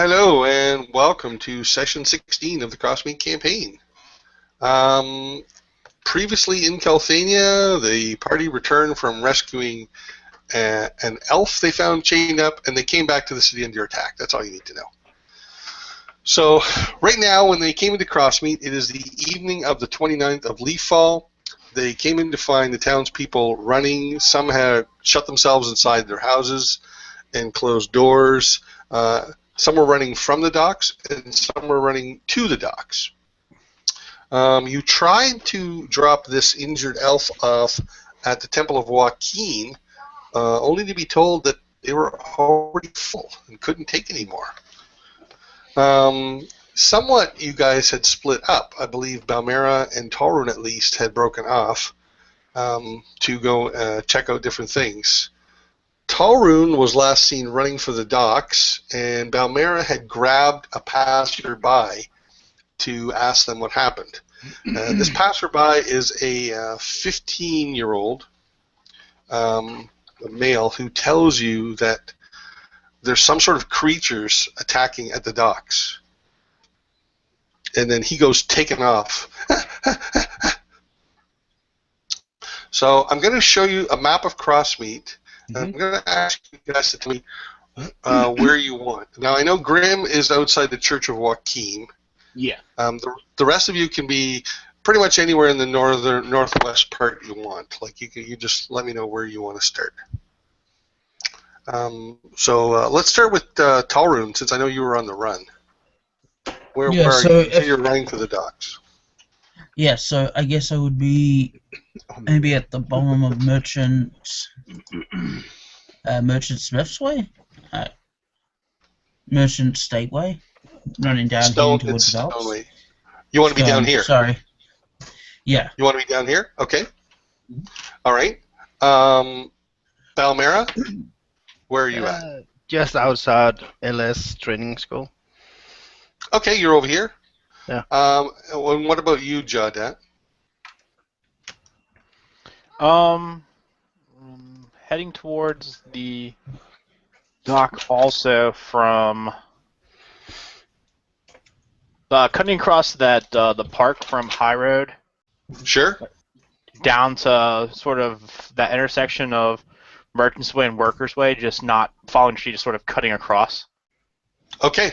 Hello and welcome to session 16 of the Crossmeet campaign. Um, Previously in Kulthania, the party returned from rescuing an elf they found chained up, and they came back to the city under attack. That's all you need to know. So right now, when they came into Crossmeet, it is the evening of the 29th of Leaf Fall. They came in to find the townspeople running. Some had shut themselves inside their houses and closed doors. Some were running from the docks, and some were running to the docks. You tried to drop this injured elf off at the Temple of Joaquin, only to be told that they were already full and couldn't take any more. Somewhat, you guys had split up. I believe Balmera and Torun, at least, had broken off to go check out different things. Talrun was last seen running for the docks, and Balmera had grabbed a passerby to ask them what happened. This passerby is a 15-year-old male who tells you that there's some sort of creatures attacking at the docks. And then he goes taking off. So I'm going to show you a map of Crossmeet. I'm going to ask you guys to tell me where you want. Now, I know Grim is outside the Church of Joaquin. Yeah. The rest of you can be pretty much anywhere in the northwest part you want. Like you just let me know where you want to start. So let's start with Talrun, since I know you were on the run. Where are you? So you're running to the docks. Yeah, so I guess I would be maybe at the bottom of Merchant Smith's Way? Merchant Stateway? Running down here towards the docks. You want to be down here? Sorry. Yeah. You want to be down here? Okay. All right. Balmera, where are you at? Just outside LS Training School. Okay, you're over here. Yeah. And what about you, Jawdat? Heading towards the dock also from cutting across that the park from High Road. Sure. Down to sort of that intersection of Merchants Way and Workers Way, just not following the street, just sort of cutting across. Okay.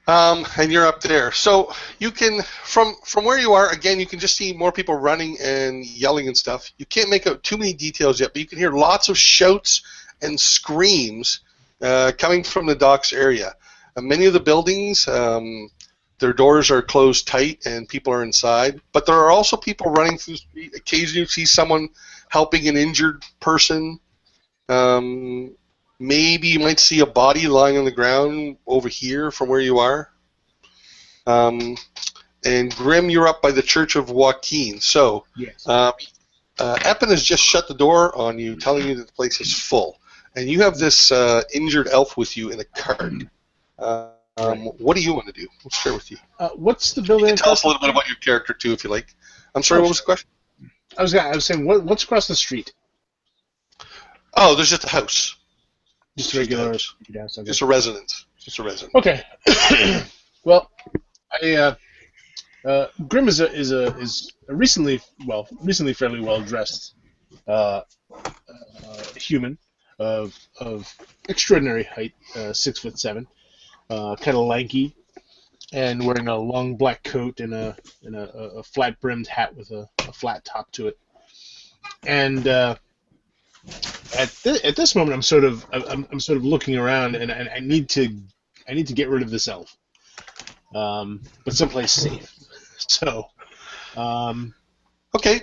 And you're up there. So you can, from where you are, again, you can just see more people running and yelling and stuff. You can't make out too many details yet, but you can hear lots of shouts and screams coming from the docks area. Many of the buildings, their doors are closed tight and people are inside, but there are also people running through the street. Occasionally you see someone helping an injured person. Maybe you might see a body lying on the ground over here from where you are. And Grim, you're up by the Church of Joaquin. So, yes. Eppin has just shut the door on you, telling you that the place is full. And you have this injured elf with you in a cart. What do you want to do? We'll start with you. What's the building? You can tell us a little bit about your character, too, if you like. I'm sorry, what was the question? I was saying, what's across the street? Oh, there's just a house. Just a regular house. Okay. Just a residence. Just a residence. Okay. Well, Grim is a recently fairly well dressed human of extraordinary height, 6'7", kind of lanky, and wearing a long black coat and a flat brimmed hat with a flat top to it. And at this moment, I'm sort of looking around, and I need to get rid of this elf, but someplace safe. So, okay,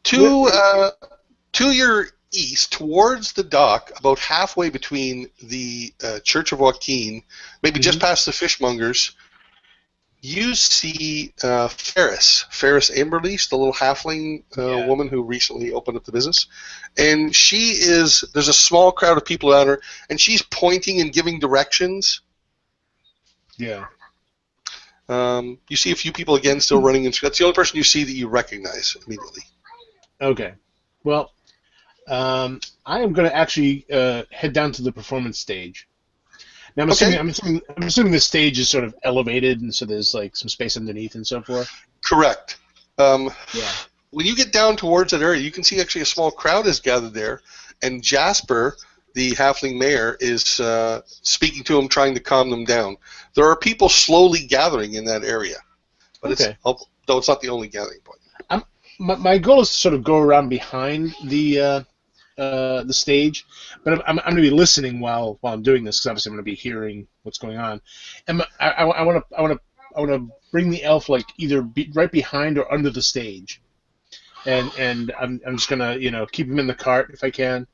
to your east, towards the dock, about halfway between the Church of Joaquin, maybe just past the fishmongers, you see Ferris Amberlease, the little halfling woman who recently opened up the business. And there's a small crowd of people around her, and she's pointing and giving directions. Yeah. You see a few people, again, still running. That's the only person you see that you recognize immediately. Okay. Well, I am going to actually head down to the performance stage. Now, Okay. I'm assuming the stage is sort of elevated, and so there's like some space underneath and so forth. Correct. Yeah. When you get down towards that area, you can see actually a small crowd is gathered there, and Jasper, the halfling mayor, is speaking to them, trying to calm them down. There are people slowly gathering in that area, but though it's not the only gathering point. My goal is to sort of go around behind the stage, but I'm going to be listening while I'm doing this, because obviously I'm going to be hearing what's going on. And I want to bring the elf like either right behind or under the stage, and I'm just going to keep him in the cart if I can,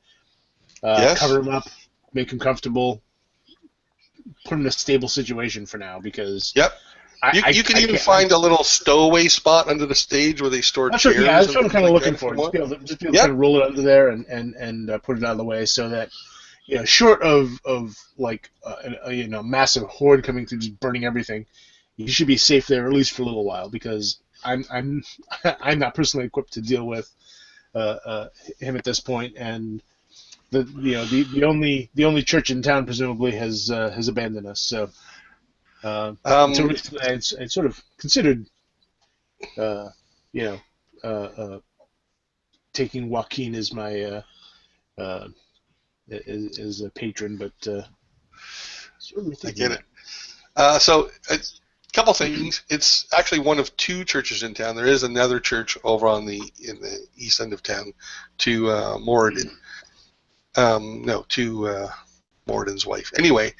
Yes. cover him up, make him comfortable, put him in a stable situation for now, because Yep. You can even find a little stowaway spot under the stage where they store chairs. Yeah, that's what I'm kind of looking for. Just be able to kind of roll it under there and put it out of the way, so that short of like a massive horde coming through just burning everything, you should be safe there at least for a little while, because I'm I'm not personally equipped to deal with him at this point, and the only church in town presumably has abandoned us, so. I sort of considered, taking Joaquin as my as a patron, but sort of I get it. So a couple things. It's actually one of two churches in town. There is another church over in the east end of town, to Moradin. To Moradin's wife. Anyway.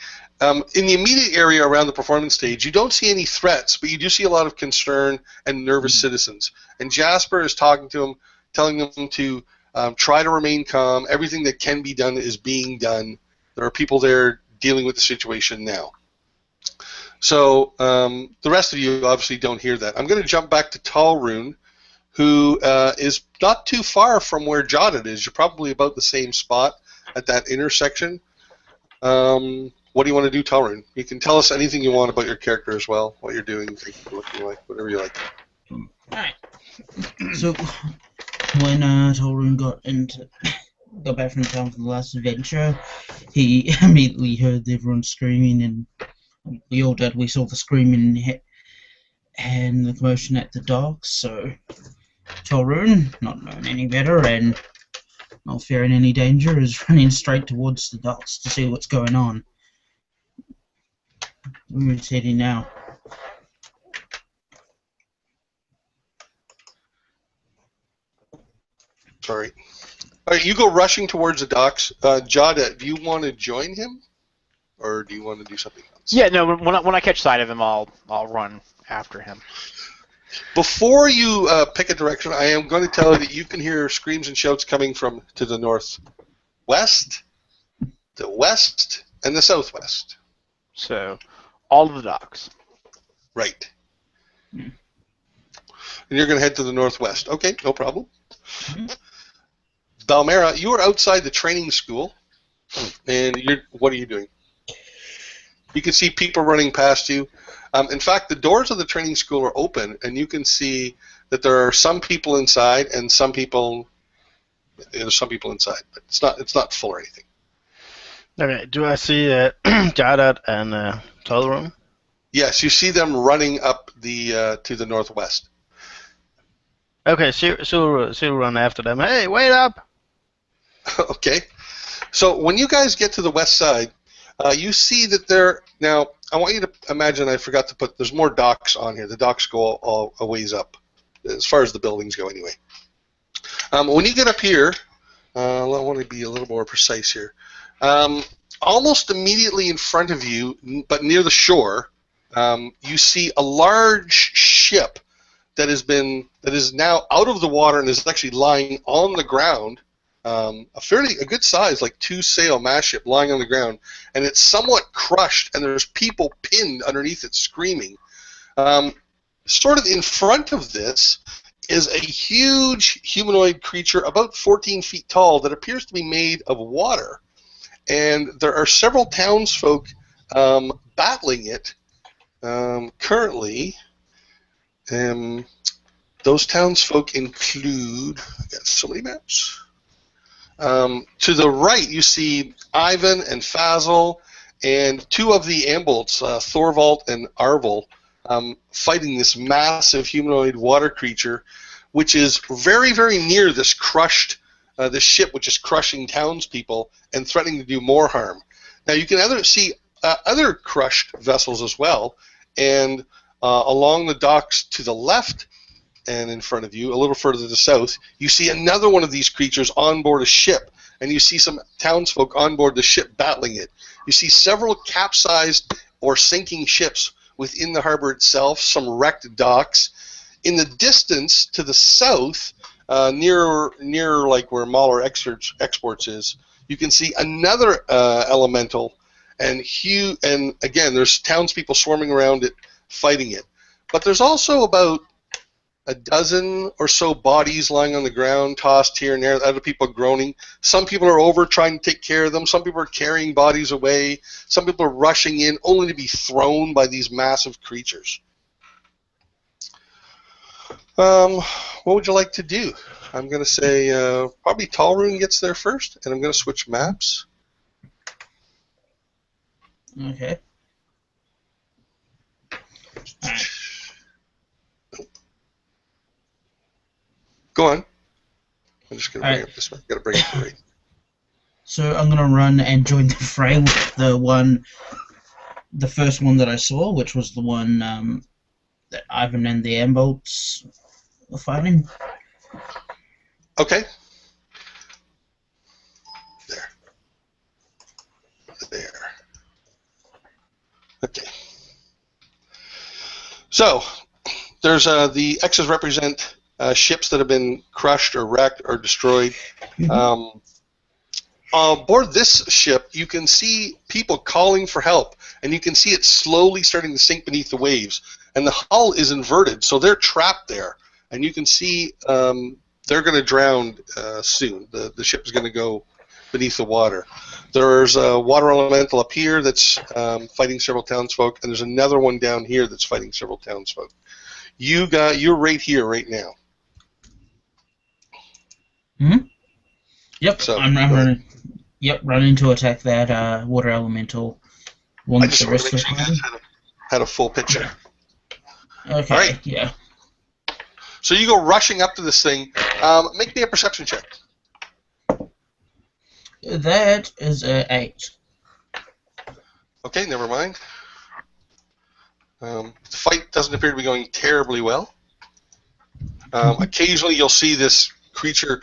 In the immediate area around the performance stage, you don't see any threats, but you do see a lot of concern and nervous citizens. And Jasper is talking to them, telling them to try to remain calm. Everything that can be done is being done. There are people there dealing with the situation now. So the rest of you obviously don't hear that. I'm going to jump back to Talrun, who is not too far from where Jodid is. You're probably about the same spot at that intersection. What do you want to do, Talrun? You can tell us anything you want about your character as well, what you're doing, looking like, whatever you like. Alright. So, when Talrun got back from town for the last adventure, he immediately heard everyone screaming, and we all did. We saw the screaming and the commotion at the docks, so Talrun, not knowing any better and not fearing any danger, is running straight towards the docks to see what's going on. Where is heading now? Sorry. All right, you go rushing towards the docks. Jada, do you want to join him, or do you want to do something else? Yeah, no. When I catch sight of him, I'll run after him. Before you pick a direction, I am going to tell you that you can hear screams and shouts coming from to the northwest, the west, and the southwest. So, all of the docks. Right. And you're going to head to the northwest. Okay, no problem. Balmera, you are outside the training school, and what are you doing? You can see people running past you. In fact, the doors of the training school are open, and you can see that there are some people inside, and some people. There's some people inside, but it's not full or anything. Okay. Do I see Jadad and Talrun? Yes, you see them running up the to the northwest. Okay, she'll run after them. Hey, wait up! Okay. So when you guys get to the west side, you see that now. I want you to imagine. I forgot to put. There's more docks on here. The docks go all a ways up, as far as the buildings go, anyway. When you get up here, I want to be a little more precise here. Almost immediately in front of you, but near the shore, you see a large ship that is now out of the water and is actually lying on the ground. A good size, like 2-sail mast ship, lying on the ground, and it's somewhat crushed, and there's people pinned underneath it screaming. Sort of in front of this is a huge humanoid creature about 14 feet tall that appears to be made of water, and there are several townsfolk battling it currently. Those townsfolk include, I got so many maps. To the right, you see Ivan and Fazil and two of the Ambolts, Thorvald and Arvel, fighting this massive humanoid water creature, which is very, very near this this ship, which is crushing townspeople and threatening to do more harm. Now you can see other crushed vessels as well, and along the docks to the left and in front of you, a little further to the south, you see another one of these creatures on board a ship, and you see some townsfolk on board the ship battling it. You see several capsized or sinking ships within the harbor itself, some wrecked docks. In the distance to the south, near like where Mahler Exports is, you can see another elemental, and again, there's townspeople swarming around it, fighting it. But there's also about a dozen or so bodies lying on the ground, tossed here and there, other people groaning. Some people are over trying to take care of them. Some people are carrying bodies away. Some people are rushing in only to be thrown by these massive creatures. What would you like to do? I'm going to say probably Talrun gets there first, and I'm going to switch maps. Okay. All right. Go on. I'm just going to bring up this one. Got to bring it to rate. So I'm gonna run and join the fray with the first one that I saw, which was the one that Ivan and the Ambolts were fighting. Okay. There. Okay. So there's the X's represent ships that have been crushed or wrecked or destroyed. On board this ship, you can see people calling for help, and you can see it slowly starting to sink beneath the waves. And the hull is inverted, so they're trapped there. And you can see they're going to drown soon. The ship is going to go beneath the water. There's a water elemental up here that's fighting several townsfolk, and there's another one down here that's fighting several townsfolk. You're right here, right now. Hmm. Yep. So, I'm running. Yep, running to attack that water elemental. I just wanted to make sure you guys had a full picture. Okay. All right. Yeah. So you go rushing up to this thing. Make me a perception check. That is a 8. Okay, never mind. The fight doesn't appear to be going terribly well. Occasionally you'll see this creature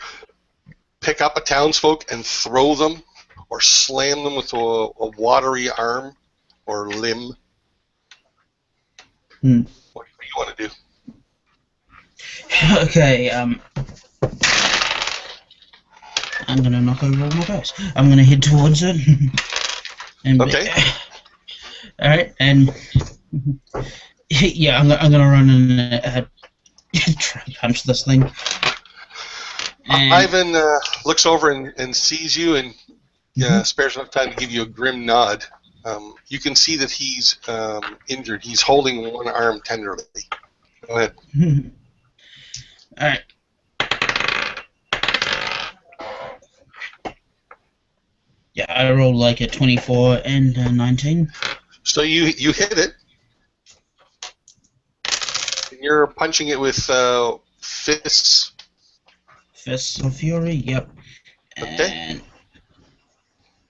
pick up a townsfolk and throw them or slam them with a watery arm or limb. What do you want to do? Okay, I'm gonna knock over all my dice. I'm gonna head towards it. And okay. Alright, and yeah, I'm gonna run and try and punch this thing. And Ivan looks over and sees you and spares enough time to give you a grim nod. You can see that he's injured. He's holding one arm tenderly. Go ahead. Alright. Yeah, I rolled like a 24 and a 19. So you hit it. And you're punching it with fists. Fists of Fury, yep. Okay. And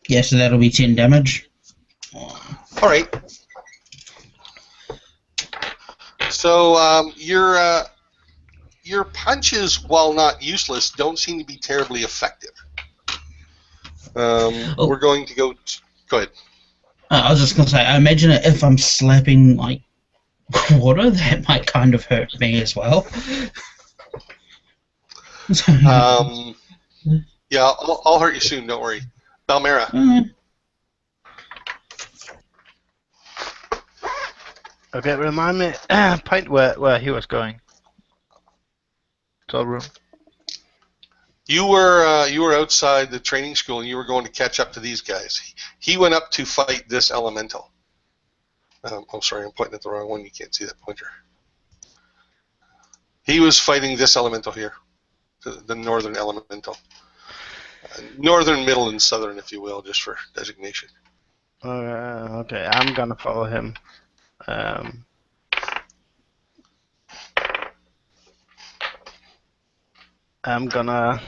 yeah, so that'll be 10 damage. Alright. So your punches, while not useless, don't seem to be terribly effective. We're going to go... Go ahead. I was just going to say, I imagine if I'm slapping, like, water, that might kind of hurt me as well. Yeah, I'll hurt you soon, don't worry. Balmera. Okay, remind me, point where he was going. Room. You were outside the training school, and you were going to catch up to these guys. He went up to fight this elemental. Oh, sorry, I'm pointing at the wrong one. You can't see that pointer. He was fighting this elemental here, the northern elemental. Northern, middle, and southern, if you will, just for designation. Okay, I'm gonna follow him. Um, I'm gonna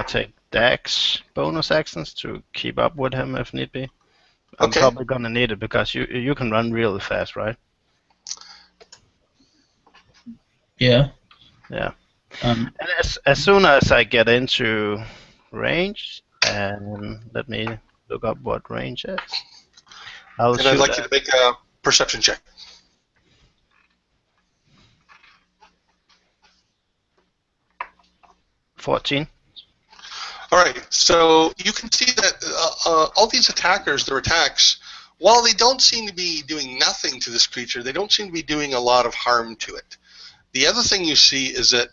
take Dax bonus actions to keep up with him if need be. I'm Okay. probably gonna need it because you can run really fast, right? Yeah. Yeah. Um. And as soon as I get into range, and let me look up what range is. I'll And I'd shoot like you to make a perception check. 14. All right, so you can see that all these attackers, their attacks, while they don't seem to be doing nothing to this creature, they don't seem to be doing a lot of harm to it. The other thing you see is that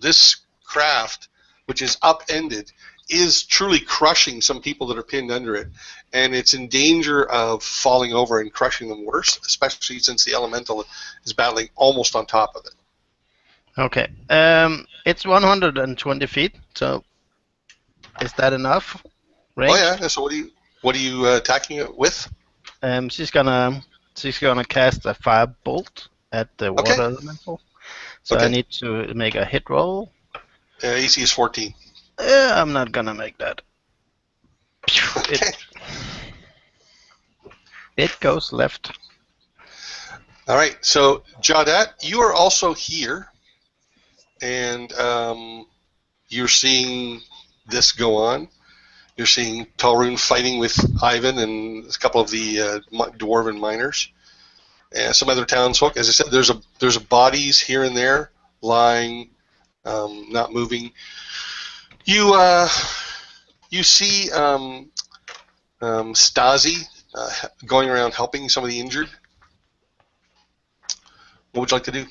this craft, which is upended, is truly crushing some people that are pinned under it, and it's in danger of falling over and crushing them worse, especially since the elemental is battling almost on top of it. Okay. It's 120 feet. So is that enough range? Oh yeah. So what are you attacking it with? She's gonna cast a fire bolt at the water elemental. So I need to make a hit roll. AC is 14. I'm not gonna make that. Okay. It goes left. All right. So Jaudet, you are also here, and you're seeing this go on. You're seeing Talrun fighting with Ivan and a couple of the dwarven miners, and some other townsfolk. As I said, there's bodies here and there lying, not moving. You see Stasi going around helping some of the injured. What would you like to do?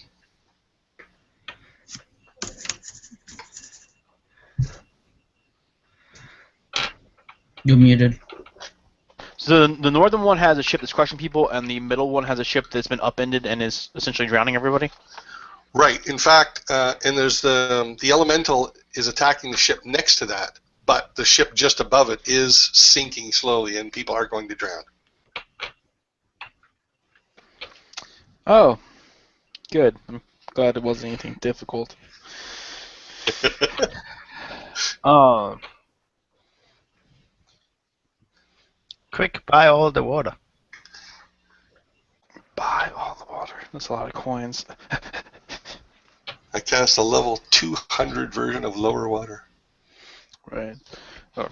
You're muted. So the northern one has a ship that's crushing people, and the middle one has a ship that's been upended and is essentially drowning everybody. Right. In fact, and there's the elemental is attacking the ship next to that, but the ship just above it is sinking slowly, and people are going to drown. Oh, good. I'm glad it wasn't anything difficult. Quick, buy all the water. Buy all the water. That's a lot of coins. I cast a level 200 version of Lower Water. Right. Or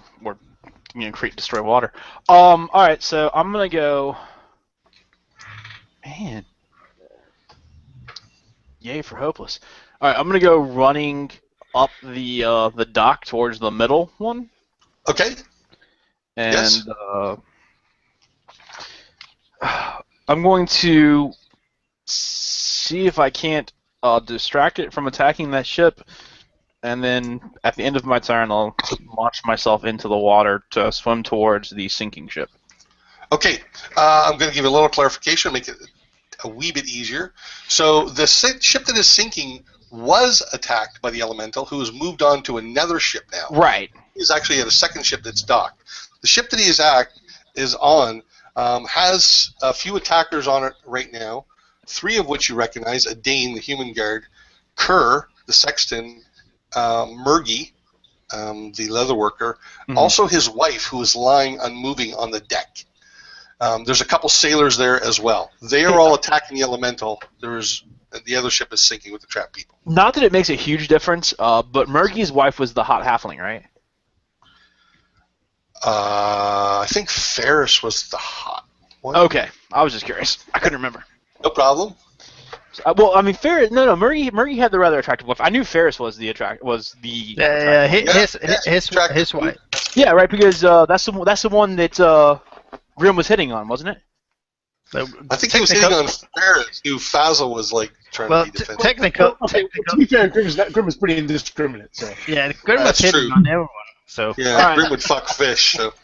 create destroy water. All right. So I'm gonna go. Man. Yay for hopeless. All right. I'm gonna go running up the dock towards the middle one. Okay. And Yes. I'm going to see if I can't distract it from attacking that ship, and then at the end of my turn, I'll launch myself into the water to swim towards the sinking ship. Okay. I'm going to give you a little clarification, make it a wee bit easier. So the ship that is sinking was attacked by the elemental, who has moved on to another ship now. Right. He's actually at a second ship that's docked. The ship that he is on has a few attackers on it right now, 3 of which you recognize: a Dane, the human guard, Kerr, the sexton, Murgy, the leather worker, also his wife, who is lying unmoving on the deck. There's a couple sailors there as well. They are all attacking the elemental. The other ship is sinking with the trapped people. Not that it makes a huge difference, but Murgy's wife was the hot halfling, right? I think Ferris was the hot one. Okay, I was just curious. I couldn't remember. No problem. Well, I mean, Ferris. No. Murgy had the rather attractive wife. I knew Ferris was the his wife. Yeah, right. Because that's the one that Grim was hitting on, wasn't it? I think he was hitting on Ferris, who Fazil was like trying to be defensive. To be fair, Grim was pretty indiscriminate. So yeah, Grim was hitting on everyone. So yeah, Grim would fuck fish. So.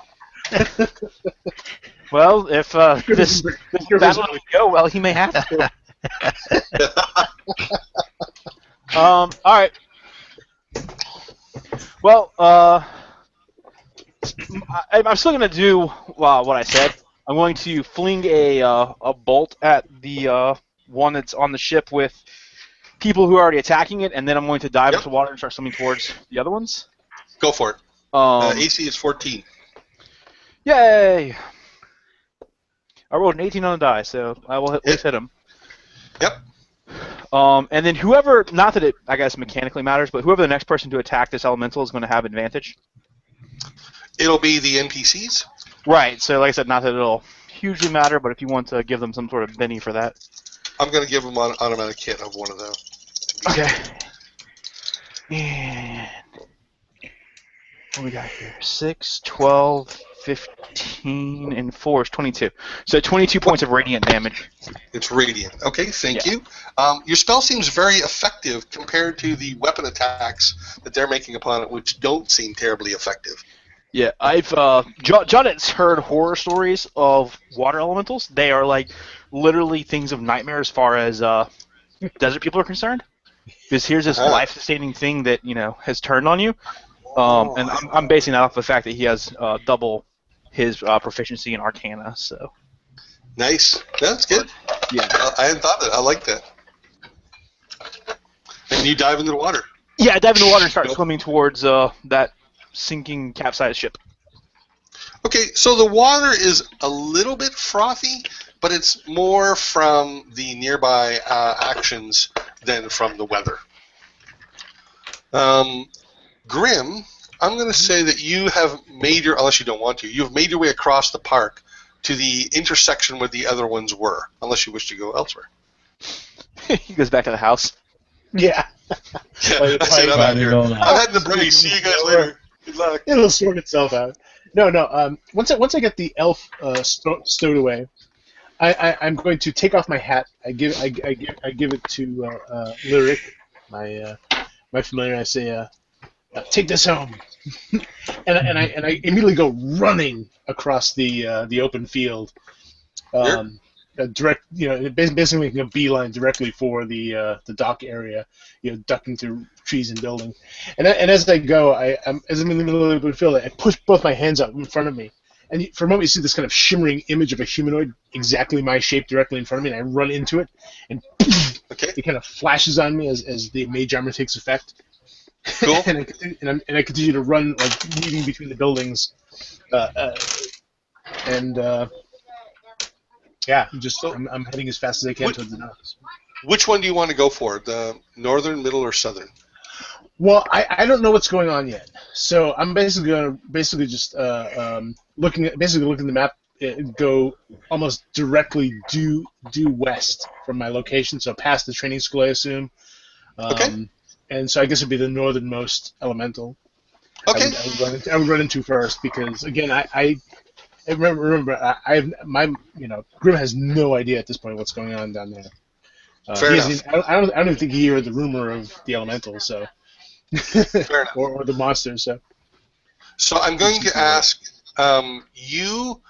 Well, if this battle would go well, he may have to. All right. Well, I'm still going to do what I said. I'm going to fling a bolt at the one that's on the ship with people who are already attacking it, and then I'm going to dive into water and start swimming towards the other ones. Go for it. AC is 14. Yay! I rolled an 18 on the die, so I will at least hit him. Yep. And then whoever, not that it, I guess, mechanically matters, but whoever the next person to attack this elemental is going to have advantage. It'll be the NPCs. Right, so like I said, not that it'll hugely matter, but if you want to give them some sort of Benny for that. I'm going to give them an automatic hit of one of them. Okay. And what we got here? 6, 12, 15, and 4 is 22. So 22 points of radiant damage. It's radiant. Okay, thank you. Your spell seems very effective compared to the weapon attacks that they're making upon it, which don't seem terribly effective. Yeah, I've John has heard horror stories of water elementals. They are like literally things of nightmare as far as desert people are concerned. Because here's this life-sustaining thing that has turned on you, and I'm basing that off the fact that he has double his proficiency in Arcana. So nice, that's good. Yeah, I hadn't thought of it. I like that. And you dive into the water. Yeah, I dive in the water and start swimming towards that sinking capsized ship. Okay, so the water is a little bit frothy, but it's more from the nearby actions than from the weather. Grim, I'm going to say that you have made unless you don't want to, you've made your way across the park to the intersection where the other ones were, unless you wish to go elsewhere. He goes back to the house. Yeah. That's it, I'm out here. I'm heading to Bree. See you guys later. Good luck. It'll sort itself out. No. Once I get the elf stowed away, I'm going to take off my hat. I give it to Lyric, my familiar. I say, take this home, and I immediately go running across the open field. Direct, basically making a beeline directly for the dock area, ducking through trees and building. And as I go, as I'm in the middle of the open field, I push both my hands out in front of me, and for a moment you see this kind of shimmering image of a humanoid, exactly my shape, directly in front of me, and I run into it, and it kind of flashes on me as the mage armor takes effect. Cool. and I continue to run, like weaving between the buildings, I'm heading as fast as I can towards the docks. Which one do you want to go for? The northern, middle, or southern? Well, I don't know what's going on yet, so I'm basically going to just looking at the map, go almost directly due west from my location, so past the training school, I assume. And so I guess it'd be the northernmost elemental. Okay. I would run into first because again I remember Grim has no idea at this point what's going on down there. Fair enough. I don't even think he heard the rumor of the elemental, so Fair enough. or the monsters. So I'm going to ask you,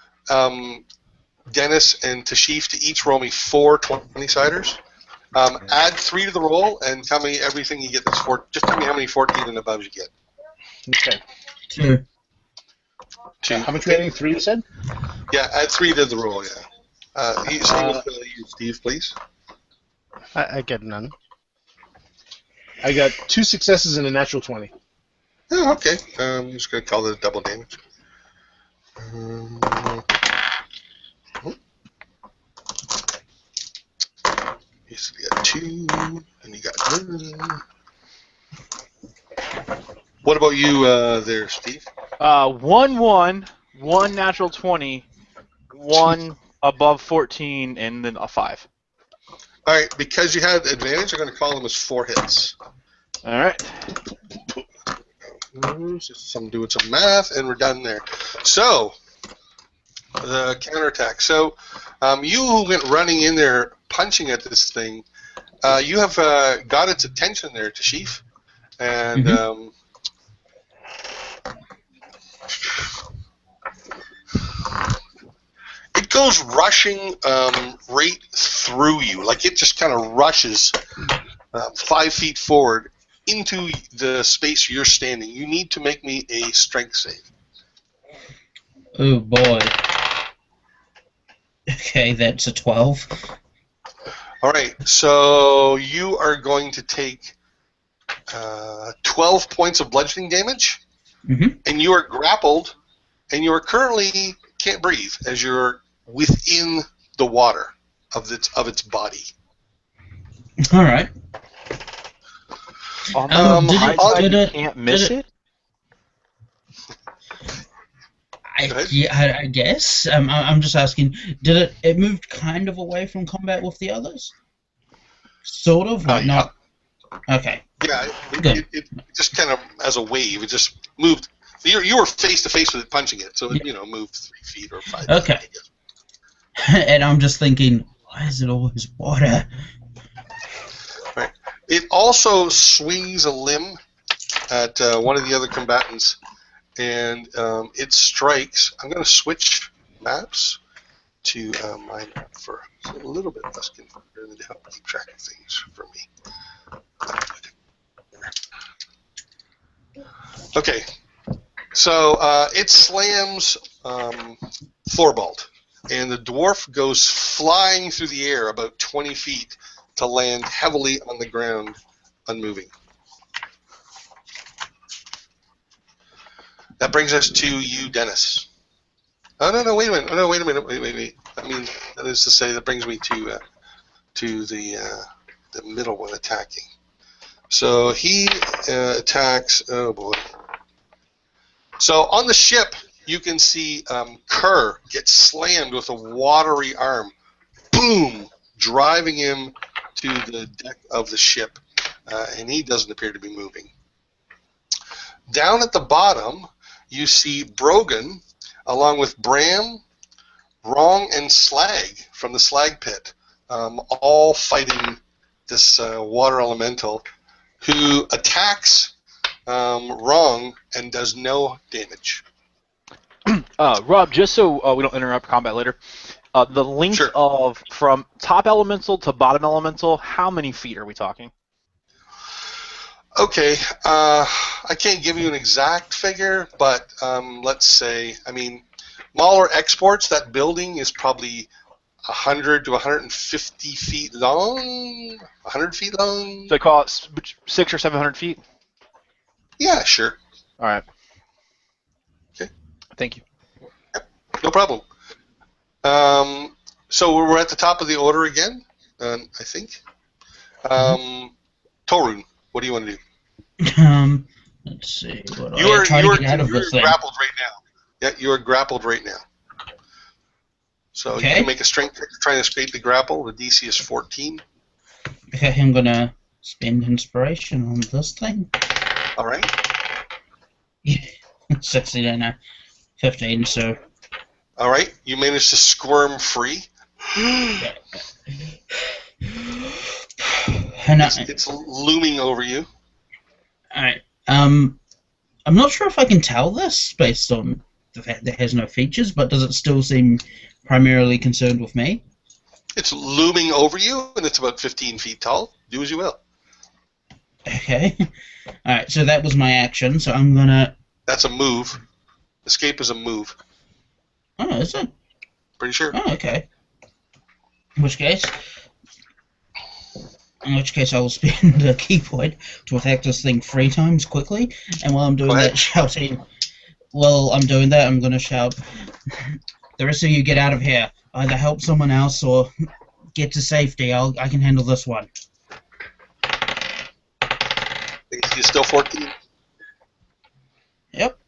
Dennis, and Thashif to each roll me 4 20-siders. Add 3 to the roll and tell me everything you get that's 4. Just tell me how many 14 and above you get. Okay. 2. 2. How much rating? 3, you said? Yeah, add 3 to the roll, yeah. Same with you, Steve, please. I get none. I got 2 successes and a natural 20. Oh, okay. I'm just going to call it a double damage. So you got 2, and you got 1. What about you there, Steve? 1 natural 20, 1 above 14, and then a 5. All right, because you had advantage, I'm going to call them as 4 hits. All right. Just doing some math, and we're done there. So, the counterattack. So, you who went running in there, punching at this thing, you have got its attention there, Thashif, and it goes rushing right through you, like it just kind of rushes 5 feet forward into the space you're standing. You need to make me a strength save. Oh boy. Okay, that's a 12. All right, so you are going to take 12 points of bludgeoning damage, and you are grappled, and you are currently can't breathe as you're within the water of its body. All right. On the high side, you it- can't miss it. I guess. I'm just asking. Did it moved kind of away from combat with the others? Sort of, like yeah. not. Okay. Yeah, Good. it just kind of as a wave. It just moved. You were face to face with it, punching it, so it moved 3 feet or 5 feet. Okay. And I'm just thinking, why is it always water? Right. It also swings a limb at one of the other combatants, and it strikes. I'm going to switch maps to my map for a little bit less confusing to help keep track of things for me. Okay, so it slams Thorvald, and the dwarf goes flying through the air about 20 feet to land heavily on the ground, unmoving. That brings us to you, Dennis. Oh, no, wait a minute. No, wait a minute. Wait. I mean, that is to say, that brings me to the middle one attacking. So he attacks. Oh boy. So on the ship, you can see Kerr get slammed with a watery arm. Boom! Driving him to the deck of the ship, and he doesn't appear to be moving. Down at the bottom, you see Brogan, along with Bram, Wrong, and Slag from the Slag Pit, all fighting this water elemental, who attacks Wrong and does no damage. Rob, just so we don't interrupt combat later, the length Sure. of from top elemental to bottom elemental, how many feet are we talking? Okay, I can't give you an exact figure, but let's say, Mahler Exports, that building is probably 100 to 150 feet long, 100 feet long. So I call it 600 or 700 feet? Yeah, sure. All right. Okay. Thank you. No problem. So we're at the top of the order again, I think. Torun, what do you want to do? Let's see. You are grappled right now. Yeah, you are grappled right now. So you can make a strength check to try and escape the grapple. The DC is 14. Okay, I'm gonna spend inspiration on this thing. All right. Yeah, 16 and 15. So. All right, you managed to squirm free. It's looming over you. All right. I'm not sure if I can tell this based on the fact that it has no features, but does it still seem primarily concerned with me? It's looming over you, and it's about 15 feet tall. Do as you will. Okay. All right. So that was my action. So I'm gonna. That's a move. Escape is a move. Oh, is it? Pretty sure. Oh, okay. In which case I will spend a key point to attack this thing 3 times quickly, and while I'm doing that, shouting. While I'm doing that, I'm gonna shout, "The rest of you get out of here! Either help someone else or get to safety. I can handle this one." He's still 14. Yep.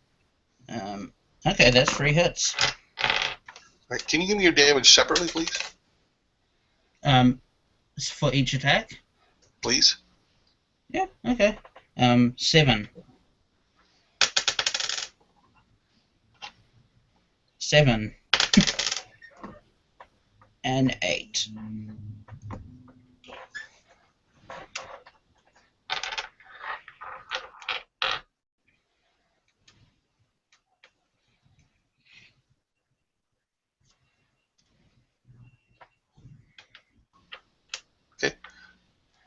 Okay, that's 3 hits. All right, can you give me your damage separately, please? For each attack? Please. Yeah, okay. 7. 7. And 8.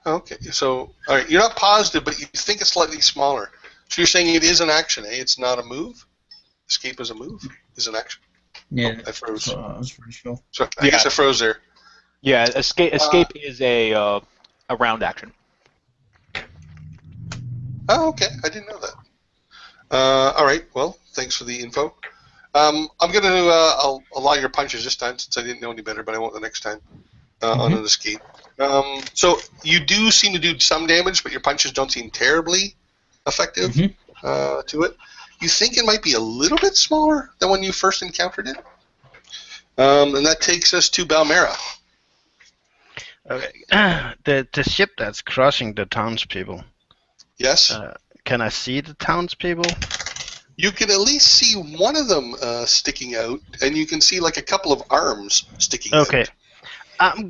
Okay, so all right, you're not positive, but you think it's slightly smaller. So you're saying it is an action, eh? It's not a move? Escape is a move? Is an action? Yeah, I froze. so I was pretty sure. So I guess I froze there. Yeah, escape is a round action. Oh, okay. I didn't know that. All right. Well, thanks for the info. I'm going to I'll allow your punches this time since I didn't know any better, but I won't the next time on an escape. So you do seem to do some damage, but your punches don't seem terribly effective to it. You think it might be a little bit smaller than when you first encountered it. And that takes us to Balmera. Okay. The ship that's crushing the townspeople. Yes? Can I see the townspeople? You can at least see one of them sticking out, and you can see like a couple of arms sticking out. Okay. I'm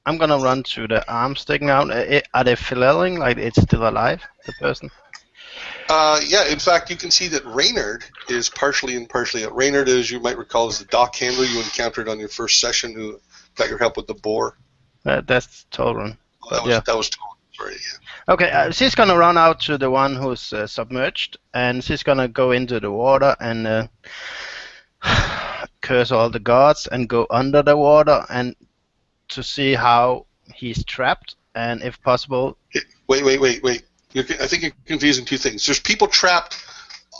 gonna run to the arms sticking out. Are they flailing like it's still alive, the person? Yeah, in fact, you can see that Reynard is partially and partially out. Reynard, as you might recall, is the dock handler you encountered on your first session who got your help with the boar. That's Torun. That was Torun. Sorry, yeah. Okay, she's gonna run out to the one who's submerged, and she's gonna go into the water and curse all the gods and go under the water and to see how he's trapped, and if possible. Wait. I think you're confusing two things. There's people trapped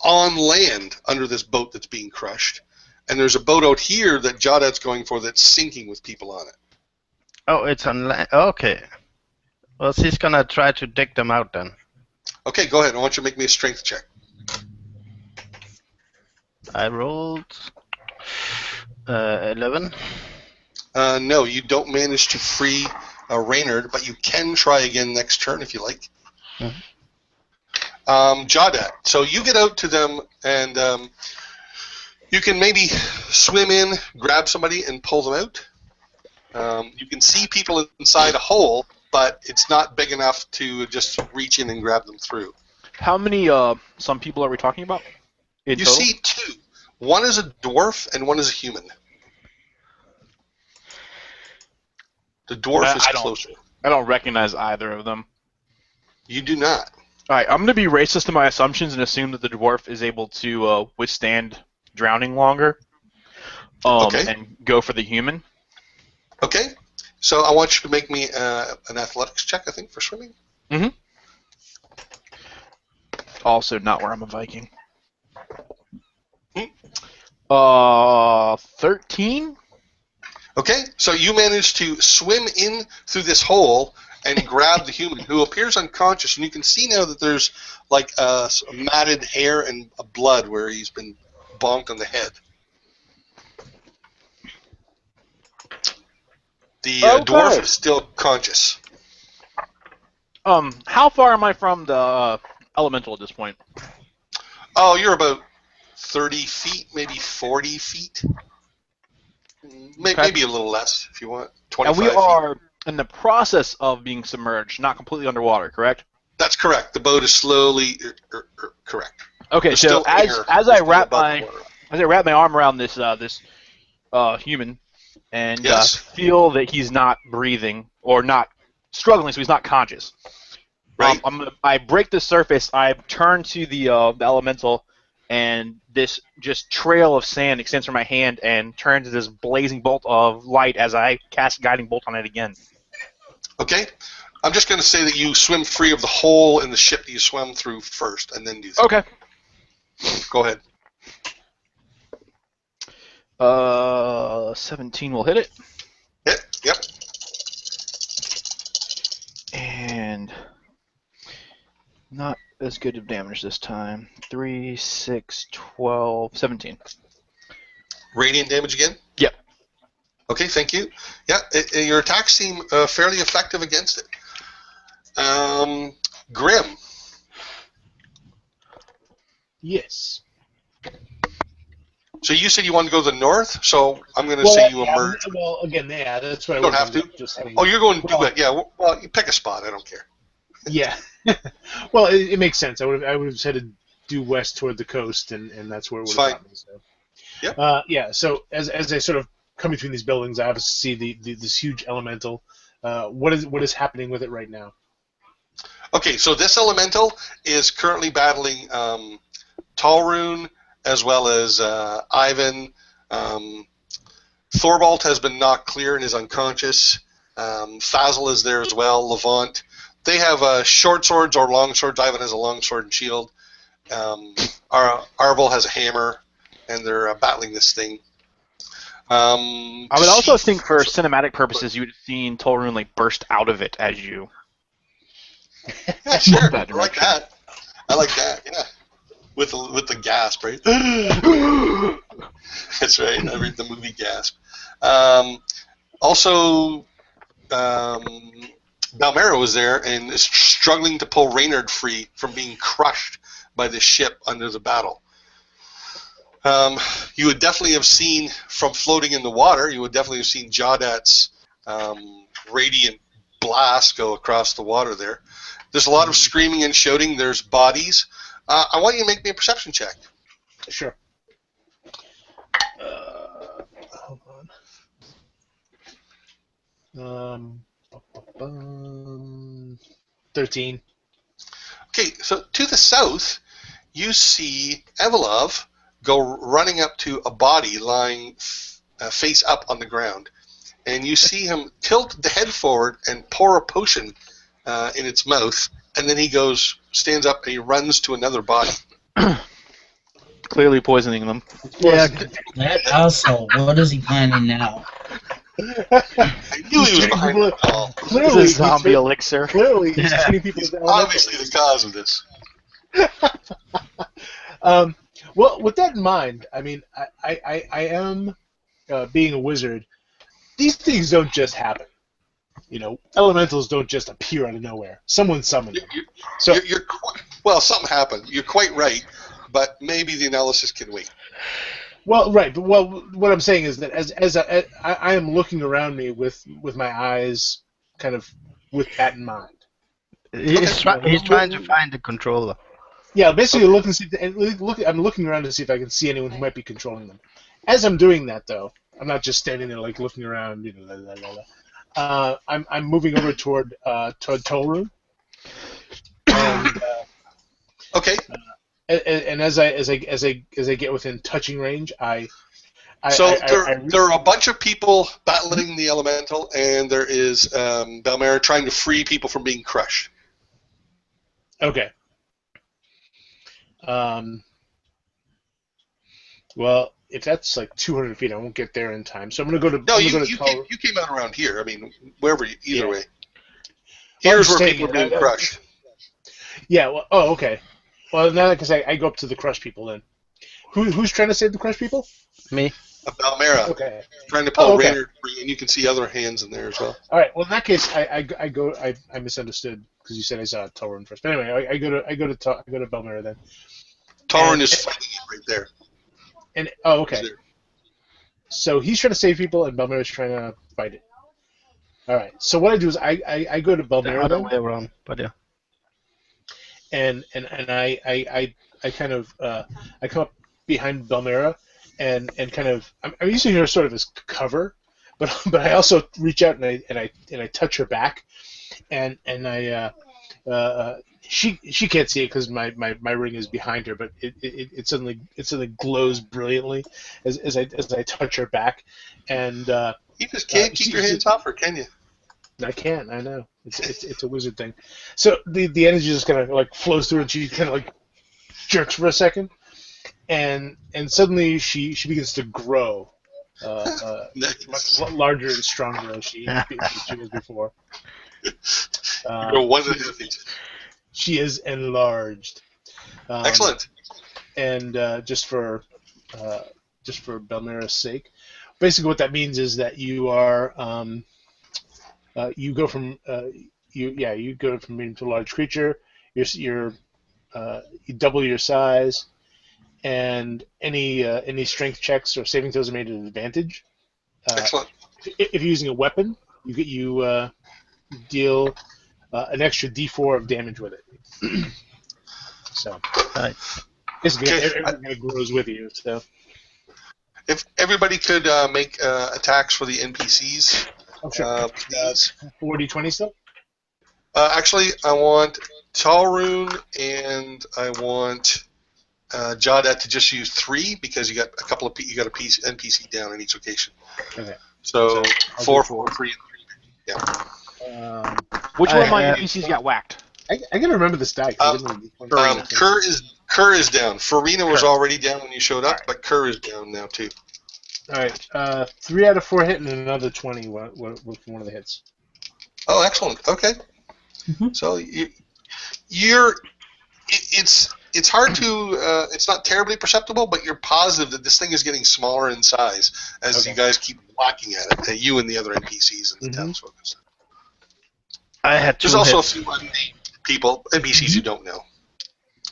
on land under this boat that's being crushed, and there's a boat out here that Jadet's going for that's sinking with people on it. Oh, it's on land. Okay. Well, she's gonna try to dig them out then. Okay, go ahead. I want you to make me a strength check. I rolled 11. No, you don't manage to free Reynard, but you can try again next turn if you like. Jadet, so you get out to them and you can maybe swim in, grab somebody, and pull them out. You can see people inside a hole, but it's not big enough to just reach in and grab them through. How many some people are we talking about? You total? see two. One is a dwarf and one is a human. The dwarf is closer. I don't recognize either of them. You do not. All right, I'm going to be racist to my assumptions and assume that the dwarf is able to withstand drowning longer. And go for the human. Okay. So I want you to make me an athletics check, I think, for swimming. Mm-hmm. Also not where I'm a Viking. 13? Okay, so you manage to swim in through this hole and grab the human, who appears unconscious, and you can see now that there's like matted hair and blood where he's been bonked on the head. The dwarf is still conscious. How far am I from the elemental at this point? Oh, you're about 30 feet, maybe 40 feet. Maybe a little less if you want. 25 and we are feet. In the process of being submerged, not completely underwater, correct? That's correct. The boat is slowly correct. Okay, There's so as I wrap my arm around this human and feel that he's not breathing or not struggling, so he's not conscious. Right. I break the surface. I turn to the elemental, and this just trail of sand extends from my hand and turns to this blazing bolt of light as I cast guiding bolt on it again. Okay. I'm just going to say that you swim free of the hole in the ship that you swam through first, and then do that. Okay. Go ahead. 17 will hit it. Yep. And not as good of damage this time. 3, 6, 12, 17. Radiant damage again? Yep. Okay, thank you. Yeah, your attacks seem fairly effective against it. Grim. Yes. So you said you wanted to go to the north, so I'm going to say you emerge. Well, again, yeah, that's what you don't have to. You're going to do it. Yeah. Well, you pick a spot. I don't care. Yeah. Well, it makes sense. I would have said to due west toward the coast, and that's where it would have gotten me. So. Yep. Yeah. So as I sort of come between these buildings, I obviously see this huge elemental. What is happening with it right now? Okay, so this elemental is currently battling Talrun as well as Ivan. Thorvald has been knocked clear and is unconscious. Fazel is there as well. Levant. They have short swords or long swords. Ivan has a long sword and shield. Arvel has a hammer, and they're battling this thing. I would also think for cinematic purposes, you would have seen Torun like burst out of it as you. Sure, I like that. I like that. Yeah, with the gasp, right? That's right. I read the movie Gasp. Also, Balmera was there and is struggling to pull Reynard free from being crushed by the ship under the battle. You would definitely have seen, from floating in the water, you would definitely have seen Jodat's radiant blast go across the water there. There's a lot of screaming and shouting. There's bodies. I want you to make me a perception check. Sure. Hold on. 13. Okay, so to the south, you see Evelov go running up to a body lying face up on the ground. And you see him tilt the head forward and pour a potion in its mouth. And then he stands up, and he runs to another body. Clearly poisoning them. Yeah. That asshole, what is he planning now? I knew he was behind it all. Clearly, It's a zombie elixir. Clearly, he's turning people He's down. obviously the cause of this. Well, with that in mind, I mean, I am being a wizard. These things don't just happen. You know, elementals don't just appear out of nowhere. Someone summoned them. Well, something happened. You're quite right, but maybe the analysis can wait. Well, right. But what I'm saying is that as I am looking around me with my eyes, kind of with that in mind. He's trying to find the controller. Yeah, basically I'm looking around to see if I can see anyone who might be controlling them. As I'm doing that, though, I'm not just standing there like looking around. You know, I'm moving over toward Torun. And, Okay. And as I get within touching range, there are a bunch of people battling the elemental, and there is Balmera trying to free people from being crushed. Okay. Well, if that's like 200 feet, I won't get there in time. So I'm gonna go to. No, you came out around here. I mean, wherever. Either way. Well, Here's where people are being crushed. Yeah. Well. Oh, okay. Well, now because I go up to the crushed people then. Who's trying to save the crushed people? Me. Balmera. Okay. Trying to pull Raynard free, and you can see other hands in there as well. All right. Well, in that case, I misunderstood because you said I saw Torun first. But anyway, I go to Balmera then. Torun is fighting it right there. And okay. So he's trying to save people, and Balmera's trying to fight it. All right. So what I do is I go to Balmera. The other way around, but yeah. And I kind of I come up behind Balmera and kind of I'm using her sort of as cover, but I also reach out and I touch her back, and I she can't see it because my ring is behind her, but it suddenly glows brilliantly as I touch her back, and you just can't keep your hands off her, can you? I can't. I know. It's a wizard thing. So the energy just kind of like flows through, and she kind of like jerks for a second, and suddenly she begins to grow, much larger and stronger as she was before. She is enlarged. Excellent. And just for Balmera's sake, basically what that means is that you are. You go from medium to a large creature. You double your size, and any strength checks or saving throws are made at an advantage. Excellent. If you're using a weapon, you deal an extra D4 of damage with it. So basically, everything grows with you. So if everybody could make attacks for the NPCs. I'm sure. Please. 40-20 still? Actually, I want Talrune and I want Jawdat to just use 3 because you got you got a piece NPC down in each location. Okay. So I'll 4, do 4. 4, 3, and 3. Yeah. Which one of my NPCs got whacked? I gotta remember this die. Kerr is down. Farina was already down when you showed up, but Kerr is down now too. All right. 3 out of 4 hit and another 20 with one of the hits. Oh, excellent. Okay. Mhm. So it's hard to it's not terribly perceptible, but you're positive that this thing is getting smaller in size as you guys keep whacking at it. You and the other NPCs and the townsfolk. I had 2 There's also hits. a few unnamed people, NPCs you don't know.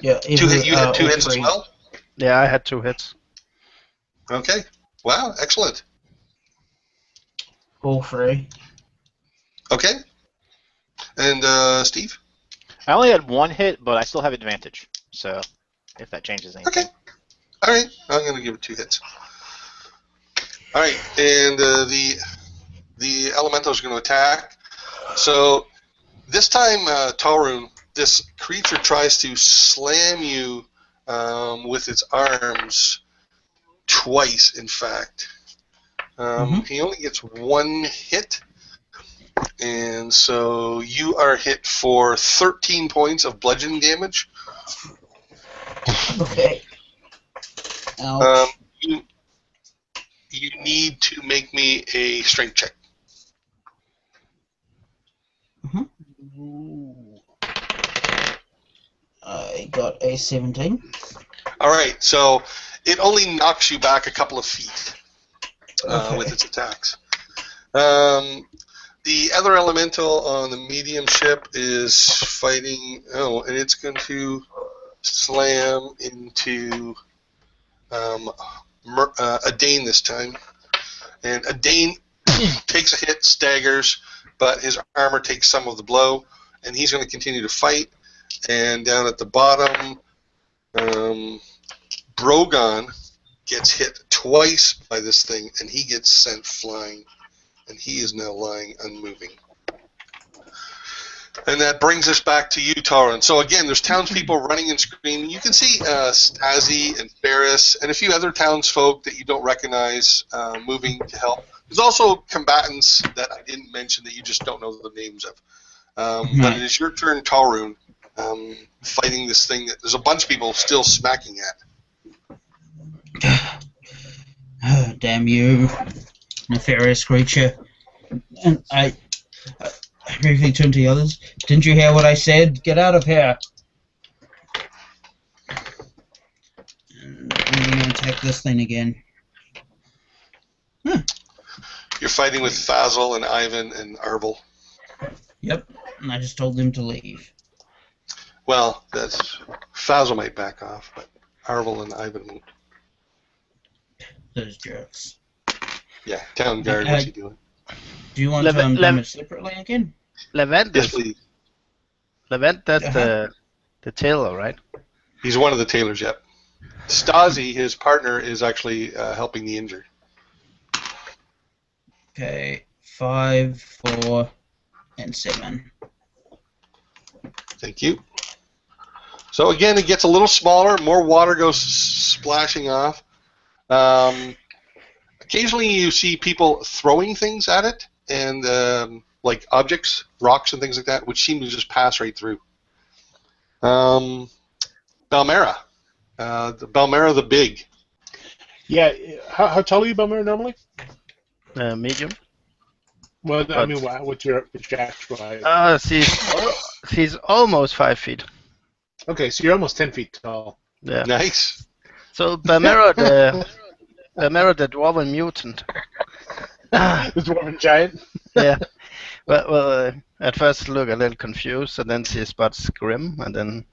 Yeah, You had 2 hits as well? Yeah, I had 2 hits. Okay. Wow, excellent. All 3. Okay. And Steve? I only had 1 hit, but I still have advantage. So, if that changes anything. Okay. All right. I'm going to give it 2 hits. All right. And the elemental is going to attack. So this time, Torun, this creature tries to slam you with its arms twice, in fact. He only gets 1 hit. And so you are hit for 13 points of bludgeoning damage. Okay. Ouch. You need to make me a strength check. I got a 17. All right, so it only knocks you back a couple of feet with its attacks. The other elemental on the medium ship is fighting. Oh, and it's going to slam into Adane this time. And Adane takes a hit, staggers, but his armor takes some of the blow, and he's going to continue to fight. And down at the bottom, Brogan gets hit twice by this thing, and he gets sent flying. And he is now lying unmoving. And that brings us back to you, Torun. So again, there's townspeople running and screaming. You can see Stasi and Ferris and a few other townsfolk that you don't recognize moving to help. There's also combatants that I didn't mention that you just don't know the names of. But it is your turn, Torun, fighting this thing that there's a bunch of people still smacking at. Oh, damn you, nefarious creature. And I briefly turned to the others. Didn't you hear what I said? Get out of here. And I'm going to attack this thing again. You're fighting with Fazil and Ivan and Arvel. Yep, and I just told them to leave. Well, that's Fazil might back off, but Arvel and Ivan won't. Those jerks. Yeah, town guard, what's he doing? Do you want to damage separately again? Levent, Yes, please. Levent, that's the tailor, right? He's one of the tailors, yep. Stasi, his partner, is actually helping the injured. Okay, 5, 4, and 7. Thank you. So again, it gets a little smaller. More water goes splashing off. Occasionally, you see people throwing things at it, and like objects, rocks, and things like that, which seem to just pass right through. Balmera, Balmera the Big. Yeah, how tall are you, Balmera, normally? Medium. Well, I mean, what's your actual height? She's almost 5 feet. Okay, so you're almost 10 feet tall. Yeah. Nice. So Balmera the dwarven mutant. The dwarven giant. Yeah. Well, at first look a little confused, and then she spots Grim, and then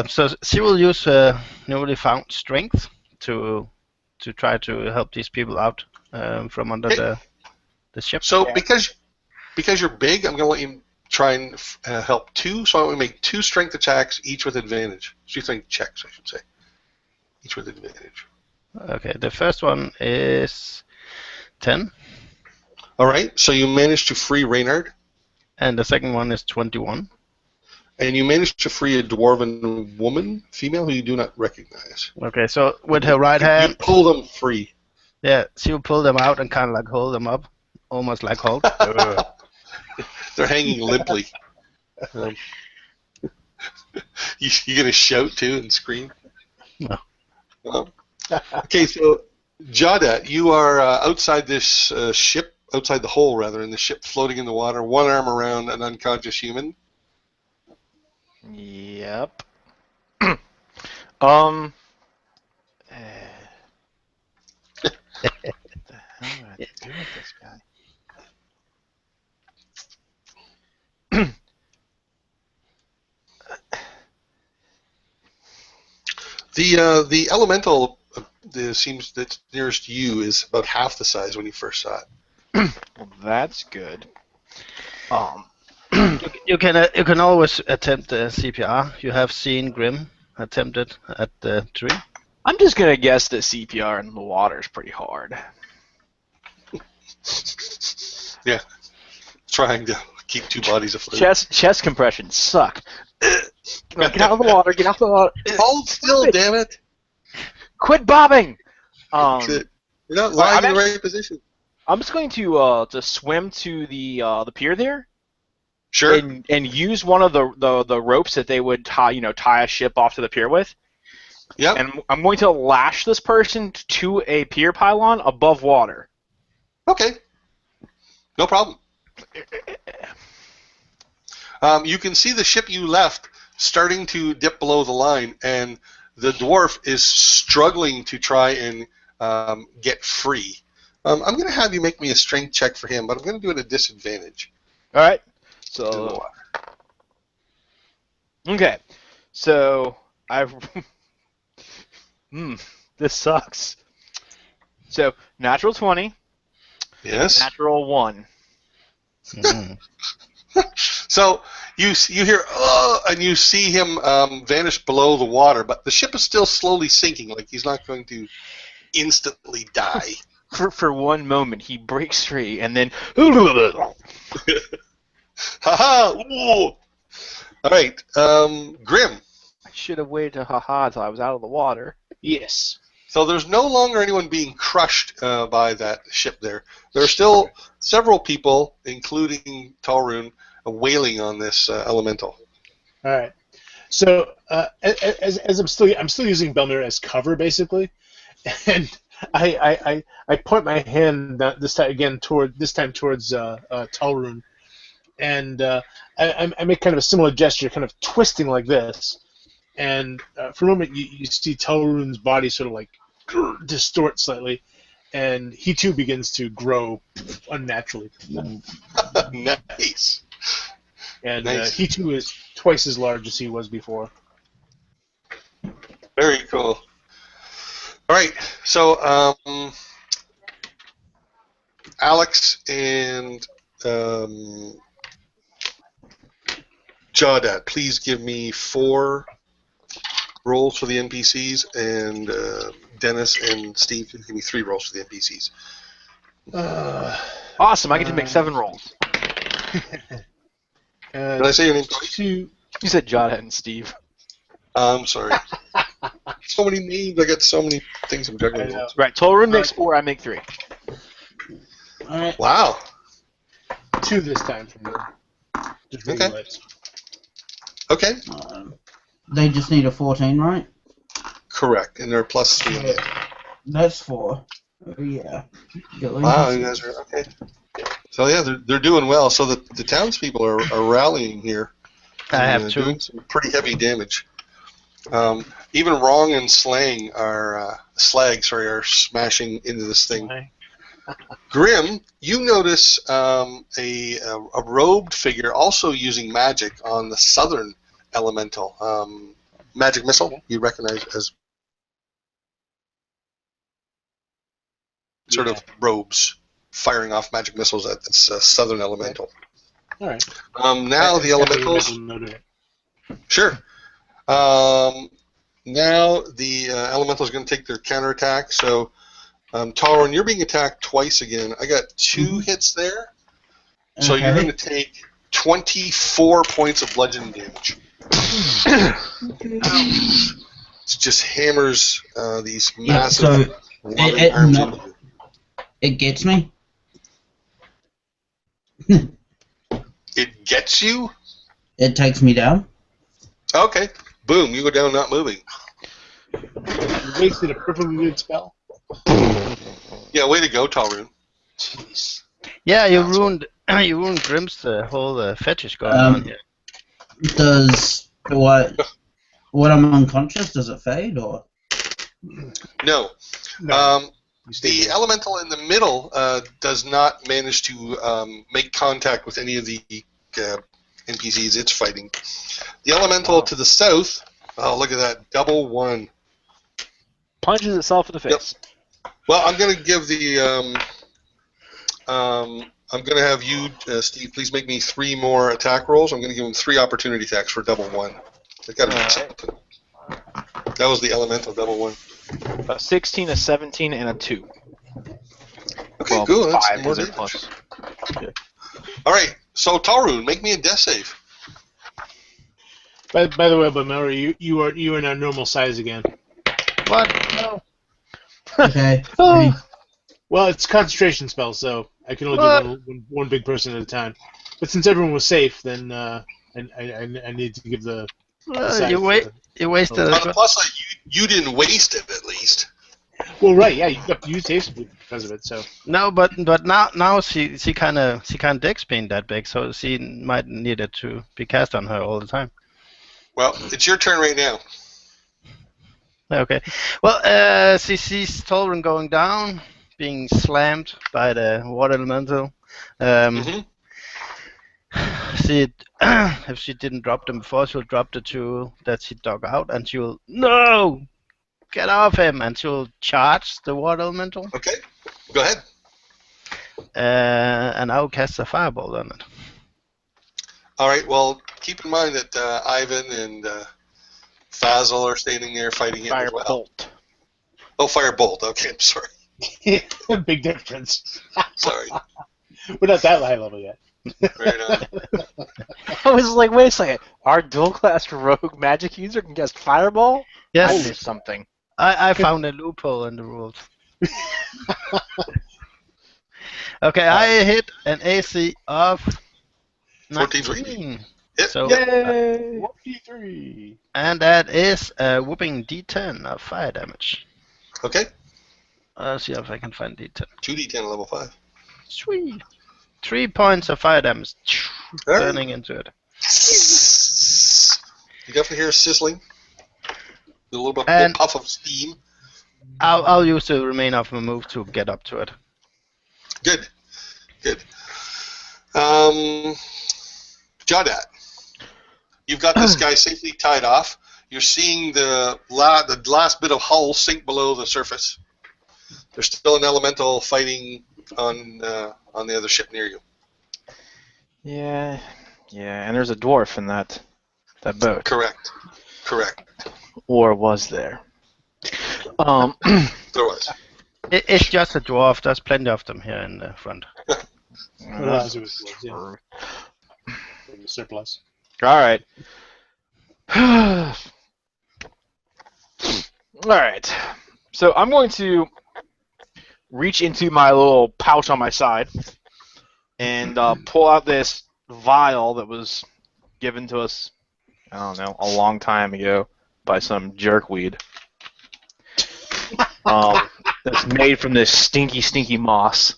so she will use her newly found strength to try to help these people out from under the ship. So because you're big, I'm going to let you try and help 2. So I'm going to make 2 strength attacks, each with advantage. Strength checks, I should say. Each with advantage. Okay, the first one is 10. All right, so you managed to free Reynard. And the second one is 21. and you manage to free a dwarven woman, female, who you do not recognize. Okay, so with her right hand, You pull them free. yeah, she'll pull them out and kind of like hold them up, almost like Hulk. They're hanging limply. You gonna shout too and scream? No. Okay, so Jada, you are outside this ship, outside the hole rather, in the ship floating in the water, one arm around an unconscious human. Yep. What the hell do I do with this guy? The elemental seems that's nearest you is about half the size when you first saw it. Well, that's good. You can always attempt the CPR. You have seen Grim attempt it at the tree. I'm just gonna guess that CPR in the water is pretty hard. Yeah, trying to keep two bodies afloat. Chest compressions suck. Get out of the water. Get out of the water. Hold still, damn it! Quit bobbing. You're not lying in the right position. I'm just going to swim to the pier there. Sure. And use one of the ropes that they would tie a ship off to the pier with. Yeah. And I'm going to lash this person to a pier pylon above water. Okay. No problem. You can see the ship you left starting to dip below the line, and the dwarf is struggling to try and get free. I'm going to have you make me a strength check for him, but I'm going to do it at a disadvantage. All right. So. Okay. So this sucks. So natural 20. Yes. Natural 1. Mm. So you hear and you see him vanish below the water, but the ship is still slowly sinking. Like he's not going to instantly die. For one moment, he breaks free, and then. Haha! All right, Grim. I should have waited to haha until I was out of the water. Yes. So there's no longer anyone being crushed by that ship there. There are still several people, including Talrun, wailing on this elemental. All right. So as I'm still using Belmir as cover basically, and I point my hand this time towards Talrun, and I make kind of a similar gesture, kind of twisting like this, and for a moment you see Talrun's body sort of like distort slightly, and he too begins to grow unnaturally. Nice. And Nice. he too is twice as large as he was before. Very cool. All right, so Alex and Jawdat, please give me 4 rolls for the NPCs, and Dennis and Steve can give me 3 rolls for the NPCs. Awesome! I get to make 7 rolls. Did I say your name twice? Two. You said Jada and Steve. I'm sorry. So many names. I got so many things I'm juggling. I know. Right. Torun makes 4. I make 3. All right. Wow. 2 this time from me. Just Okay. realized. Okay. They just need a 14, right? Correct. And they're plus 3 in it. That's 4. Oh, yeah. Wow, you guys are okay. So yeah, they're doing well. So the townspeople are rallying here. I have 2. Doing some pretty heavy damage. Even Wrong and Slag are smashing into this thing. Grim, you notice a robed figure also using magic on the southern elemental. Magic missile you recognize as sort of robes firing off magic missiles at this southern elemental. All right. Now the elementals. Sure. Now the elementals are going to take their counterattack. So, Talrun, you're being attacked twice again. I got 2 hits there. So Okay. you're going to take 24 points of bludgeoning damage. It just hammers these massive loving arms into you. It gets me. It gets you? It takes me down. Okay. Boom, you go down not moving. You wasted a perfectly good spell. Yeah, way to go, Talrun. Jeez. Yeah, you ruined Grim's whole fetish going on here. Does when I'm unconscious, does it fade or? No. No. The elemental in the middle does not manage to make contact with any of the NPCs it's fighting. The elemental to the south, oh, look at that, double one. Punches itself in the face. Yep. Well, I'm going to give the... I'm going to have you, Steve, please make me 3 more attack rolls. I'm going to give him 3 opportunity attacks for double one. They've got to be something. That was the elemental double one. 16, a 17, and a 2. Okay, well, good. 5 more because they're damage. plus. Okay. All right, so Talrun, make me a death save. By the way, Bamori, you are now normal size again. What? No. Okay. Well, it's a concentration spell, so I can only do one big person at a time. But since everyone was safe, then I need to give the. You wasted On it. the plus side, you didn't waste it at least. Well, right, yeah, you saved because of it. So No, but now she can't dex paint that big, so she might need it to be cast on her all the time. Well, it's your turn right now. Okay. Well, she sees Tolrin going down, being slammed by the water elemental. She, if she didn't drop them before, she'll drop the 2 that she dug out, and she'll get off him, and she'll charge the water elemental. Okay, go ahead. And I'll cast a fireball on it. All right. Well, keep in mind that Ivan and Fazil are standing there fighting him as well. Firebolt. Oh, firebolt. Okay, I'm sorry. big difference. Sorry. We're not that high level yet. Right on. I was like, wait a second. Our dual-class rogue magic user can cast Fireball? I Yes, missed something. I found a loophole in the rules. Okay, I hit an AC of 19. Yep. So, Yay! 43. and that is a whooping D10 of fire damage. Okay. See if I can find D10. 2d10 level 5. Sweet. 3 points of fire damage All right. turning into it. You definitely hear sizzling. A little puff of steam. I'll use the remainder of my move to get up to it. Good. Good. Jodat, you've got this guy safely tied off. You're seeing the last bit of hull sink below the surface. There's still an elemental fighting on the other ship near you. Yeah, and there's a dwarf in that boat. Correct. Or was there? There was. It's just a dwarf. There's plenty of them here in the front. Yeah. Surplus. Alright. Alright. So I'm going to reach into my little pouch on my side and pull out this vial that was given to us, I don't know, a long time ago by some jerkweed. That's made from this stinky, stinky moss.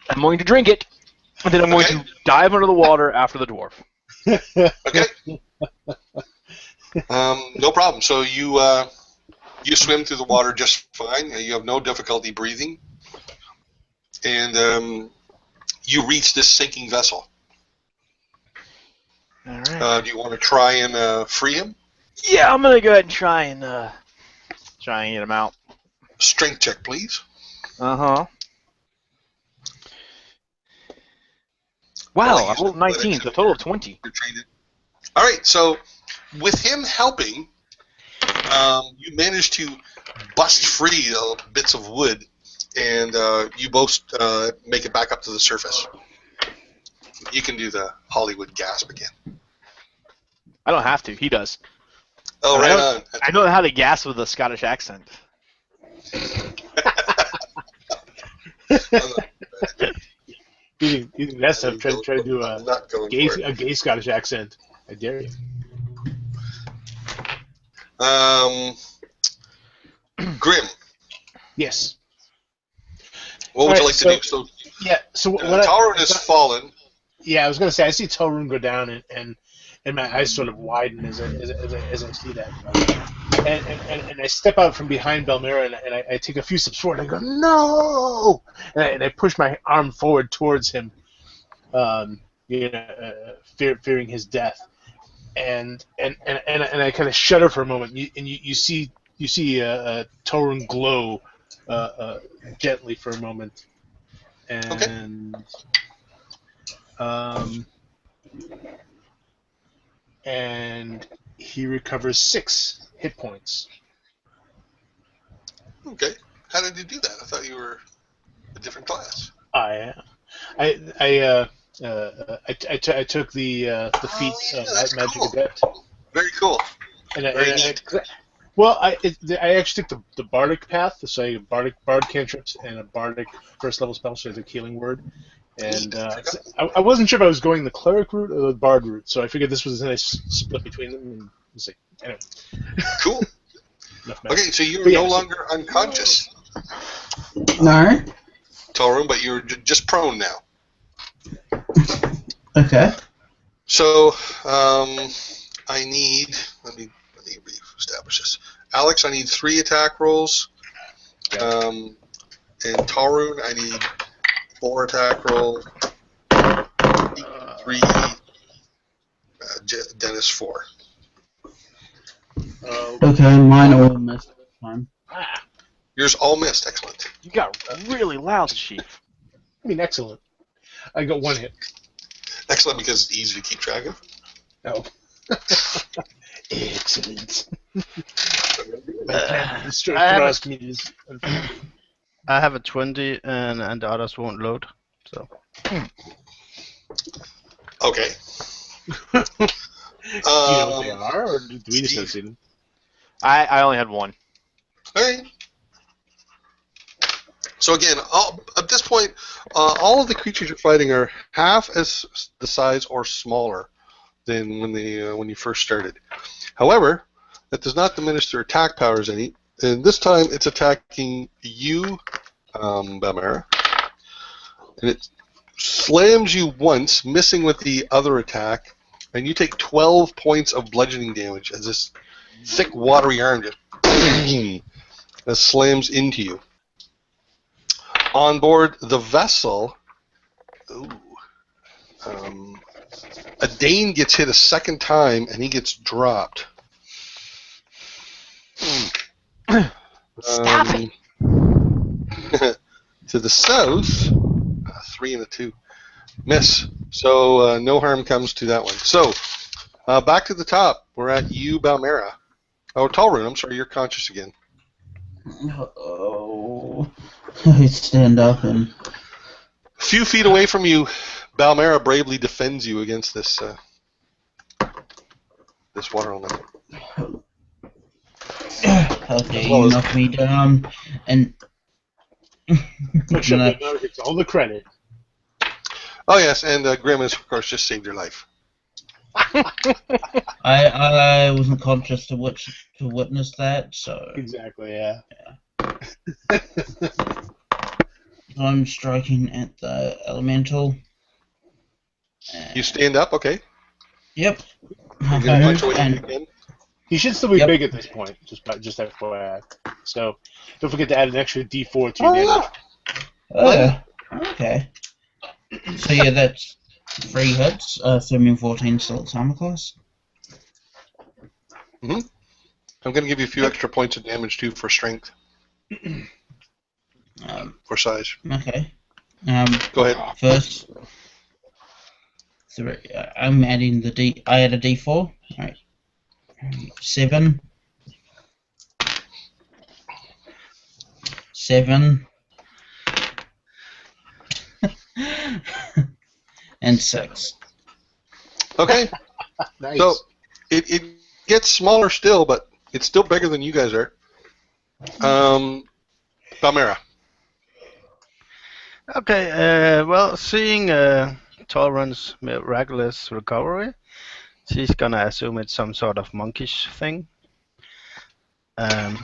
I'm going to drink it, and then I'm going to dive under the water after the dwarf. Okay. No problem. So you swim through the water just fine. You have no difficulty breathing, and you reach this sinking vessel. All right. Do you want to try and free him? Yeah, I'm gonna go ahead and try and get him out. Strength check, please. Wow, I rolled 19, so a total of 20. You're trained. All right, so with him helping, you manage to bust free bits of wood, and you both make it back up to the surface. You can do the Hollywood gasp again. I don't have to. He does. Oh, right on. I know how to gasp with a Scottish accent. You think that's tough? Try to do I'm not going for it. a gay Scottish accent. I dare you. Grim, Yes. what would you Alright, like to do? So, Yeah. So Talrun has fallen. Yeah, I was gonna say I see Torun go down and my eyes sort of widen as I see that, and I step out from behind Belmira and I take a few steps forward and I go no, and I push my arm forward towards him, fearing his death, and I kind of shudder for a moment. You see Torun glow gently for a moment, and and he recovers 6 hit points. Okay. How did you do that? I thought you were a different class. I took the feat of magic cool. adept. Very cool. I actually took the bardic path, so I have bard cantrips and a bardic first level spell, so the healing word. And I wasn't sure if I was going the cleric route or the bard route, so I figured this was a nice split between them. And it's like, anyway. Cool. Okay, so you're no longer unconscious, No. Torun, but you're just prone now. Okay. So, I need. Let me re-establish this. Alex, I need 3 attack rolls. And Torun, I need 4 attack rolls. 3. Dennis 4. Okay, mine all missed this time. Yours all missed. Excellent. You got really loud, Chief. I mean, excellent. I got 1 hit. Excellent because it's easy to keep track of. Oh. Excellent. I have a 20 and the others won't load. So. Okay. Do you know what they are, or do we just not see them? I only had 1. Alright. So again, at this point, all of the creatures you're fighting are half as the size or smaller than when you first started. However, that does not diminish their attack powers any. And this time, it's attacking you, Belmira, and it slams you once, missing with the other attack, and you take 12 points of bludgeoning damage as this thick, watery arm just slams into you. On board the vessel, a Dane gets hit a second time, and he gets dropped. Stop it! To the south, 3 and a 2. Miss. So no harm comes to that one. So back to the top. We're at you, Balmera. Oh, Talrun, I'm sorry, you're conscious again. Oh. I stand up and... A few feet away from you, Balmera bravely defends you against this water elemental. Okay, you knock me down, and... It's all the credit. Oh yes, and Grim has, of course, just saved your life. I wasn't conscious to witness that, so... Exactly, yeah. I'm striking at the elemental. You stand up, okay. Yep. You're gonna punch away again. He should still be big at this point, just FYI. So, don't forget to add an extra D4 to your damage. Okay. So yeah, that's 3 hits, 13 and 14 still at armor class. I'm going to give you a few extra points of damage too for strength. For size. Okay. Go ahead. First, I'm adding I add a D4. Alright. 7. 7. and 6. Okay. Nice. So it gets smaller still, but it's still bigger than you guys are. Balmera. Okay, well, seeing Torrent's miraculous recovery, she's gonna assume it's some sort of monkish thing. Yeah,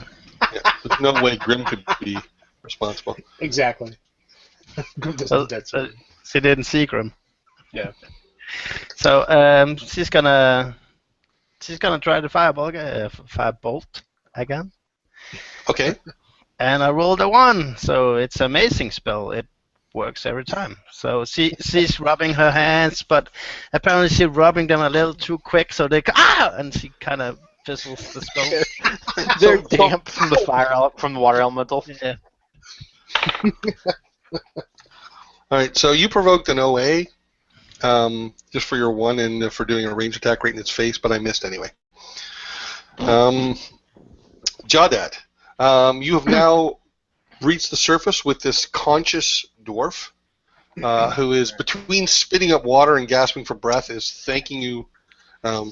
there's no way Grim could be responsible. Exactly. Grim doesn't Well, do that sort of- she didn't see Grim. Yeah. So she's gonna try the firebolt again. Okay. And I rolled a 1, so it's an amazing spell. It works every time. So she's rubbing her hands, but apparently she's rubbing them a little too quick, so they and she kind of fizzles the spell. They're damp from the water elemental. Yeah. All right. So you provoked an OA, just for your 1 and for doing a range attack right in its face, but I missed anyway. Jawdad, you have now reached the surface with this conscious dwarf, who is between spitting up water and gasping for breath, is thanking you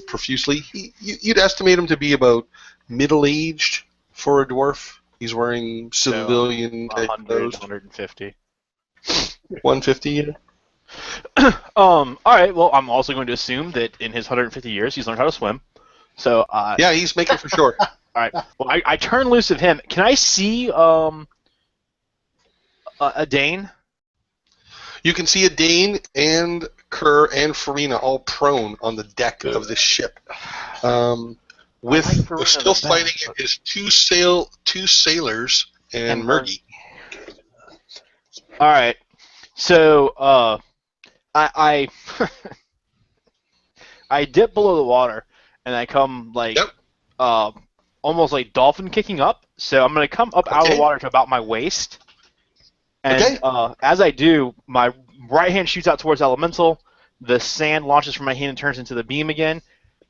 profusely. You'd estimate him to be about middle-aged for a dwarf. He's wearing civilian type 100, clothes. 150. 150, yeah. All right. Well, I'm also going to assume that in his 150 years, he's learned how to swim. So. Yeah, he's making for shore. All right. Well, I turn loose of him. Can I see a Dane? You can see a Dane and Kerr and Farina all prone on the deck of this ship. With Farina still the fighting best. is two sailors and Murgy. All right. So I I dip below the water and I come like almost like dolphin kicking up. So I'm gonna come up out of the water to about my waist. And as I do, my right hand shoots out towards elemental. The sand launches from my hand and turns into the beam again.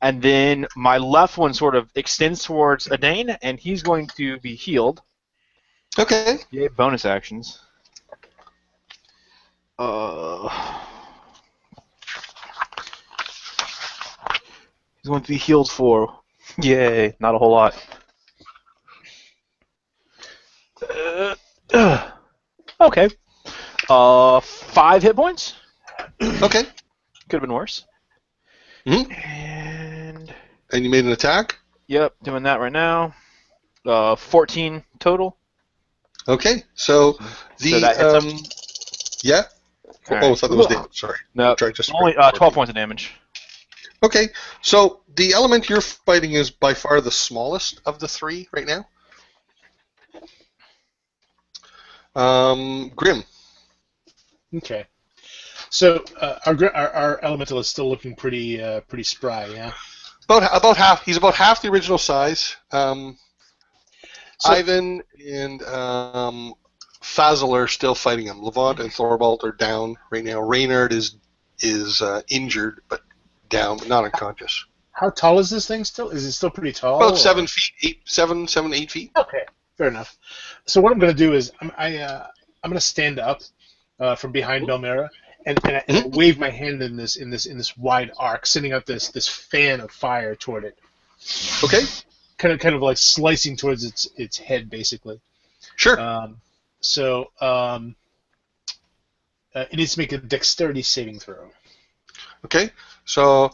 And then my left one sort of extends towards Adane, and he's going to be healed. Okay. Yay, bonus actions. He's going to be healed for... Yay, not a whole lot. Okay. 5 hit points. Okay. Could have been worse. Mm-hmm. And you made an attack? Yep, doing that right now. 14 total. Okay, so the... So that hits him? Yeah? All Oh, I right. thought that was damage, sorry. No, only 12 points of damage. Okay, so the element you're fighting is by far the smallest of the 3 right now. Grim. Okay. So our elemental is still looking pretty spry, yeah. About half. He's about half the original size. Ivan and Fazil are still fighting him. Levant and Thorvald are down right now. Reynard is injured but down, but not unconscious. How tall is this thing still? Is it still pretty tall? About 7 feet, 7, 8 feet. Okay, fair enough. So what I'm going to do is I'm going to stand up from behind Balmera and wave my hand in this wide arc, sending out this fan of fire toward it. Okay. Kind of like slicing towards its head, basically. Sure. It needs to make a dexterity saving throw. Okay. So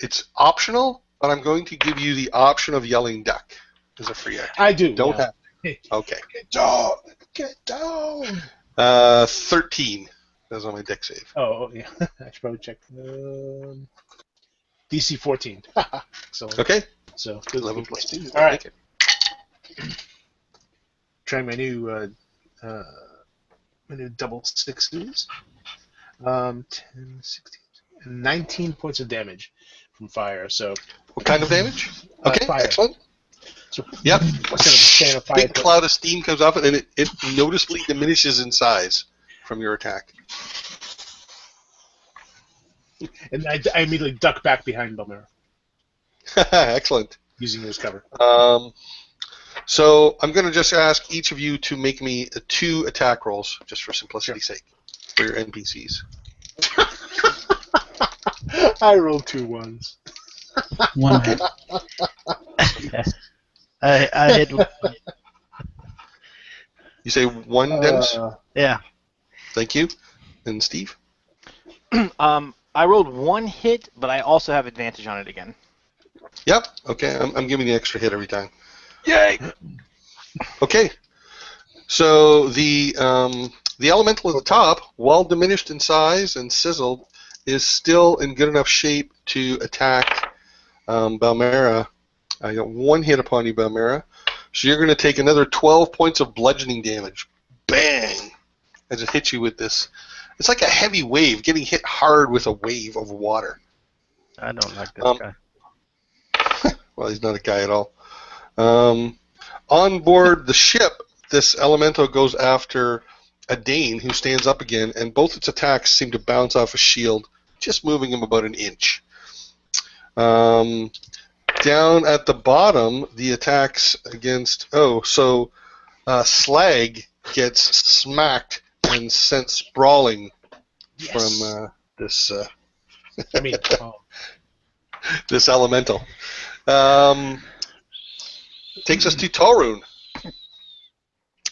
it's optional, but I'm going to give you the option of yelling duck as a free action. I do. Don't yeah. have. Okay. Get down! Get down! 13. That's on my dex save. Oh yeah. I should probably check. DC 14. So Okay. So 11 plus 2. All right. Trying my new double sixes. 10, 16, 19 points of damage from fire. So What kind of damage? Okay, fire. excellent. So, Yep. Instead of a fan of fire, Big cloud of steam comes up, and it noticeably diminishes in size from your attack. and I immediately duck back behind Balmera, Excellent. using it as cover. So I'm going to just ask each of you to make me 2 attack rolls, just for simplicity's sake, for your NPCs. I rolled 2 ones. One hit. I hit. You say 1, Dennis? Yeah. Thank you. And Steve? I rolled 1 hit, but I also have advantage on it again. Yep. Okay, I'm giving you the extra hit every time. Yay! Okay. So the elemental at the top, while diminished in size and sizzled, is still in good enough shape to attack Balmera. I got 1 hit upon you, Balmera. So you're going to take another 12 points of bludgeoning damage. Bang! As it hits you with this. It's like a heavy wave, getting hit hard with a wave of water. I don't like this guy. Well, he's not a guy at all. On board the ship, this elemental goes after a Dane who stands up again, and both its attacks seem to bounce off a shield, just moving him about an inch. Down at the bottom, the attacks against... Slag gets smacked and sent sprawling from this this elemental. Takes us to Torun.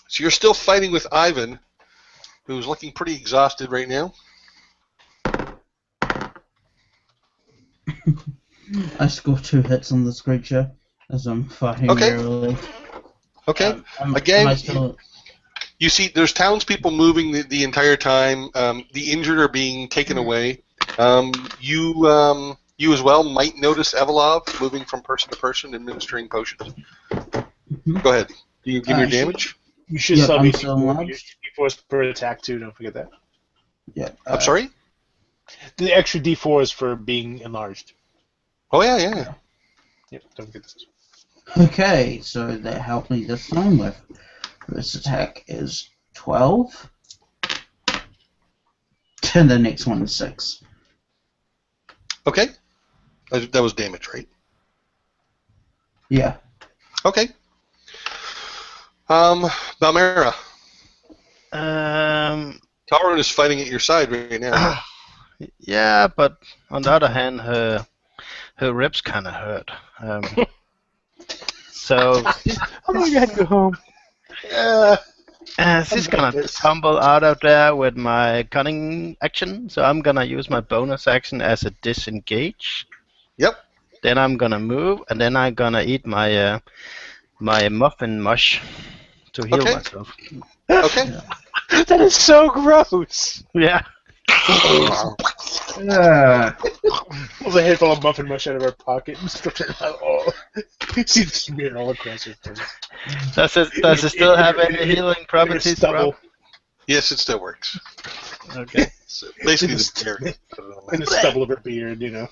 So you're still fighting with Ivan, who's looking pretty exhausted right now. I score 2 hits on this creature as I'm fighting merrily. Okay. Am Again, I still... you see there's townspeople moving the entire time. The injured are being taken away. You as well might notice Evelov moving from person to person, administering potions. Go ahead. Do you give your damage? You should Yep, still I'm be still enlarged. D4s per attack too. Don't forget that. Yeah. I'm sorry? The extra D4s for being enlarged. Oh, yeah. Yep, don't forget this. Okay, so that helped me this time with this attack is 12. And the next one is 6. Okay. That was damage, right? Yeah. Okay. Balmera. Torun is fighting at your side right now. Yeah, but on the other hand, her ribs kind of hurt. So I'm gonna go home. she's gonna tumble out of there with my cunning action. So I'm gonna use my bonus action as a disengage. Yep. Then I'm gonna move, and then I'm gonna eat my my muffin mush to heal myself. Okay. That is so gross. Yeah. Pulls a handful of muffin mush out of her pocket and stuff it out. Oh. See the smear all across her face. Does it still have any healing properties, Rob? Yes, it still works. Okay. So basically, the berry. In the stubble of her beard, you know.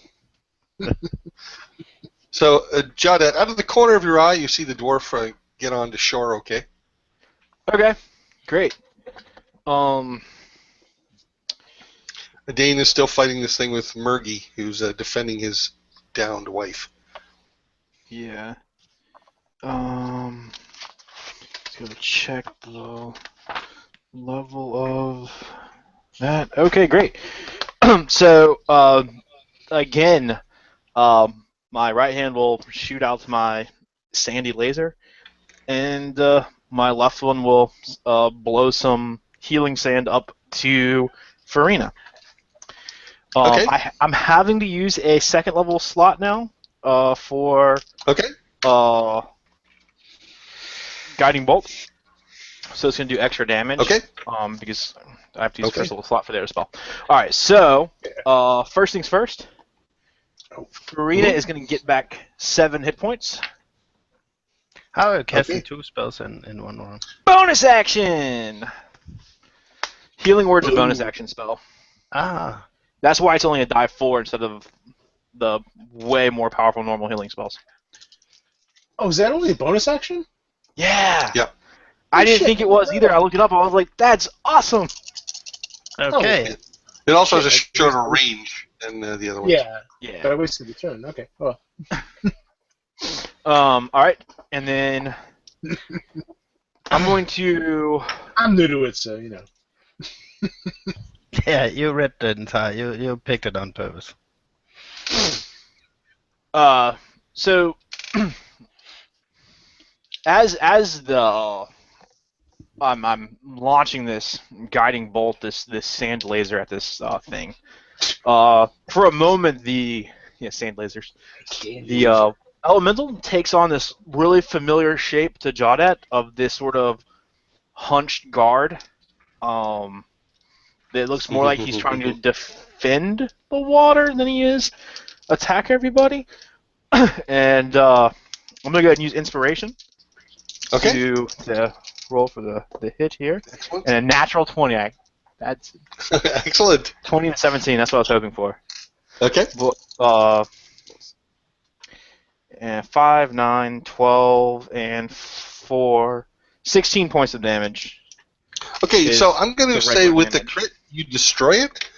So, Jadette, out of the corner of your eye, you see the dwarf get onto shore. Okay. Okay, great. Dane is still fighting this thing with Murgy, who's defending his downed wife. Yeah. Let's go check the level of that. Okay, great. So, again, my right hand will shoot out my sandy laser, and my left one will blow some healing sand up to Farina. Okay. I'm having to use a second level slot now for Guiding Bolt. So it's going to do extra damage. Okay. Because I have to use first level slot for their spell. Alright, so first things first. Farina is going to get back 7 hit points. How are you casting 2 spells in one round? Bonus action! Healing Word's a bonus action spell. Ah. That's why it's only a die 4 instead of the way more powerful normal healing spells. Oh, is that only a bonus action? Yeah. Yep. I didn't think it was either. I looked it up. I was like, "That's awesome." Okay. It also has a shorter range than the other ones. Yeah. But I wasted the turn. Okay. Well. All right, and then I'm going to. I'm new to it, so you know. Yeah, you read the entire. You picked it on purpose. So as the I'm launching this guiding bolt, this sand laser at this thing. For a moment, sand lasers. The elemental takes on this really familiar shape to Jawdet of this sort of hunched guard. It looks more like he's trying to defend the water than he is attack everybody. And I'm gonna go ahead and use inspiration. Okay. To roll for the hit here. Excellent. And a natural 20. That's Excellent. 20 and 17. That's what I was hoping for. Okay. And 5, 9, 12, and 4, 16 points of damage. Okay, so I'm going to say with damage. the crit, you destroy it.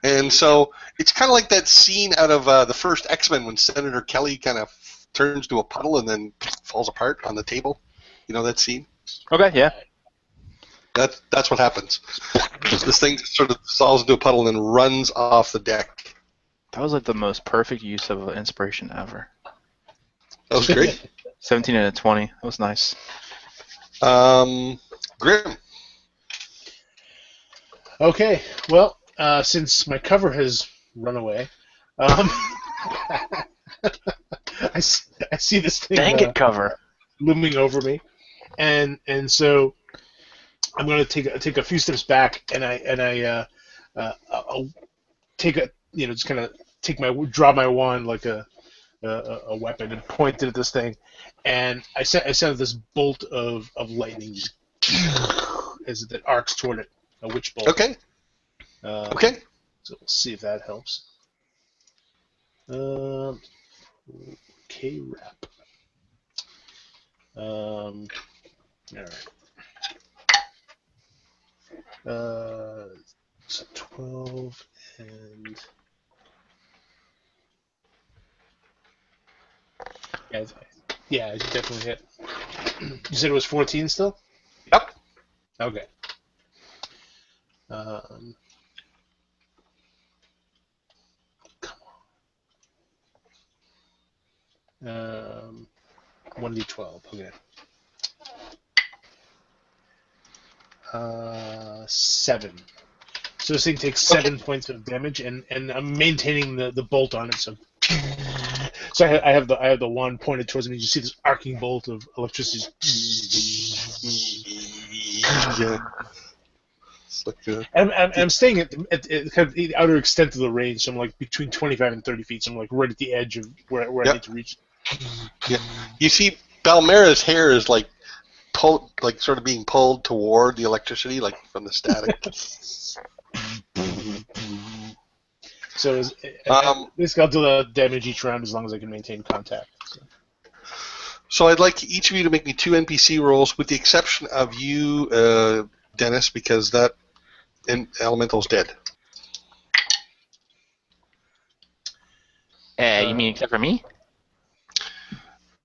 And so it's kind of like that scene out of the first X-Men when Senator Kelly kind of turns to a puddle and then falls apart on the table. You know that scene? Okay, yeah. That's what happens. This thing sort of dissolves into a puddle and then runs off the deck. That was like the most perfect use of inspiration ever. That was great. 17 and a 20. That was nice. Grim. Okay, well, since my cover has run away, I see this thing Dang it, cover. looming over me, and so I'm going to take a few steps back, and I'll take a just kind of draw my wand like a weapon and point it at this thing, and I sent this bolt of lightning just as it arcs toward it, a witch bolt. Okay. Okay. So we'll see if that helps. Okay, wrap. All right. So 12 and yeah, it definitely hit. You said it was 14 still? Yep. Okay. Come on. 1d12. Okay. 7. So this thing takes 7 points of damage, and I'm maintaining the bolt on it. So I have the wand pointed towards me. You see this arcing bolt of electricity. Yeah. It's like I'm staying at kind of the outer extent of the range. So I'm like between 25 and 30 feet. So I'm like right at the edge of where I need to reach. Yeah. You see, Balmera's hair is like pulled, like sort of being pulled toward the electricity, like from the static. So basically, I'll do the damage each round as long as I can maintain contact. So I'd like each of you to make me 2 NPC rolls, with the exception of you, Dennis, because that elemental's dead. You mean except for me?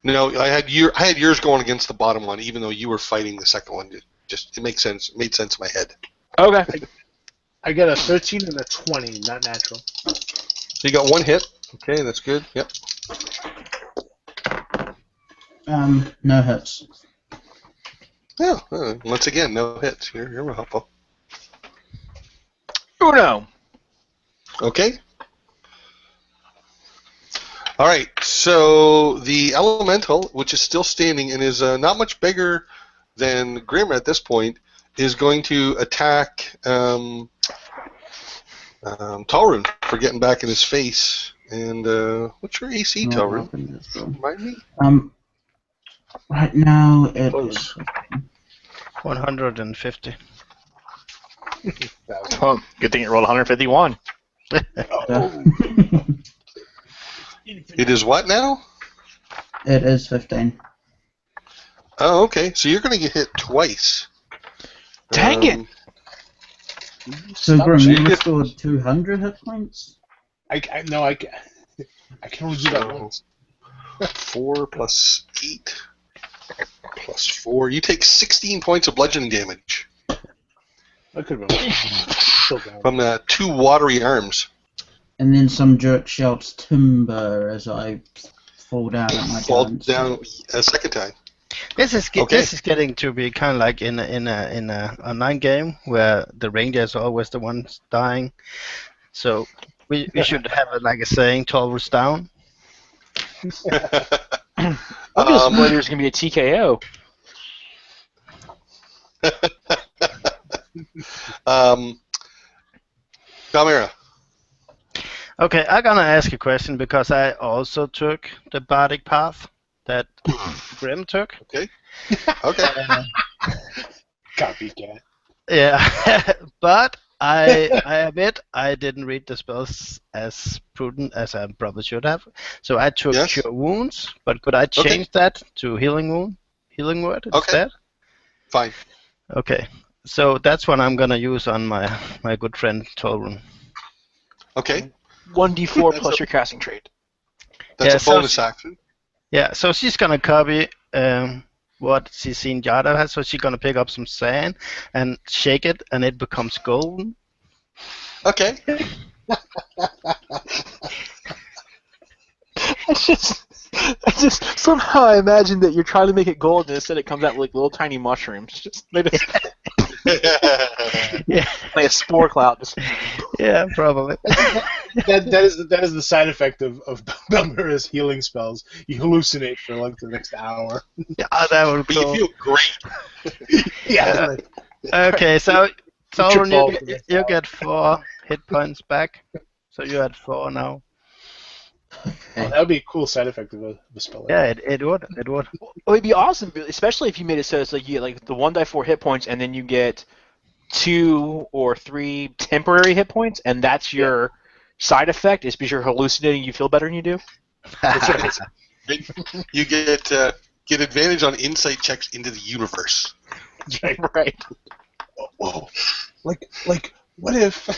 No, I had yours going against the bottom one, even though you were fighting the second one. It makes sense. It made sense in my head. Okay. I got a 13 and a 20, not natural. So you got 1 hit. Okay, that's good. Yep. No hits. Yeah. Once again, no hits. You're helpful. Uno. Okay. All right. So the elemental, which is still standing and is not much bigger than Grim at this point, is going to attack Talrun for getting back in his face. And what's your AC, Talrun? Remind me. Right now it is 150. Oh, good thing you rolled 151. It is what now? It is 15. Oh, okay. So you're going to get hit twice. Dang it! So Grim, you restored 200 hit points? I can only do that once. 4 plus 8 plus 4. You take 16 points of bludgeoning damage That could have been so bad. from 2 watery arms. And then some jerk shouts timber as I fall down at my Fall guns. down a second time. This is Okay. this is getting to be kind of like in a online game where the ranger is always the one dying. So we should have like a saying, "Tallwards down." I'm just worried there's gonna be a TKO. Valmira. Okay, I'm gonna ask a question because I also took the bardic path that Grim took. Okay. Copycat. Yeah, but I admit I didn't read the spells as prudent as I probably should have. So I took Yes. Cure Wounds, but could I change that to Healing Word instead? Fine. Okay, so that's what I'm gonna use on my good friend Torun. Okay. 1d4 plus your casting trait. That's Yeah, a so bonus action. Yeah, so she's gonna copy what she's seen Jada has. So she's gonna pick up some sand and shake it, and it becomes golden. Okay. I just somehow I imagine that you're trying to make it gold, and instead it comes out like little tiny mushrooms. Just like Yeah, a spore cloud. Just, yeah, probably. that is the side effect of Belmira's healing spells. You hallucinate for like the next hour. Yeah, that would be But cool. you feel great. Yeah. Like, Okay, so Torun, balls for the next you hour. get 4 hit points back. So you're at 4 now. that would be a cool side effect of a spell. Yeah, it would. It would. it would be awesome, especially if you made it so it's like you get like the 1d4 hit points, and then you get 2 or 3 temporary hit points, and that's your side effect. Is because you're hallucinating, you feel better than you do. That's right. You get advantage on insight checks into the universe. Right. Whoa. Like, what if?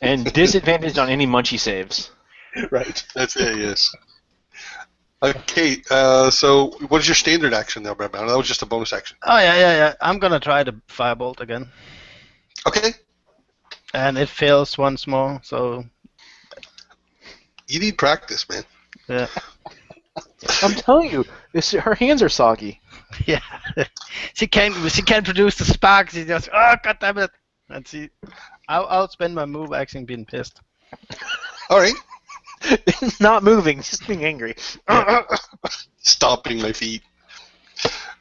And disadvantage on any munchie saves. Right. That's it. Yes. Okay. So what is your standard action there, Brad? That was just a bonus action. Oh yeah. I'm gonna try the firebolt again, Okay. and it fails once more. So You need practice, man. yeah. I'm telling you, her hands are soggy. Yeah, she can't produce the spark. She just god damn it. And I'll spend my move action being pissed. All right. Not moving, just being angry. Stomping my feet.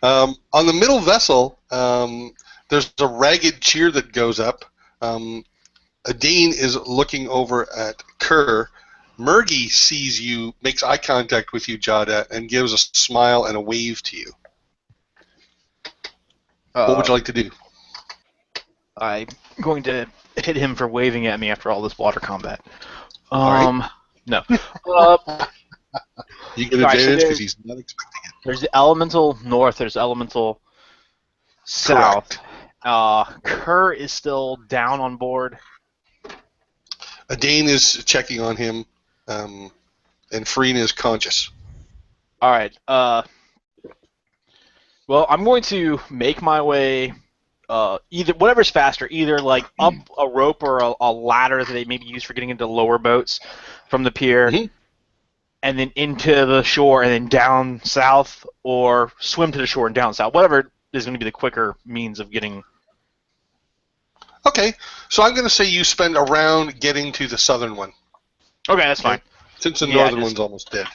On the middle vessel, there's a ragged cheer that goes up. Adane is looking over at Kerr. Murgy sees you, makes eye contact with you, Jada, and gives a smile and a wave to you. What would you like to do? I'm going to hit him for waving at me after all this water combat. All No. You get All right, so advantage because there's- he's not expecting it. There's the elemental north, there's elemental south. Kerr is still down on board. Adane is checking on him, and Farina is conscious. All right. Well, I'm going to make my way either whatever's faster, either like up a rope or a ladder that they maybe use for getting into lower boats from the pier, and then into the shore, and then down south, or swim to the shore and down south. Whatever is going to be the quicker means of getting. Okay, so I'm going to say you spend a round getting to the southern one, Okay, that's fine. since the Yeah, northern just- one's almost dead.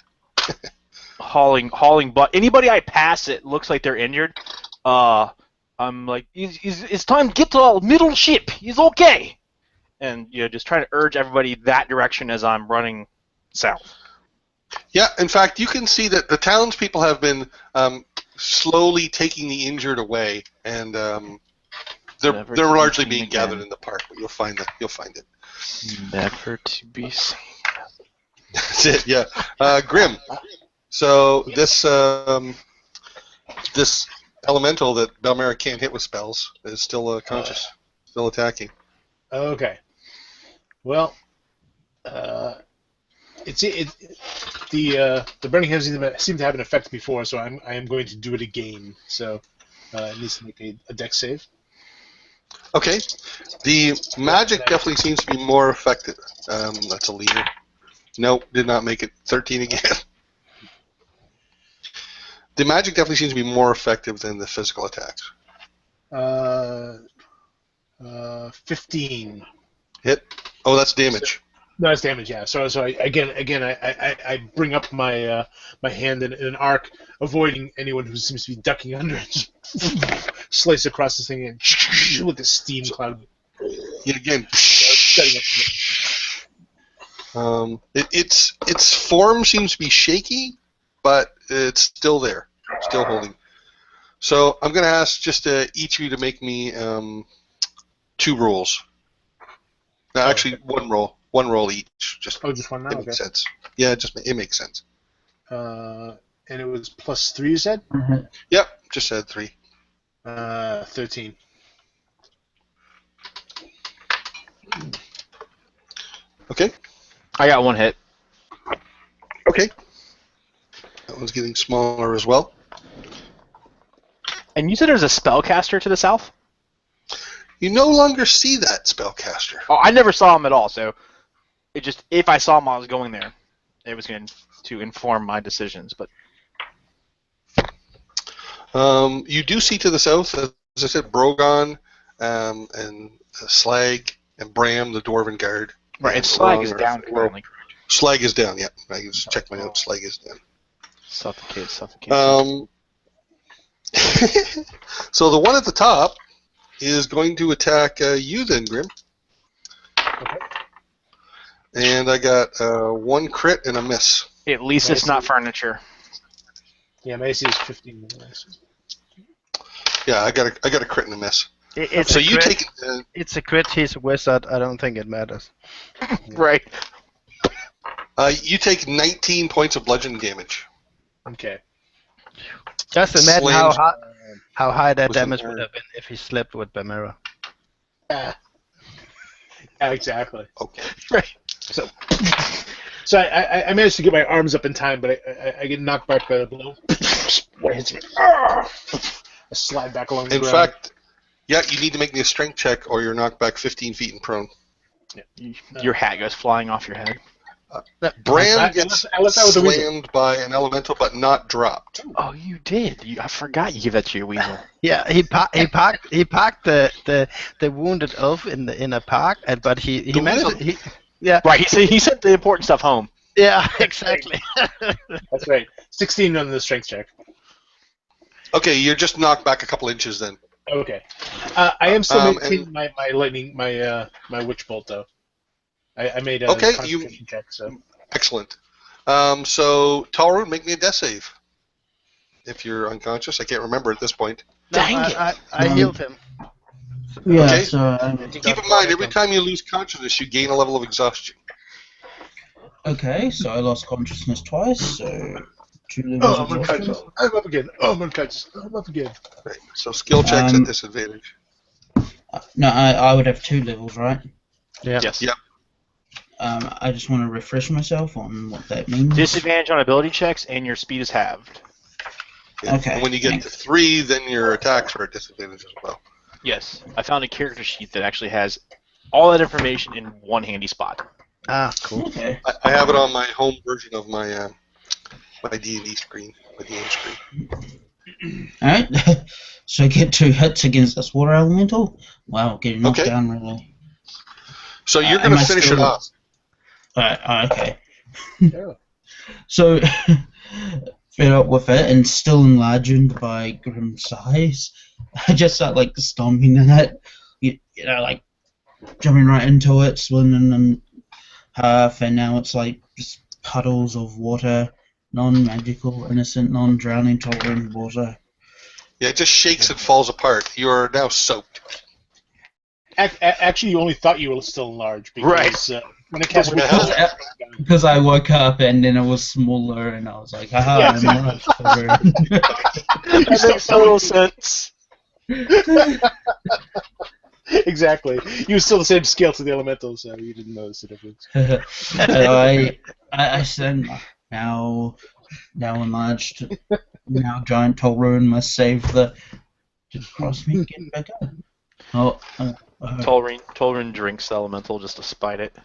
Hauling butt. Anybody I pass it looks like they're injured. I'm like, it's time to get to the middle ship. He's okay. And just trying to urge everybody that direction as I'm running south. Yeah, in fact, you can see that the townspeople have been slowly taking the injured away, and they're Never to be largely seen being again. gathered in the park. But you'll find it. Never to be seen. That's it. Yeah, Grim. So this elemental that Belmira can't hit with spells is still conscious, still attacking. Okay. Well, the burning hands seem to have an effect before, so I am going to do it again. So it needs to make a dex save. Okay. The magic definitely seems to be more effective. That's a leader. Nope, did not make it. 13 again. The magic definitely seems to be more effective than the physical attacks. 15. Hit. Oh, that's damage. No, that's damage. Yeah. So I bring up my my hand in an arc, avoiding anyone who seems to be ducking under it. Slice across this thing and with the steam cloud. Yet again. Setting up. Its form seems to be shaky, but it's still there, still holding. So I'm going to ask just each of you to make me 2 rolls. No, actually, one roll each. Just just one now. it makes sense. Yeah, it makes sense. And it was +3. You said? Mhm. Yep, just said 3. 13. Okay. I got 1 hit. Okay. That one's getting smaller as well. And you said there's a spellcaster to the south? You no longer see that spellcaster. Oh, I never saw him at all, so it just if I saw him while I was going there, it was going to inform my decisions. But You do see to the south, as I said, Brogon and Slag and Bram, the Dwarven Guard. right, and Slag is down currently. Slag is down, yeah. I can just check my notes. Slag is down. Suffocate. So the one at the top is going to attack you then, Grim. Okay. And I got 1 crit and a miss. At least it's not furniture. Yeah, my AC is 15. Yeah, I got a crit and a miss. It's So a you crit. take It's a crit. He's a wizard. I don't think it matters. Right. you take 19 points of bludgeoning damage. Okay. Just imagine Slams- how high that Was it damage there? would have been if he slept with Bamera. Yeah, exactly. Okay. Right. So I managed to get my arms up in time, but I get knocked back by the blow. What hits me? I slide back along the In ground. fact, yeah, you need to make me a strength check, or you're knocked back 15 feet and prone. Your hat goes flying off your head. Bram I gets left that with the weasel. slammed by an elemental, but not dropped. Oh, you did. I forgot you gave that to your weasel. Yeah, he parked the wounded elf in a park, but he The managed. weasel- Yeah, Right. He sent the important stuff home. yeah, exactly. That's right. 16 on the strength check. Okay, you're just knocked back a couple inches then. Okay. I am still and- maintaining my lightning, my witch bolt though. I made a Okay, concentration check, so. Excellent. So, Talrun, make me a death save. If you're unconscious, I can't remember at this point. No, Dang it. I healed him. Yeah, Okay. so Keep in mind, every time you lose consciousness, you gain a level of exhaustion. okay, so I lost consciousness twice, so 2 levels Oh, of I'm exhaustion. unconscious. I'm up again. Oh, I'm unconscious. I'm up again. Right. So, skill checks at Um, disadvantage. No, I would have 2 levels, right? Yeah. Yes. Yeah. I just want to refresh myself on what that means. Disadvantage on ability checks, and your speed is halved. Yeah. Okay, And when you get to thanks. 3, then your attacks are at disadvantage as well. Yes. I found a character sheet that actually has all that information in one handy spot. Ah, cool. Okay. I have it on my home version of my my D&D screen, my DM screen. Alright, so I get 2 hits against this water elemental. Wow, getting knocked Okay. down really. So you're Am going I to finish still- it off. Alright, okay. Yeah. So, fed up with it and still enlarged by Grim's size, I just start like stomping in it, you know, like jumping right into it, swimming in half, and now it's like just puddles of water, non-magical, innocent, non-drowning, tolerant water. Yeah, it just shakes and falls apart. You are now soaked. Actually, you only thought you were still enlarged because when it cast Because I woke up and then it was smaller, and I was like, haha, Yeah, I'm enlarged. Tolerant. That makes total sense. Exactly. You were still the same scale to the elemental, so you didn't notice the difference. I said now enlarged, now giant Tolrune must save the. Did Crossmeet get back up? Oh, Tolrin drinks the elemental just to spite it.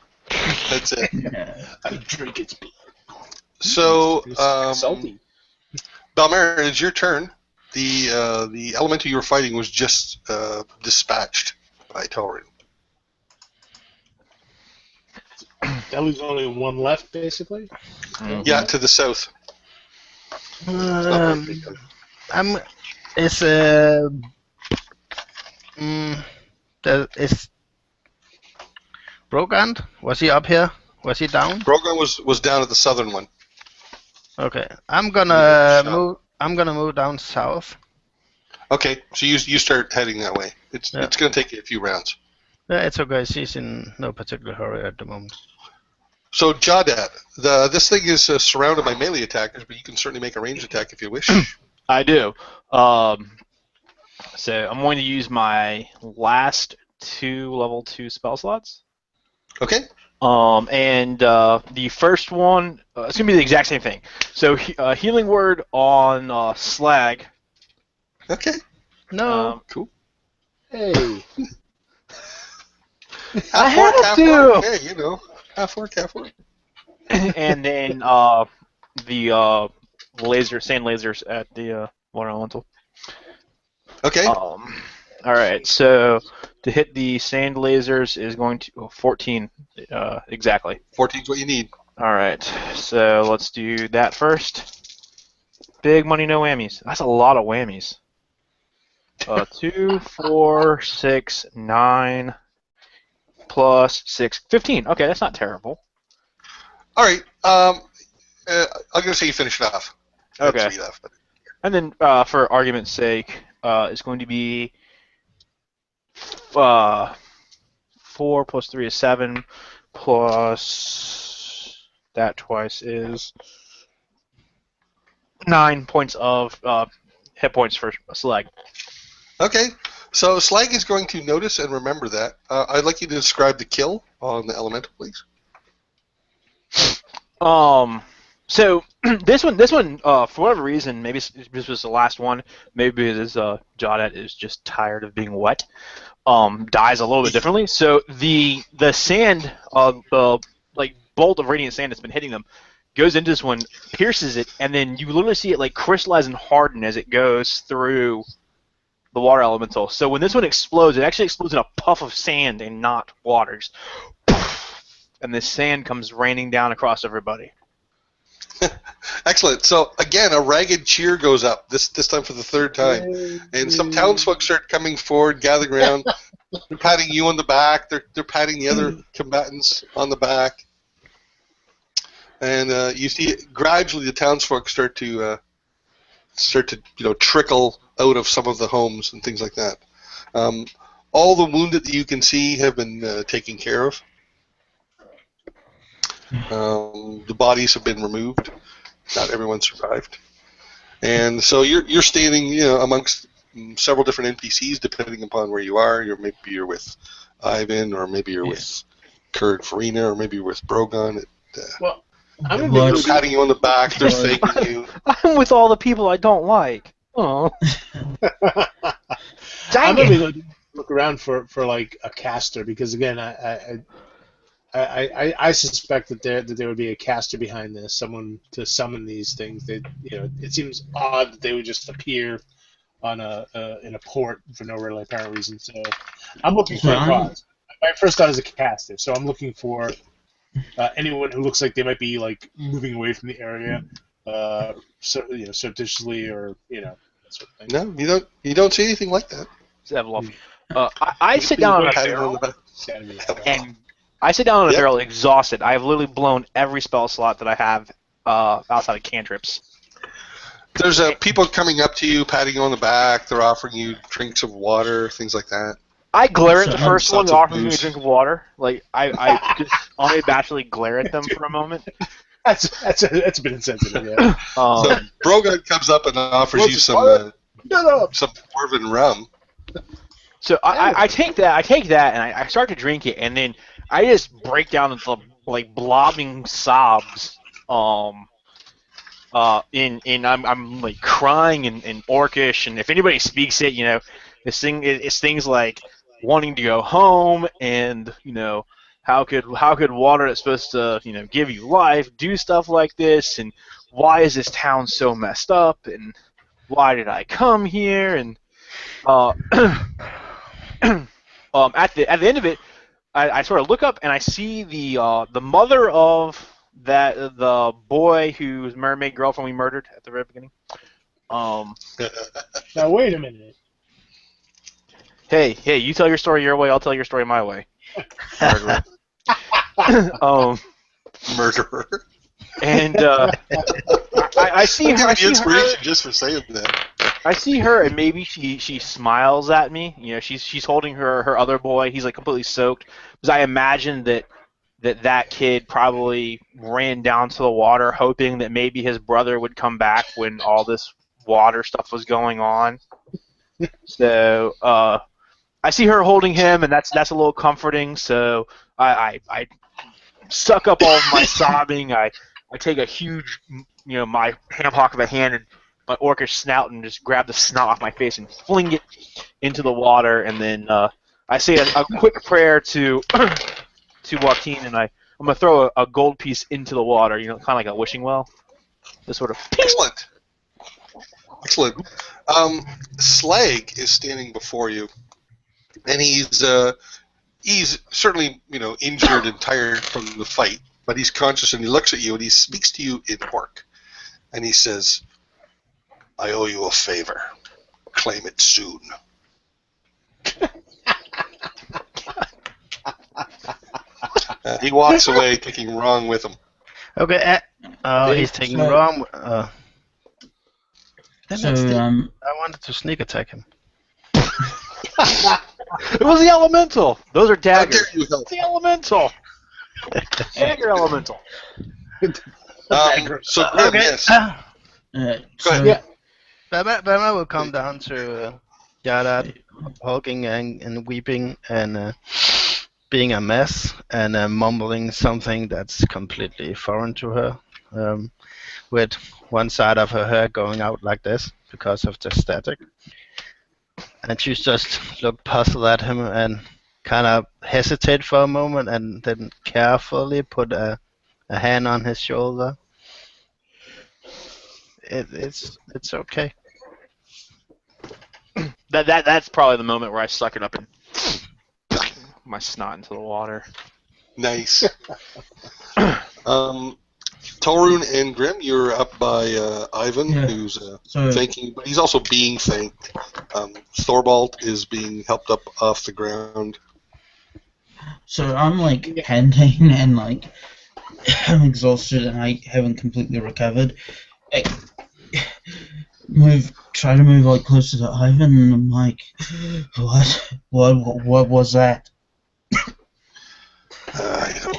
That's it. I drink its blood. So, Salty. Balmer, it's your turn. The elemental you were fighting was just dispatched by Taurin. That leaves only one left, basically. Yeah, to the south. It's not very big, though. Is Brogand? Was he up here? Was he down? Brogan was down at the southern one. Okay, I'm gonna move down south. Okay, so you start heading that way. It's going to take you a few rounds. Yeah, it's okay. She's in no particular hurry at the moment. So, Jawdat, this thing is surrounded by melee attackers, but you can certainly make a ranged attack if you wish. I do. So I'm going to use my last 2 level 2 spell slots. Okay. And the first one, it's going to be the exact same thing. So healing word on Slag. Okay. No. Cool. Hey. I had to. Hey, you know, half work. And then the sand lasers at the water elemental. Okay. All right. So to hit the sand lasers is going to 14 exactly. 14 is what you need. All right. So let's do that first. Big money, no whammies. That's a lot of whammies. 2, 4, 6, 9, plus 6, 15. Okay, that's not terrible. All right. I'm going to say you finish it off. Okay. That's 3 left, but... And then, for argument's sake, it's going to be 4 plus 3 is 7, plus that twice is 9 points of hit points for Slag. Okay. So Slag is going to notice and remember that. I'd like you to describe the kill on the elemental, please. So this one, for whatever reason, maybe this was the last one. Maybe because Jawdat is just tired of being wet. Dies a little bit differently. So the sand, like bolt of radiant sand that's been hitting them, goes into this one, pierces it, and then you literally see it like crystallize and harden as it goes through the water elemental. So when this one explodes, it actually explodes in a puff of sand and not water. Just and the sand comes raining down across everybody. Excellent. So again, a ragged cheer goes up. This time for the 3rd time, and some townsfolk start coming forward, gathering around. They're patting you on the back. They're patting the other combatants on the back, and you see gradually the townsfolk start to trickle out of some of the homes and things like that. All the wounded that you can see have been taken care of. The bodies have been removed. Not everyone survived, and so you're standing, amongst several different NPCs depending upon where you are. Maybe you're with Ivan, or maybe you're with Kurd Farina, or maybe you're with Brogan. Well, I'm they're patting you on the back. They're thanking you. I'm with all the people I don't like. Oh. I'm gonna look around for like a caster, because again, I suspect that there would be a caster behind this, someone to summon these things. It seems odd that they would just appear on in a port for no really apparent reason. So I'm looking for a cause. My first thought is a caster, so I'm looking for anyone who looks like they might be like moving away from the area, surreptitiously, or that sort of thing. No, you don't see anything like that. I sit down on a barrel, and I sit down on a barrel exhausted. I have literally blown every spell slot that I have outside of cantrips. There's people coming up to you, patting you on the back. They're offering you drinks of water, things like that. I glare at the first one that offers me a drink of water. Like I just unabashedly glare at them for a moment. That's a bit insensitive. Yeah. So Brogan comes up and offers you some dwarven rum. So I take that and I start to drink it, and then I just break down into like blobbing sobs. I'm like crying in Orcish, and if anybody speaks it, it's things like wanting to go home, and how could water that's supposed to give you life do stuff like this, and why is this town so messed up, and why did I come here, and at the end of it, I sort of look up and I see the mother of the boy whose mermaid girlfriend we murdered at the very beginning. Now wait a minute. Hey, you tell your story your way, I'll tell your story my way. Murderer. Murderer. And I see her. I see inspiration her. just for saying that. I see her, and maybe she smiles at me. She's holding her other boy. He's like completely soaked. Because I imagine that kid probably ran down to the water, hoping that maybe his brother would come back when all this water stuff was going on. So I see her holding him, and that's a little comforting. So I suck up all of my sobbing. I take a huge, my ham-hock of a hand and my orcish snout and just grab the snot off my face and fling it into the water, and then I say a quick prayer to Joaquin, and I'm gonna throw a gold piece into the water, kind of like a wishing well. This sort of. Excellent. Slag is standing before you, and he's certainly injured and tired from the fight, but he's conscious, and he looks at you and he speaks to you in Orc, and he says, "I owe you a favor. Claim it soon." He walks away, taking wrong with him. Okay. He's taking wrong. So, I wanted to sneak attack him. It was the elemental. Those are daggers. How dare you help? The elemental. Dagger elemental. So Grim, Okay. yes. Go so, ahead. Bama will come down to Yara, hulking and weeping and being a mess and mumbling something that's completely foreign to her, with one side of her hair going out like this because of the static. And she just looked puzzled at him and kind of hesitate for a moment and then carefully put a hand on his shoulder. It's okay. That's probably the moment where I suck it up and my snot into the water. Nice. Torun and Grim, you're up by Ivan, Yeah. who's So- thanking, but he's also being thanked. Thorvald is being helped up off the ground. So I'm like panting and like I'm exhausted and I haven't completely recovered. I try to move like closer to Ivan and I'm like, what was that? I don't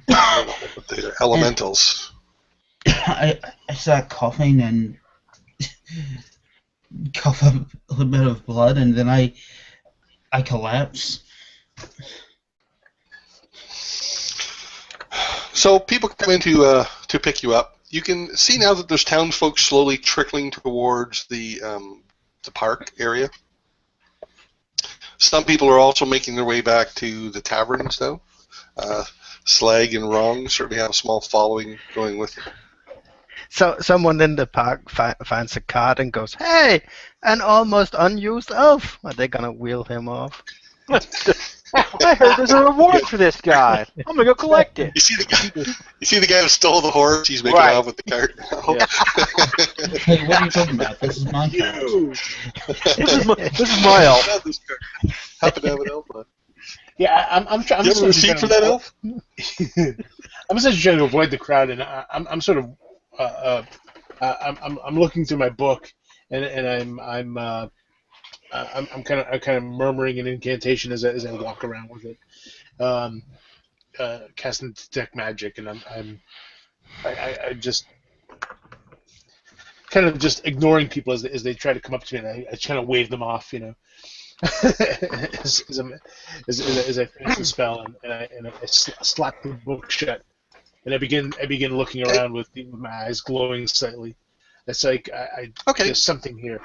know, but they're elementals. I start coughing and cough up a little bit of blood and then I collapse. So people come in to pick you up. You can see now that there's townsfolk slowly trickling towards the park area. Some people are also making their way back to the taverns, though. Slag and Wrong certainly have a small following going with them. So someone in the park finds a card and goes, "Hey, an almost unused elf." Are they gonna wheel him off? I heard there's a reward for this guy. I'm gonna go collect it. You see the guy who stole the horse? He's making Right. off with the cart now. Yeah. Hey, what are you talking about? This is my card. This is my elf. Not this cart. Happen to have an elf on. Yeah, I'm trying. Do you have a receipt for that elf? I'm essentially trying to avoid the crowd, and I'm sort of I'm looking through my book, and I'm kind of murmuring an incantation as I walk around with it, casting detect magic, and I just kind of just ignoring people as they try to come up to me, and I kind of wave them off, as I finish the spell, and I slap the book shut, and I begin looking around with my eyes glowing slightly. It's like Okay. there's something here.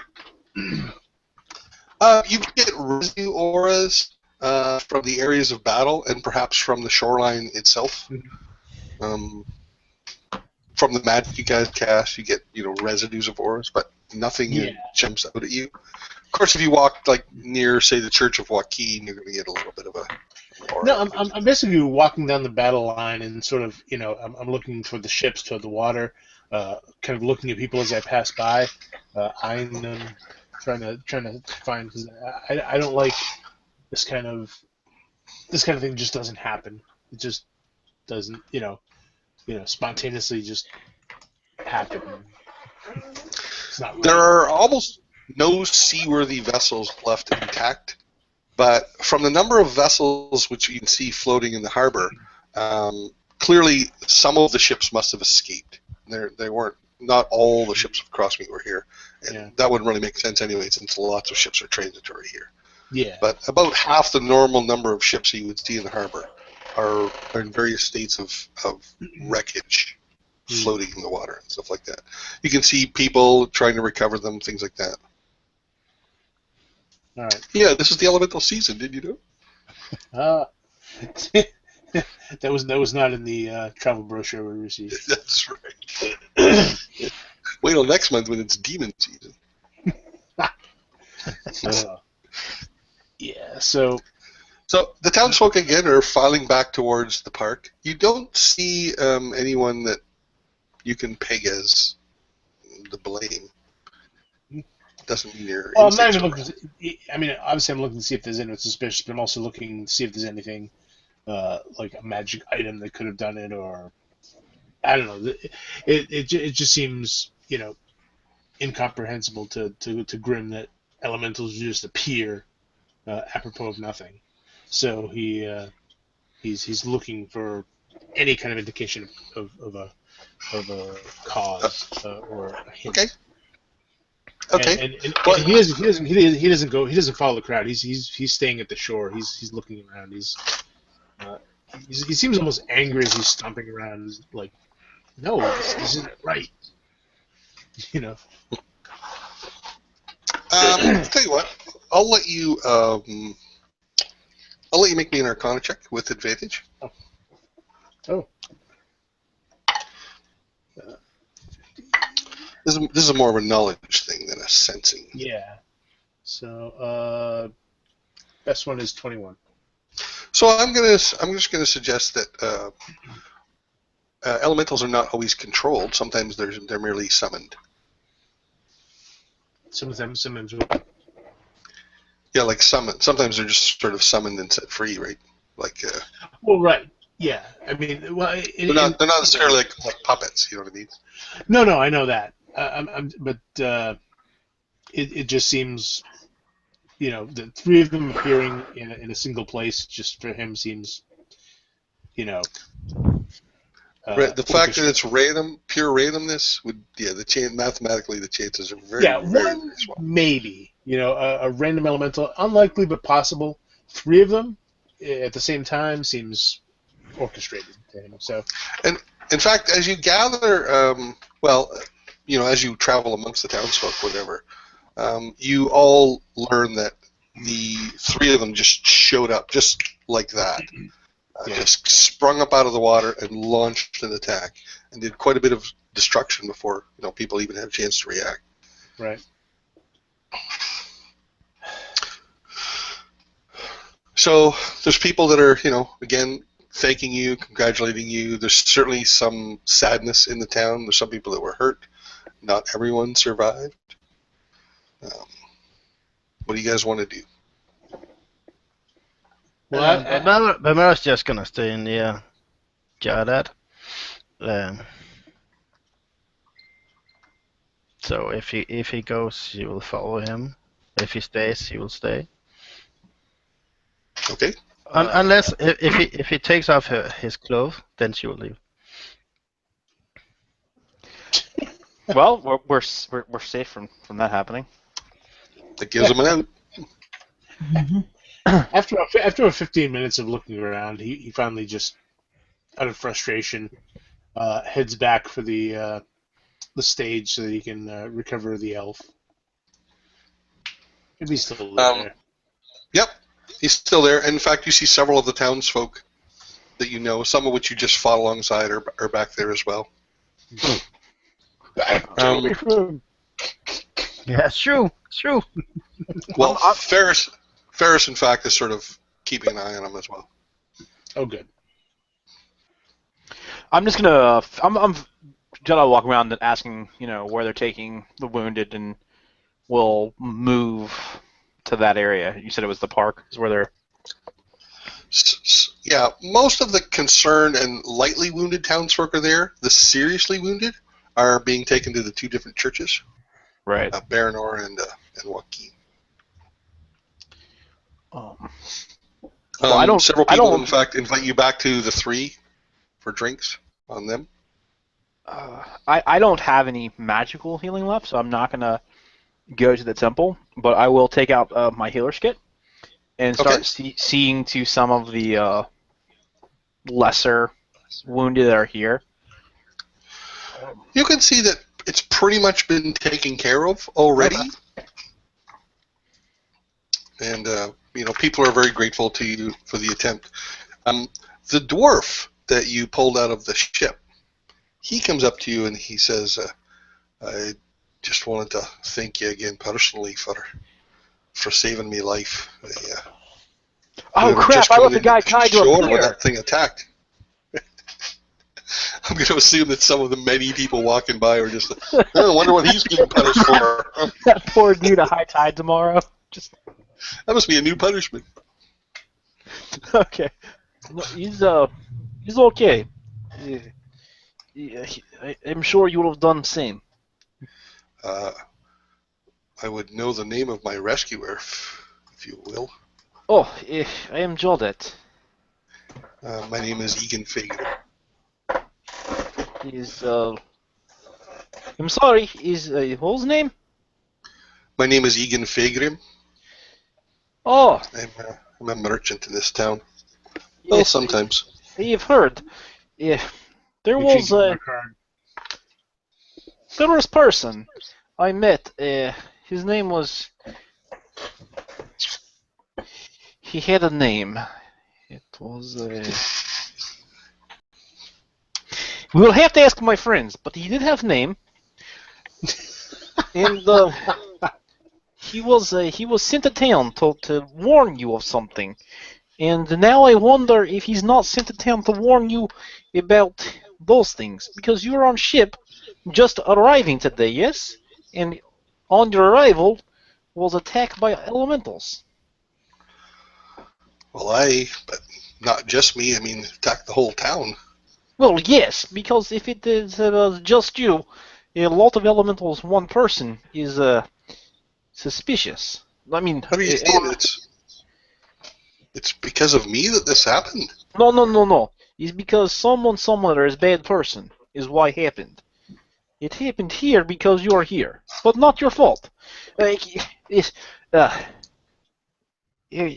You can get residue auras from the areas of battle and perhaps from the shoreline itself. From the magic you guys cast, you get residues of auras, but nothing jumps out at you. Of course, if you walk like near, say, the Church of Joaquin, you're going to get a little bit of a aura. No, I'm basically walking down the battle line and sort of, I'm looking toward the ships, toward the water, kind of looking at people as I pass by, eyeing them, trying to find, because I don't like this kind of thing. Just doesn't happen. It just doesn't, spontaneously just happen. It's not right. There are almost no seaworthy vessels left intact, but from the number of vessels which you can see floating in the harbor, clearly some of the ships must have escaped. They weren't. Not all the ships of Crossmeet were here, and that wouldn't really make sense anyway, since lots of ships are transitory here. Yeah. But about half the normal number of ships that you would see in the harbor are in various states of wreckage, floating in the water and stuff like that. You can see people trying to recover them, things like that. All right. Yeah, this is the elemental season. Did you know? That was not in the travel brochure we received. That's right. Wait till next month when it's demon season. Yeah. So the townsfolk again are filing back towards the park. You don't see anyone that you can peg as the blame. Doesn't mean you're. Well, I'm not even looking. I mean, obviously, I'm looking to see if there's anything suspicious, but I'm also looking to see if there's anything like a magic item that could have done it, or I don't know. It just seems incomprehensible to Grimm that elementals just appear apropos of nothing. So he's looking for any kind of indication of a cause or a hint. Okay. And he doesn't follow the crowd. He's staying at the shore. He's looking around. He seems almost angry as he's stomping around. Like, no, this isn't right. I'll tell you what. I'll let you make me an Arcana check with advantage. Oh. This is more of a knowledge thing than a sensing. Yeah. So best one is 21. So I'm just gonna suggest that elementals are not always controlled. Sometimes they're merely summoned. Sometimes. Yeah, like summon. Sometimes they're just sort of summoned and set free, right? Like. Well, right. Yeah. I mean, well, they're not necessarily like puppets. You know what I mean? No, I know that. But it just seems, the three of them appearing in a single place just for him seems, right. The fact that it's random, pure randomness mathematically the chances are very very small. Maybe a random elemental, unlikely but possible. Three of them at the same time seems orchestrated to him. So, and in fact, as you gather, as you travel amongst the townsfolk, whatever, you all learn that the three of them just showed up just like that. Just sprung up out of the water and launched an attack and did quite a bit of destruction before people even had a chance to react. Right. So there's people that are, again, thanking you, congratulating you. There's certainly some sadness in the town. There's some people that were hurt. Not everyone survived. What do you guys want to do? Well, Bamara's just gonna stay in the Jadad. So if he goes, you will follow him. If he stays, he will stay. Okay. Unless if he takes off his clothes, then she will leave. Well, we're safe from that happening. That gives him an out. Mm-hmm. After 15 minutes of looking around, he finally just, out of frustration, heads back for the stage so that he can recover the elf. Maybe he's still Um, there. Yep, he's still there. In fact, you see several of the townsfolk that you know, some of which you just fought alongside, are back there as well. Yeah, it's true. It's true. Well, Ferris, in fact, is sort of keeping an eye on him as well. Oh, good. I'm just gonna I'm gonna walk around and asking where they're taking the wounded, and we'll move to that area. You said it was the park is where they're. Yeah, most of the concerned and lightly wounded townsfolk are there. The seriously wounded are being taken to the two different churches, Right. Baranor and Joaquin. Well, several people, in fact, invite you back to the 3 for drinks on them. I don't have any magical healing left, so I'm not gonna go to the temple. But I will take out my healer's kit and start seeing to some of the lesser wounded that are here. You can see that it's pretty much been taken care of already. Okay. And, people are very grateful to you for the attempt. The dwarf that you pulled out of the ship, he comes up to you and he says, I just wanted to thank you again personally for saving me life. Oh, crap, I left the guy tied to a pier. When that thing attacked. I'm going to assume that some of the many people walking by are just, I wonder what he's getting punished for. That poor dude at high tide tomorrow. That must be a new punishment. Okay. No, he's okay. I'm sure you would have done the same. I would know the name of my rescuer, if you will. Oh, I am Jordet. My name is Egan Fagan. I'm sorry, what's his name? My name is Egan Fagrim. Oh. I'm a merchant in this town. Yes, well, sometimes. You've heard. Yeah. There was a person I met. His name was... He had a name. It was... We will have to ask my friends, but he did have a name. And he was sent to town to warn you of something. And now I wonder if he's not sent to town to warn you about those things. Because you were on ship just arriving today, yes? And on your arrival was attacked by elementals. Well, but not just me. I mean, attacked the whole town. Well, yes, because if it is just you, a lot of elementals, one person is suspicious. I mean, how do you say it's because of me that this happened? No. It's because someone somewhere is a bad person, is why it happened. It happened here because you are here, but not your fault.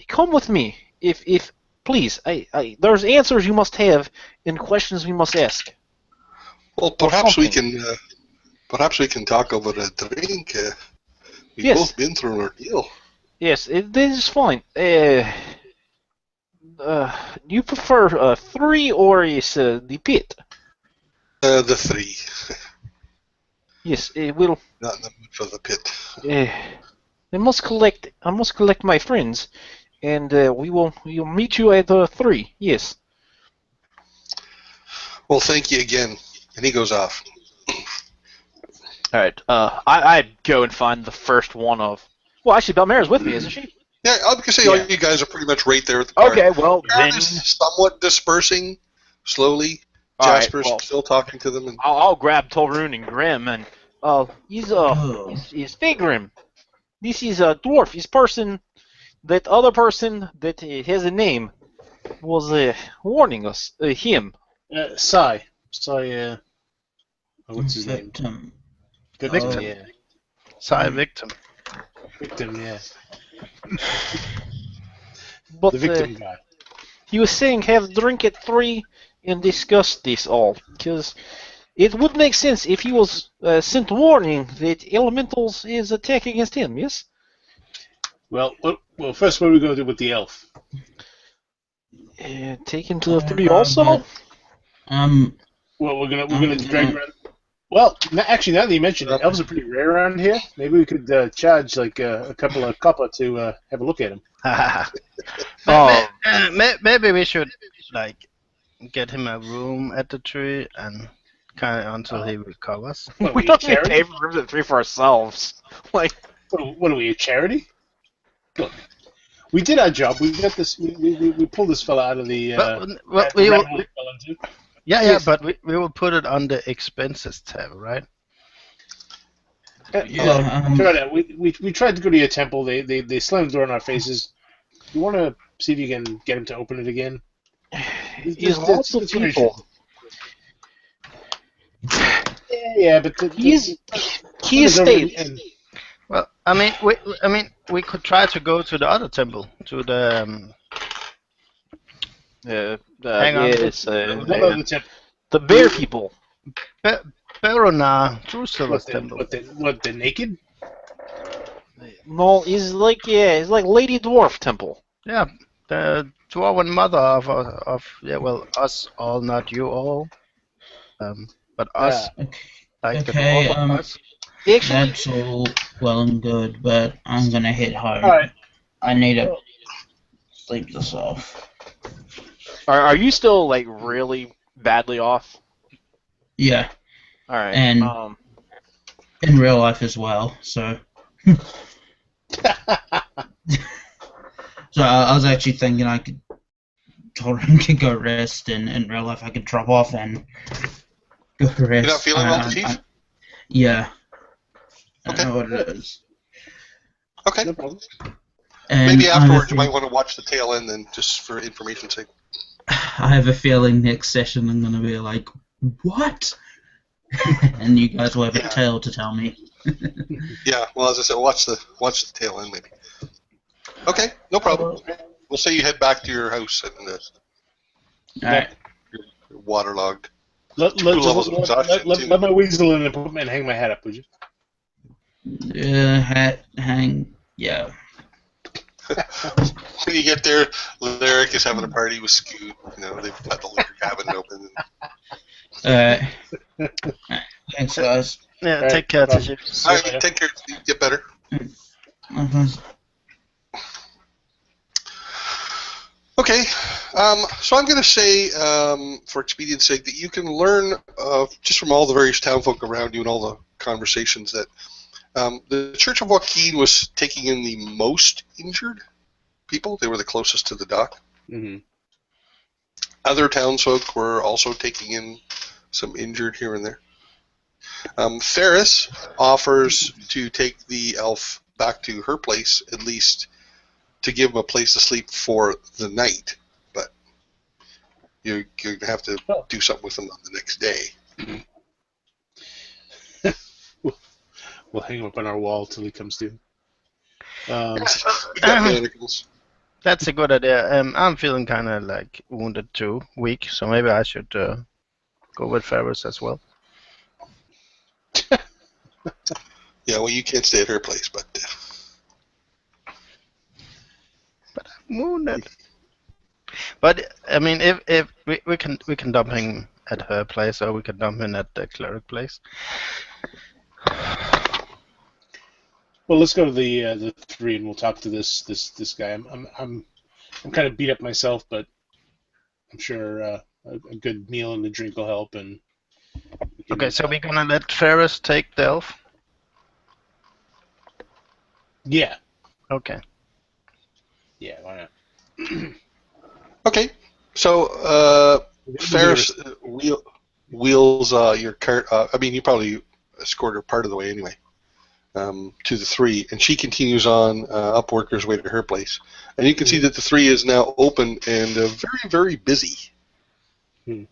Come with me, if please. There's answers you must have and questions we must ask. Well, perhaps we can talk over a drink. We've both been through an ordeal. Yes, this is fine. You prefer 3 or is the pit? The 3. Yes, we'll. Not in the mood for the pit. I must collect my friends, and we'll meet you at 3. Yes. Well, thank you again. And he goes off. All right. I'd go and find the first one of. Well, actually, Belmera's with me, isn't she? Yeah, I was gonna say all you guys are pretty much right there at the park. Okay, well then. Somewhat dispersing slowly. Jasper's still talking to them. And... I'll grab Torun and Grim, and he's Figrim. This is a dwarf. This person, that other person that has a name, was warning us. Him. Sai. What's his name? Victim. Yeah. Sai Victim. Victim, yeah. But the victim guy. He was saying have a drink at 3 and discuss this all, because it would make sense if he was sent warning that elementals is attacking against him, yes? Well, first, what do we go do with the elf? Take him to the 3 also? Well, we're gonna drag around. Well, actually, now that you mentioned it, elves are pretty rare around here. Maybe we could charge like a couple of copper to have a look at him. Maybe we should like get him a room at the tree and kind of until he recovers. We don't need to pay for rooms at 3 for ourselves. Like, what are we, a charity? Look, we did our job. We got this. We pulled this fella out of the. But we will put it on the expenses tab, right? We tried to go to your temple. They slammed the door in our faces. You want to see if you can get him to open it again? He's lots of people. Yeah, but He stayed. Well, I mean, we could try to go to the other temple, to the. Hang on. The bear people. Berona, Drusilla's temple. What, the naked? No, he's like Lady Dwarf temple. Yeah, the dwarven mother of us all, not you all, but us. Like okay, us. That's all well and good, but I'm gonna hit home. Alright. I need to sleep this off. Are you still like really badly off? Yeah. All right. And in real life as well. So. So I was actually thinking I could go rest, and in real life I could drop off and go rest. You're not feeling well, Chief? Yeah. Okay. I know what it is. Okay. No problem. And maybe afterwards you might want to watch the tail end then, just for information's sake. I have a feeling next session I'm gonna be like, what? And you guys will have a tale to tell me. Yeah, well, as I said, watch the tail end maybe. Okay, no problem. We'll say you head back to your house and Alright. you're waterlogged. Let my weasel in and hang my hat up, would you? Yeah. When you get there, Lyric is having a party with Scoot. You know, they've got the liquor cabinet open. Alright. Thanks, guys. Yeah, take care, Thashif. Alright, take care. Get better. Okay, so I'm going to say, for expedience sake, that you can learn just from all the various townfolk around you and all the conversations that the Church of Joaquin was taking in the most injured people. They were the closest to the dock. Mm-hmm. Other townsfolk were also taking in some injured here and there. Ferris offers to take the elf back to her place, at least to give him a place to sleep for the night. But you're going to have to do something with him on the next day. We'll hang him up on our wall till he comes to. That's a good idea. I'm feeling kind of like wounded too, weak, so maybe I should go with Ferris as well. Yeah, well, you can't stay at her place, but I'm wounded. But I mean, if we can dump him at her place, or we can dump him at the cleric place. Well, let's go to the 3 and we'll talk to this guy. I'm kind of beat up myself, but I'm sure a good meal and a drink will help. And okay, so we're gonna let Ferris take the elf. Yeah. Okay. Yeah, why not? okay. So Ferris wheels your cart. I mean, you probably escort her part of the way anyway. To the 3, and she continues on up Worker's way to her place. And you can see that the 3 is now open and very, very busy. It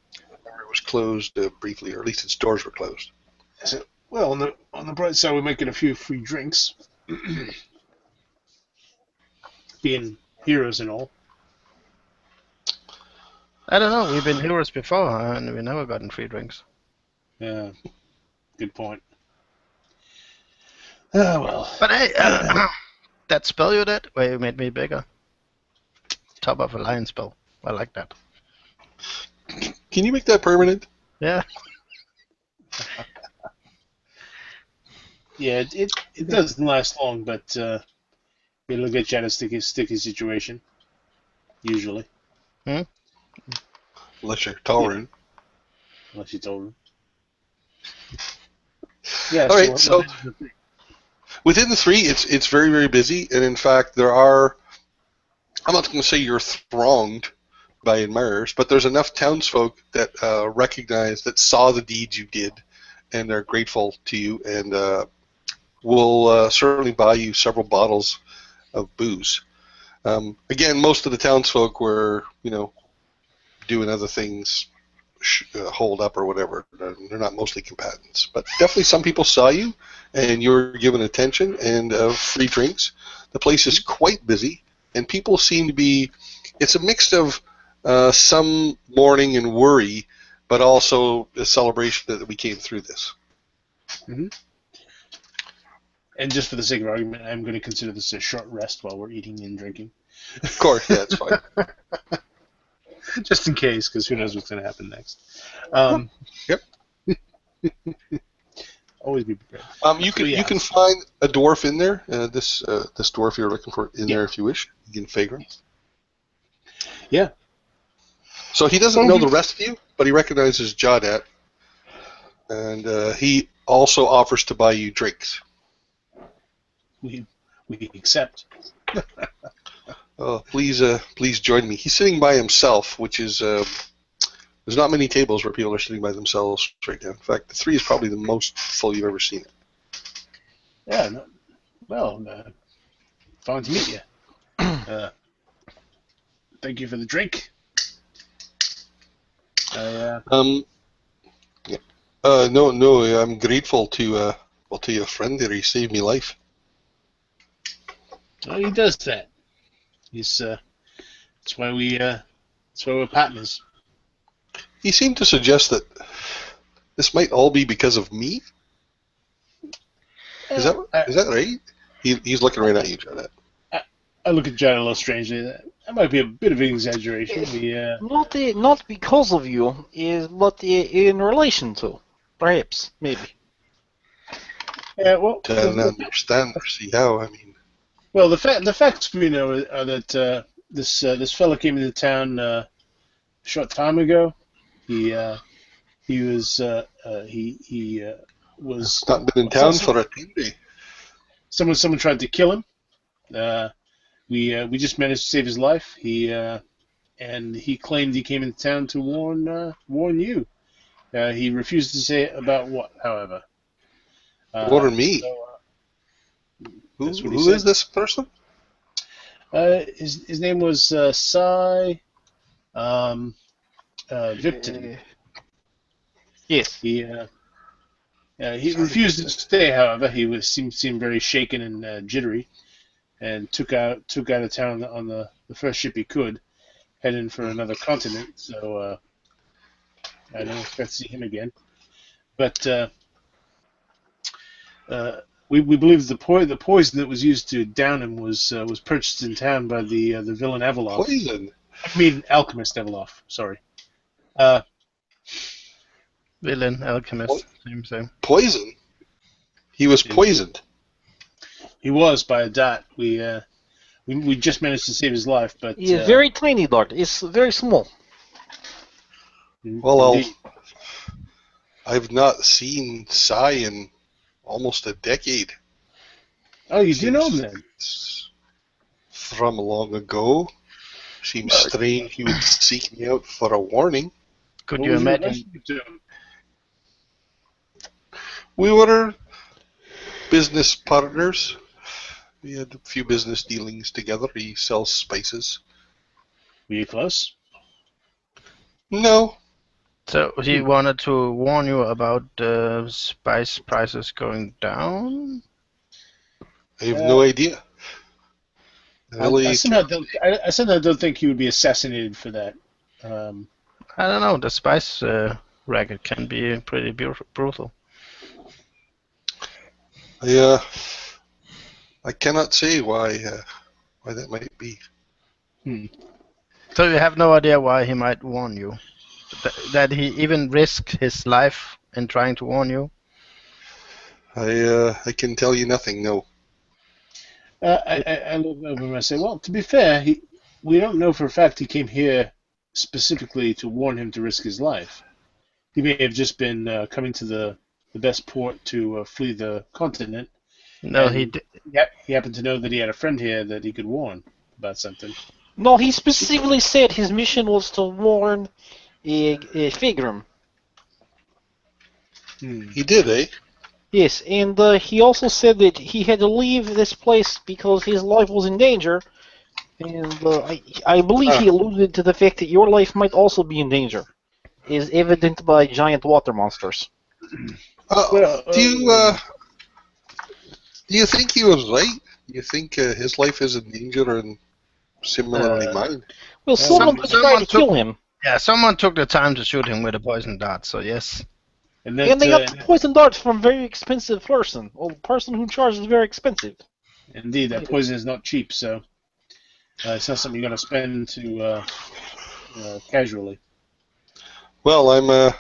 was closed briefly, or at least its doors were closed. Well, on the bright side, we might get a few free drinks. Being heroes and all. I don't know. We've been heroes before, and we never gotten free drinks. Yeah, good point. Oh, well. But hey, that spell you did, where you made me bigger. Top of a lion spell. I like that. Can you make that permanent? Yeah. Yeah, it doesn't last long, but it'll get you out of sticky situation. Usually, Unless you're Talrun. unless you told him. Yeah. All right, so within the thing. within the 3, it's very, very busy, and in fact, there are. I'm not going to say you're thronged by admirers, but there's enough townsfolk that recognize, that saw the deeds you did, and are grateful to you, and will certainly buy you several bottles of booze. Again, most of the townsfolk were, doing other things, hold up or whatever. They're not mostly combatants, but definitely some people saw you, and you were given attention and free drinks. The place is quite busy, and people seem to be. It's a mix of some mourning and worry, but also a celebration that we came through this. Mm-hmm. And just for the sake of argument, I'm going to consider this a short rest while we're eating and drinking. Of course, yeah, it's fine. Just in case, because who knows what's going to happen next. Yep. Always be prepared. You can find a dwarf in there. This dwarf you're looking for in there if you wish. You can Fagrin. Yeah. So he doesn't know the rest of you, but he recognizes Jodat, and he also offers to buy you drinks. We accept. Please join me. He's sitting by himself, which is there's not many tables where people are sitting by themselves right now. In fact, the 3 is probably the most full you've ever seen it. Yeah. No, well, fun to meet you. Thank you for the drink. Yeah. No. I'm grateful to your friend there. He saved me life. Oh, he does that. He's that's why we're partners. He seemed to suggest that this might all be because of me. Is that right? He's looking right at you, Janet. I look at Janet a little strangely. That might be a bit of an exaggeration. Not because of you, but in relation to, perhaps, maybe. Yeah, well, Don't understand or see how. I mean, well, the facts we know are that this fellow came into town a short time ago. He was not been in town for a day. Someone tried to kill him. We just managed to save his life. And he claimed he came into town to warn you. He refused to say about what, however. Warn me. Who is this person? His name was Sai Vipton. Yes. He refused to stay. However, he seemed very shaken and jittery, and took out of town on the first ship he could, heading for another continent. So I don't expect to see him again. But we believe the poison that was used to down him was purchased in town by the villain Avalov. Poison. I mean alchemist Avalov. Sorry. Villain, alchemist, same. Poison. He was poisoned. He was by a dot. We just managed to save his life, but He's very tiny dot. It's very small. Well, I've not seen Sai in almost a decade. Oh, you do know him then? From long ago. Seems strange he would seek me out for a warning. Could you imagine? We were business partners. We had a few business dealings together. He sells spices. Were you close? No. So he wanted to warn you about spice prices going down? I have no idea. I somehow don't think he would be assassinated for that. I don't know. The spice racket can be pretty brutal. I cannot say why that might be. So you have no idea why he might warn you? That he even risked his life in trying to warn you? I can tell you nothing. No. I look over and I say, well, to be fair, we don't know for a fact he came here specifically to warn him to risk his life. He may have just been coming to the best port to flee the continent. No, and he did. He happened to know that he had a friend here that he could warn about something. No, he specifically said his mission was to warn Figrim. He did, eh? Yes, and he also said that he had to leave this place because his life was in danger. And I believe he alluded to the fact that your life might also be in danger, is evident by giant water monsters. Do you think he was right? Do you think his life is in danger and similarly mine? Well, someone could try to kill him. Yeah, someone took the time to shoot him with a poison dart, so yes. And they got the poison darts from a very expensive person. Well, the person who charges very expensive. Indeed, that poison is not cheap, so it's not something you're going to spend to casually. Well, I'm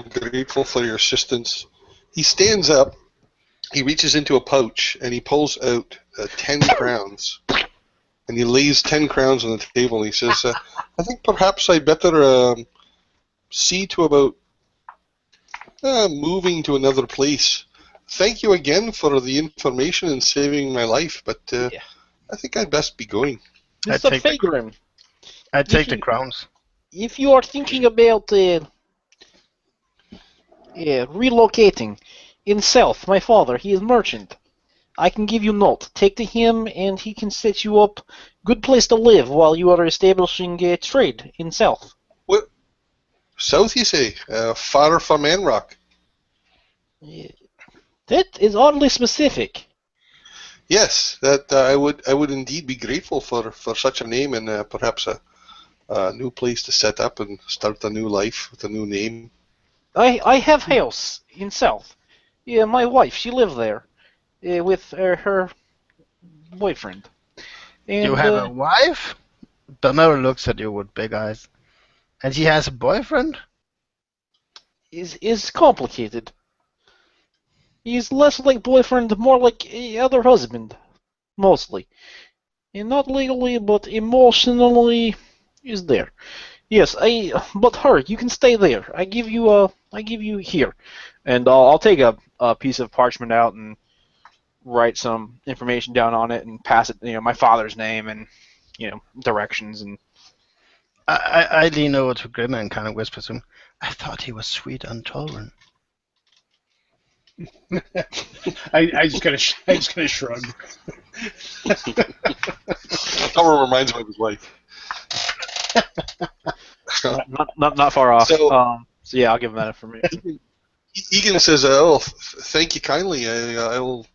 grateful for your assistance. He stands up, he reaches into a pouch, and he pulls out 10 crowns. And he lays 10 crowns on the table, and he says, I think perhaps I better see to about moving to another place. Thank you again for the information and saving my life, but I think I'd best be going. Mr. Fagrim, I take the crowns. If you are thinking about relocating in South, my father, he is merchant. I can give you note. Take to him, and he can set you up good place to live while you are establishing trade in South. What? South, you say? Far from Anrock? That is oddly specific. Yes, that I would indeed be grateful for such a name and perhaps a new place to set up and start a new life with a new name. I have house in South. Yeah, my wife, she lives there with her boyfriend. And, you have a wife? Donner looks at you with big eyes. And she has a boyfriend? Is complicated. He's less like boyfriend, more like other husband, mostly. And not legally, but emotionally, is there. Yes, but her, you can stay there. I give you here. And I'll take a piece of parchment out and write some information down on it and pass it, my father's name and, directions and. I lean over to Grimmer and kind of whisper to him, I thought he was sweet and tolerant. I just kind of shrug. Tower reminds me of his wife. not far off. So yeah, I'll give him that information. Egan says, thank you kindly. I'll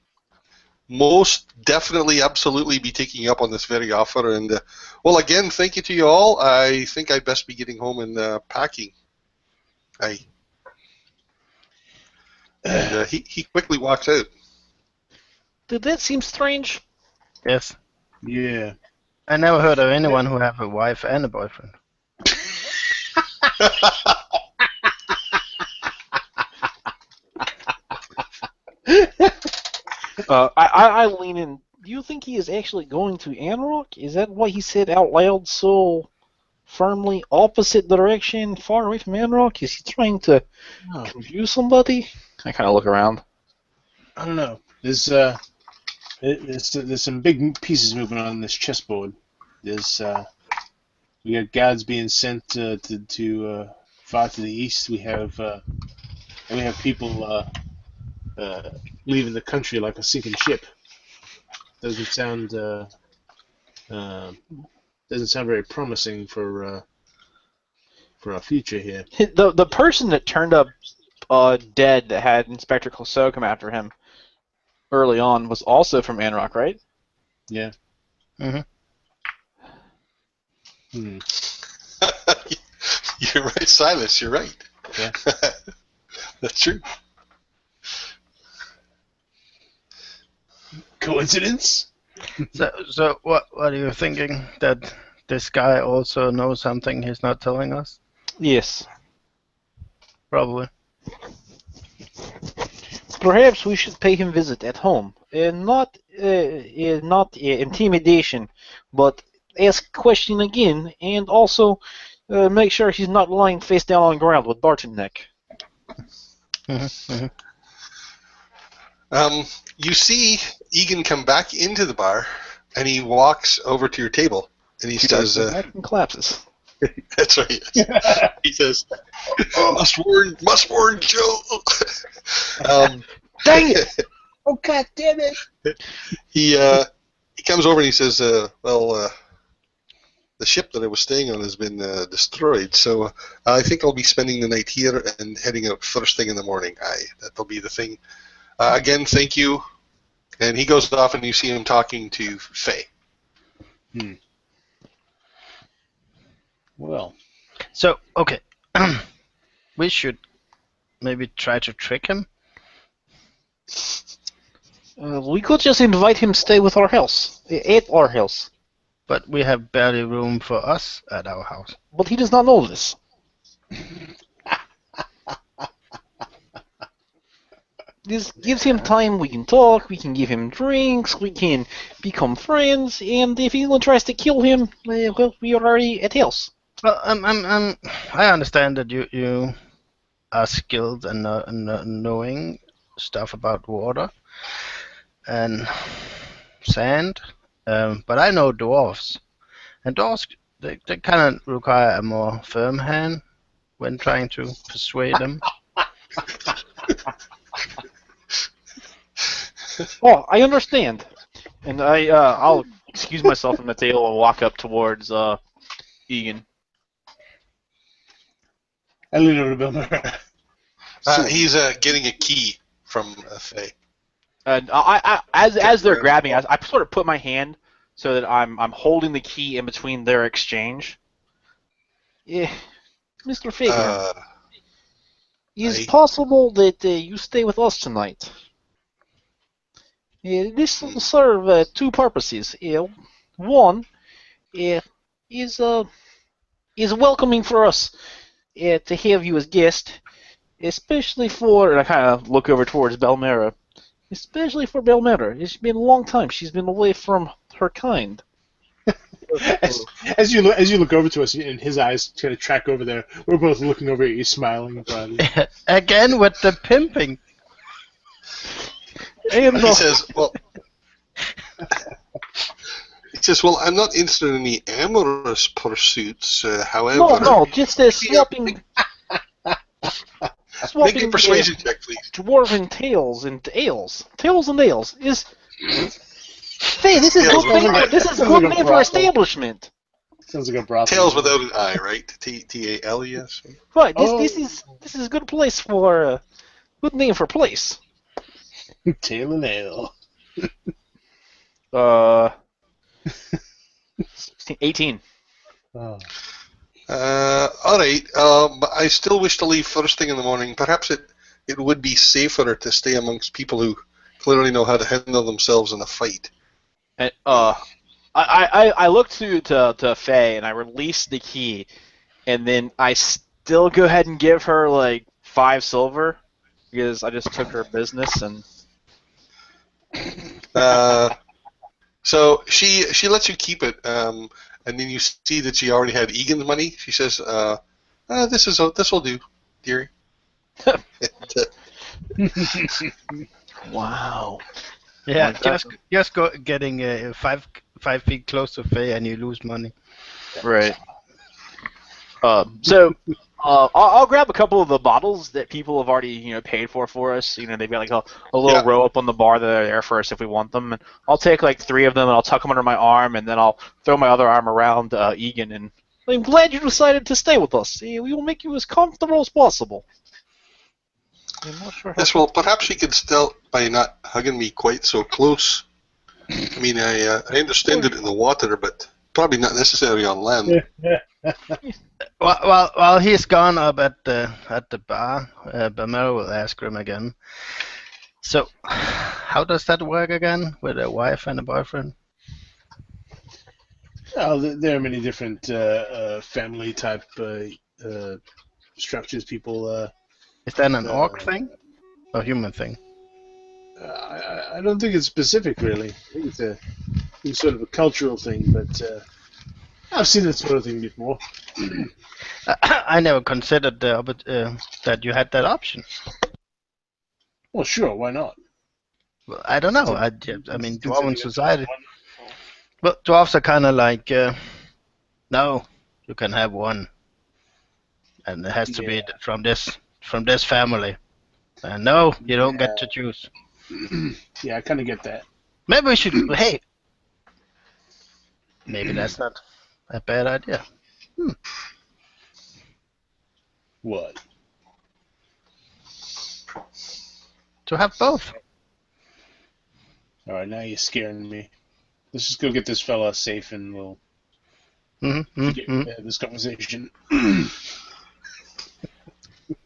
most definitely, absolutely be taking up on this very offer. And, well, again, thank you to you all. I think I'd best be getting home and packing. And he quickly walks out. Did that seem strange? Yes. Yeah. I never heard of anyone who have a wife and a boyfriend. I lean in. Do you think he is actually going to Anrock? Is that why he said out loud so firmly opposite direction, far away from Anrock? Is he trying to confuse somebody? I kind of look around. I don't know. There's some big pieces moving on this chessboard. We got guards being sent to far to the east. We have people leaving the country like a sinking ship. Doesn't sound very promising for our future here. The person that turned up dead that had Inspector Clouseau come after him early on was also from Anrock, right? Yeah. Mm-hmm. You're right, Silas. You're right. Yeah. That's true. Coincidence? So what are you thinking? That this guy also knows something he's not telling us? Yes. Probably. Perhaps we should pay him a visit at home. Not intimidation, but ask question again, and also make sure he's not lying face down on the ground with Barton neck. You see Egan come back into the bar, and he walks over to your table, and he says, and collapses. "That's right." He says, "Must warn Joe." Dang it! Oh, God damn it! He comes over and he says, "Well, the ship that I was staying on has been destroyed, so I think I'll be spending the night here and heading out first thing in the morning. Aye, that'll be the thing. Again, thank you." And he goes off, and you see him talking to Faye. Well. So, okay. We should maybe try to trick him. We could just invite him to stay with our house, at our house. But we have barely room for us at our house. But he does not know this. This gives him time, we can talk, we can give him drinks, we can become friends, and if anyone tries to kill him, well, we are already at house. Well, I understand that you are skilled and knowing stuff about water and sand, but I know dwarves, and dwarves they kind of require a more firm hand when trying to persuade them. Oh, I understand. And I'll excuse myself from the table and walk up towards Egan. I lean over to Bill Murray. He's getting a key from Faye. And as they're grabbing, I sort of put my hand so that I'm holding the key in between their exchange. Yeah, Mr. Fagan, is it possible that you stay with us tonight? This will serve two purposes. One is welcoming for us to have you as guest, especially for. And I kind of look over towards Belmera. Especially for Belmera. It's been a long time. She's been away from her kind. As you look over to us, and his eyes kind of track over there, we're both looking over at you, smiling. Again with the pimping. And he says, "Well." He says, "Well, I'm not interested in any amorous pursuits. However, no, just swapping. Make a persuasion check, please. Dwarven tales and ales. Tales and ales is. Hey, this is good name. This is a good name for establishment. Sounds like a brothel. Tales without an I, right? T-A-L-E-S. Right. This is a good place for good name for place. Tail and ale. 18. Oh. All right. I still wish to leave first thing in the morning. Perhaps it would be safer to stay amongst people who clearly know how to handle themselves in a fight. And, I look to Faye and I release the key, and then I still go ahead and give her like 5 silver because I just took her business and. So she lets you keep it, and then you see that she already had Egan's money. She says, "This will do, dearie." Wow. Yeah, just getting 5 feet close to Faye and you lose money. Right. So I'll grab a couple of the bottles that people have already paid for us. They've got like a little row up on the bar that are there for us if we want them. And I'll take like 3 of them and I'll tuck them under my arm, and then I'll throw my other arm around Egan. And I'm glad you decided to stay with us. We will make you as comfortable as possible. I'm not sure. Yes, well, perhaps you could still by not hugging me quite so close. I mean, I understand it in the water, but probably not necessarily on land. While he's gone up at the bar, Bamero will ask him again. So, how does that work again with a wife and a boyfriend? Well, there are many different family type structures. People. Is that an orc Uh, thing or human thing? I don't think it's specific, really. I think it's sort of a cultural thing, but I've seen that sort of thing before. I never considered that you had that option. Well, sure, why not? Well, I don't know. I mean, Dwarven society. Well, dwarves are kind of like, no, you can have one, and it has to be from this family. And no, you don't get to choose. Yeah, I kind of get that. Maybe we should. Hey, maybe that's not a bad idea. What? To have both. All right, now you're scaring me. Let's just go get this fella safe, and we'll get this conversation.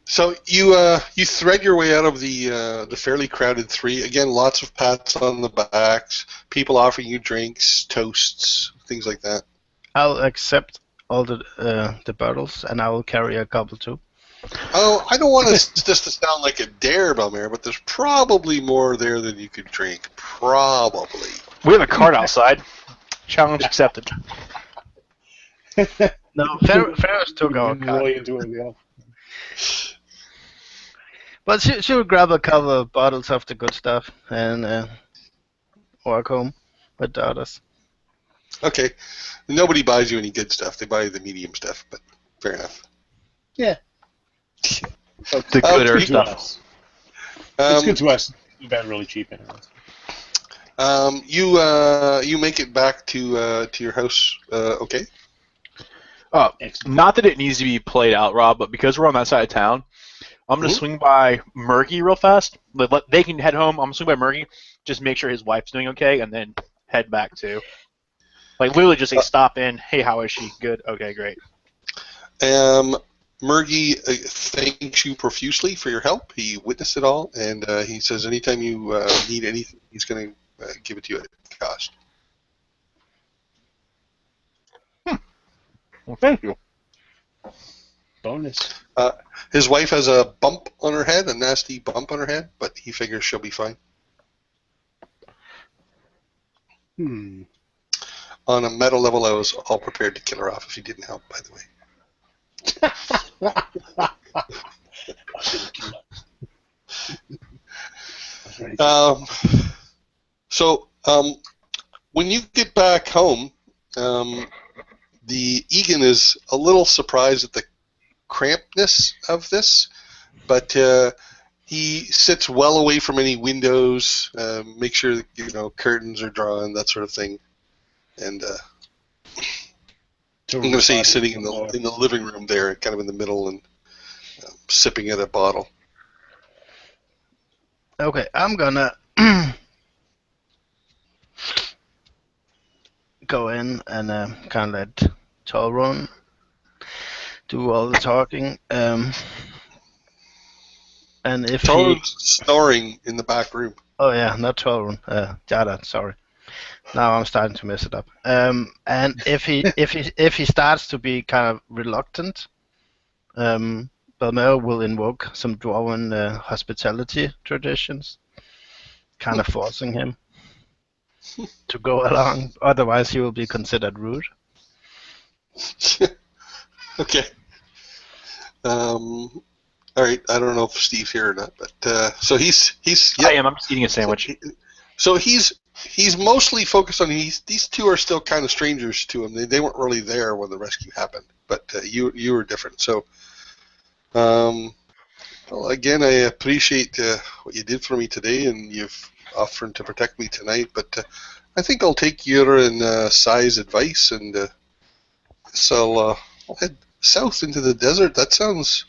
So you thread your way out of the fairly crowded 3. Again, lots of pats on the backs, people offering you drinks, toasts, things like that. I'll accept all the bottles, and I will carry a couple too. Oh, I don't want this to sound like a dare, Belmare, but there's probably more there than you could drink. Probably. We have a cart outside. Challenge accepted. No, Ferris took our card. But she'll grab a couple of bottles of the good stuff and walk home with the others. Okay. Nobody buys you any good stuff. They buy you the medium stuff, but fair enough. Yeah. The gooder stuff. It's good to us. Too bad, really cheap anyway. You make it back to your house. Okay. Not that it needs to be played out, Rob, but because we're on that side of town, I'm gonna swing by Murgy real fast. They can head home. I'm gonna swing by Murgy, just make sure his wife's doing okay, and then head back too. Like literally, just say stop in. Hey, how is she? Good. Okay, great. Murgy thanks you profusely for your help. He witnessed it all, and he says anytime you need anything, he's going to give it to you at cost. Well, thank you. Bonus. His wife has a bump on her head, a nasty bump on her head, but he figures she'll be fine. On a meta level, I was all prepared to kill her off if he didn't help, by the way. When you get back home, the Egan is a little surprised at the crampedness of this, but he sits well away from any windows, make sure that, curtains are drawn, that sort of thing, and I'm going to say he's sitting in the living room there, kind of in the middle, and sipping at a bottle. Okay, I'm gonna go in and kind of let Torun do all the talking. And if Torun's snoring in the back room. Oh yeah, not Torun. Jada, sorry. Now I'm starting to mess it up. And if he starts to be kind of reluctant, Belmare will invoke some Dwarven hospitality traditions, kind of forcing him to go along. Otherwise, he will be considered rude. Okay. All right. I don't know if Steve's here or not, but so he's. I am. I'm just eating a sandwich. So he's mostly focused on these two are still kind of strangers to him. They weren't really there when the rescue happened, but you were different. So, well, again, I appreciate what you did for me today, and you've offered to protect me tonight. But I think I'll take your and Sai's advice, and so I'll head south into the desert. That sounds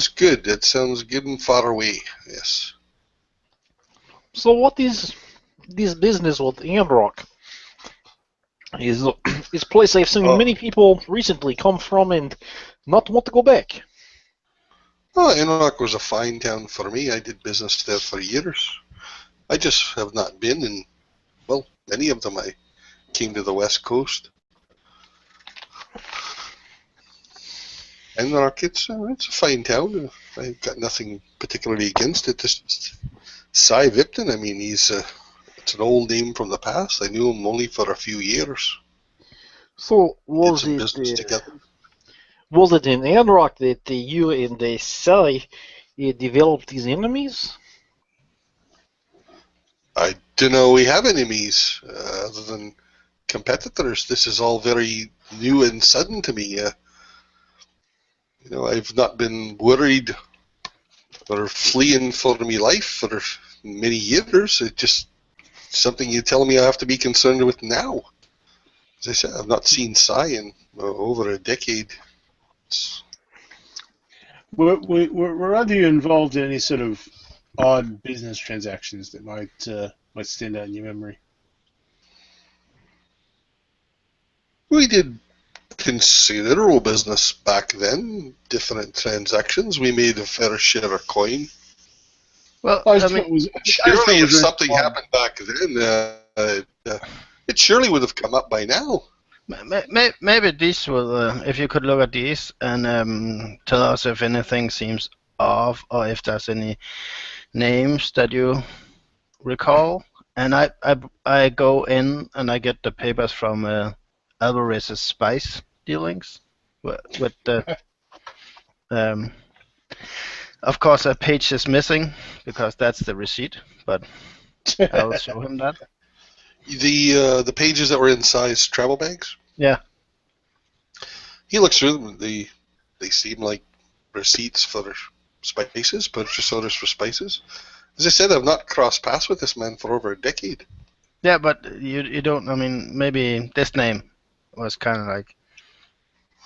good. That sounds good and far away. Yes. So what is this business with Ambrock? Is this place I've seen many people recently come from and not want to go back? Oh, Enoch was a fine town for me. I did business there for years. I just have not been in, well, many of them. I came to the West Coast. Enoch, it's a fine town. I've got nothing particularly against it. Just Cy Vipton, I mean, it's an old name from the past. I knew him only for a few years. So We did some business together. was it in Enrock that you and the Sai developed these enemies? I don't know we have enemies other than competitors. This is all very new and sudden to me. I've not been worried or fleeing for my life for many years. It's just something you tell me I have to be concerned with now. As I said, I've not seen Cy in over a decade. Were either you involved in any sort of odd business transactions that might stand out in your memory? We did considerable business back then, different transactions. We made a fair share of coin. Well, Surely if something happened back then, it surely would have come up by now. maybe this will, if you could look at these and tell us if anything seems off or if there's any names that you recall. And I go in and I get the papers from Alvarez's spice dealings with the. Of course, a page is missing because that's the receipt, but I'll show him that. The pages that were in Cy's travel bags? Yeah. He looks through them. They seem like receipts for spices, purchase orders for spices. As I said, I've not crossed paths with this man for over a decade. Yeah, but you don't, I mean, maybe this name was kind of like,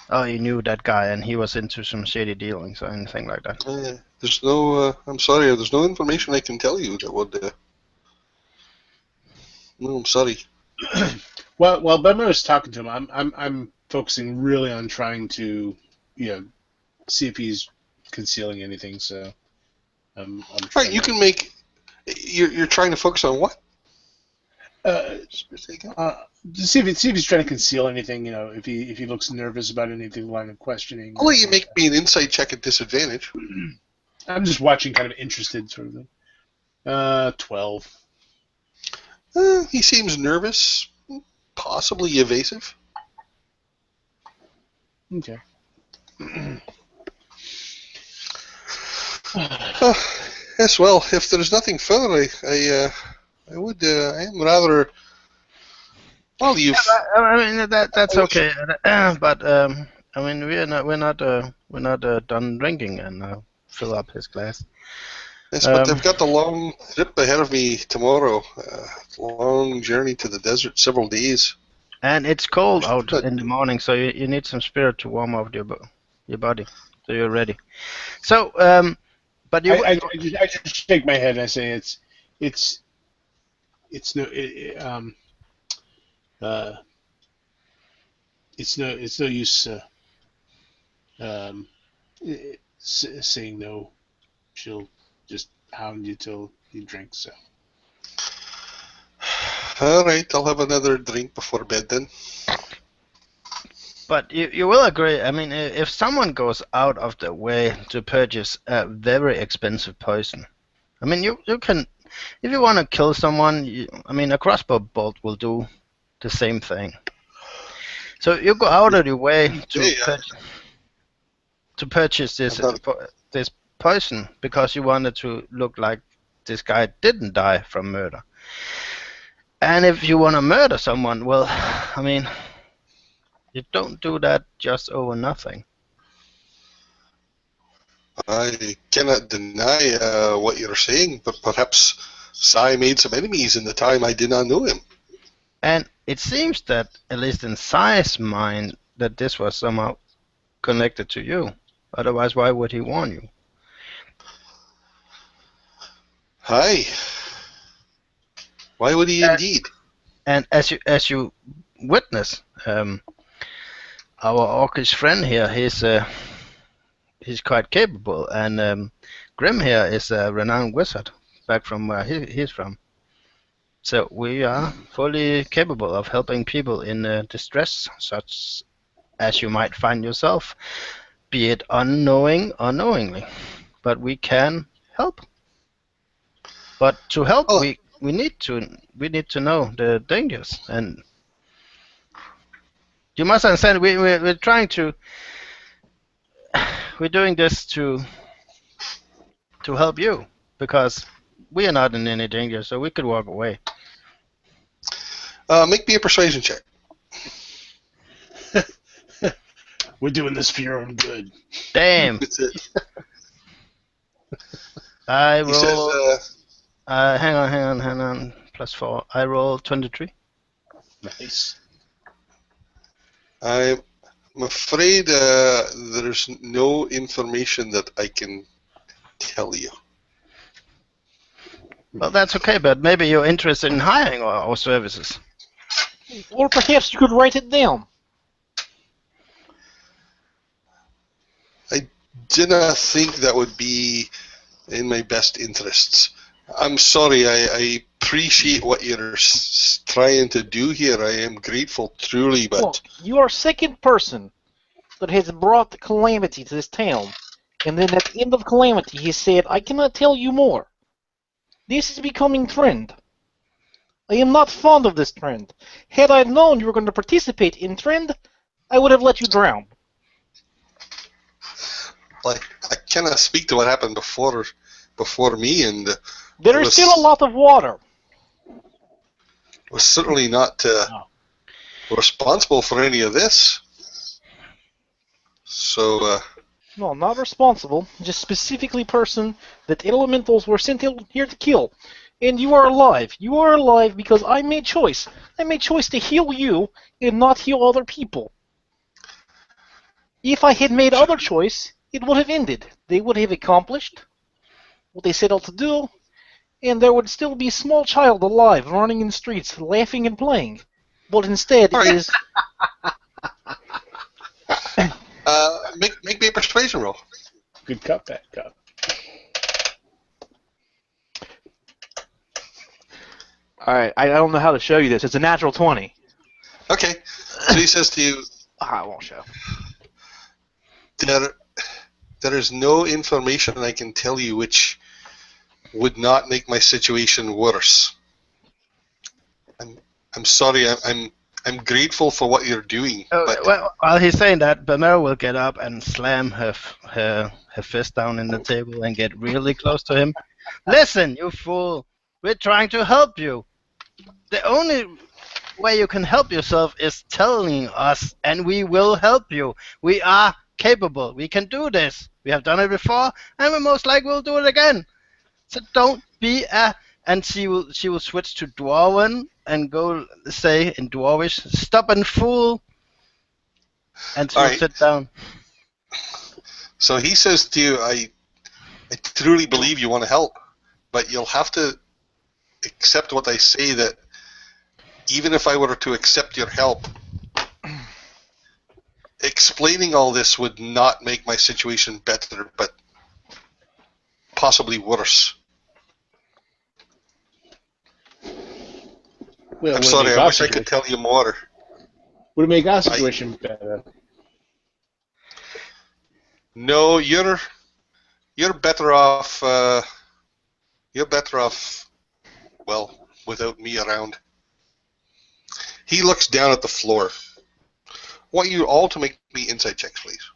oh, you knew that guy and he was into some shady dealings or anything like that. There's no, I'm sorry, there's no information I can tell you that would, no, I'm sorry. Well, while Bemmer is talking to him, I'm focusing really on trying to, see if he's concealing anything. So, right, you can make. You're trying to focus on what? To see if he's trying to conceal anything. If he looks nervous about anything, line of questioning. I'll let you make me an insight check at disadvantage. I'm just watching, kind of interested, sort of thing. 12. He seems nervous, possibly evasive. Okay. Yes, well, if there's nothing further, I am rather. Well, you've. Yeah, I mean that's okay, but I mean we're not done drinking, and fill up his glass. Yes, but I've got the long trip ahead of me tomorrow. Long journey to the desert, several days. And it's cold out in the morning, so you need some spirit to warm up your body, so you're ready. So, but you. I just shake my head and I say it's no use saying no. She'll just hound you till you drink. So. All right, I'll have another drink before bed then. But you will agree, I mean, if someone goes out of their way to purchase a very expensive poison, I mean, you can, if you want to kill someone, I mean, a crossbow bolt will do the same thing. So you go out of your way to purchase this poison because you wanted to look like this guy didn't die from murder. And if you want to murder someone, well, I mean, you don't do that just over nothing. I cannot deny what you're saying, but perhaps Cy made some enemies in the time I did not know him. And it seems that, at least in Cy's mind, that this was somehow connected to you. Otherwise, why would he warn you? Hi. Why would he indeed? And as you witness, our orcish friend here, he's he's quite capable, and Grim here is a renowned wizard back from where he's from. So we are fully capable of helping people in distress, such as you might find yourself, be it unknowing or knowingly. But we can help. But to help, Oh. we need to know the dangers, and you must understand we're trying to we're doing this to help you because we are not in any danger, so we could walk away. Make me a persuasion check. We're doing this for your own good. Damn. That's it. I He says, roll. Hang on. +4. I roll 23. Nice. I'm afraid there's no information that I can tell you. Well, that's okay, but maybe you're interested in hiring our services. Or perhaps you could write it down. I did not think that would be in my best interests. I'm sorry, I appreciate what you're trying to do here. I am grateful, truly, but... Look, you are second person that has brought calamity to this town. And then at the end of calamity, he said, I cannot tell you more. This is becoming trend. I am not fond of this trend. Had I known you were going to participate in trend, I would have let you drown. Like, I cannot speak to what happened before me, and There is still a lot of water. was certainly not responsible for any of this. So, No, not responsible. Just specifically person that elementals were sent here to kill. And you are alive. You are alive because I made choice. I made choice to heal you and not heal other people. If I had made other choice, it would have ended. They would have accomplished what they set out to do, and there would still be a small child alive running in the streets, laughing and playing. But instead, All it right. is... make me a persuasion roll. Good cup, bad cup. Alright, I don't know how to show you this. It's a natural 20. Okay. So he says to you, I won't show. there is no information I can tell you which would not make my situation worse. I'm sorry. I'm grateful for what you're doing. But Well, while he's saying that, Bernard will get up and slam her fist down in the table and get really close to him. Listen, you fool! We're trying to help you. The only way you can help yourself is telling us, and we will help you. We are capable. We can do this. We have done it before, and we most likely will do it again. So don't be a... And she will switch to Dwarven and go say in Dwarvish, "Stop and fool," and she will Alright. sit down. so he says to you, I truly believe you want to help, but you'll have to accept what I say, that even if I were to accept your help, explaining all this would not make my situation better, but possibly worse. Well, I'm would it sorry, make I our wish I could situation- tell you more. Would it make our situation better? No, you're better off. You're better off. Well, without me around. He looks down at the floor. I want you all to make me insight checks, please.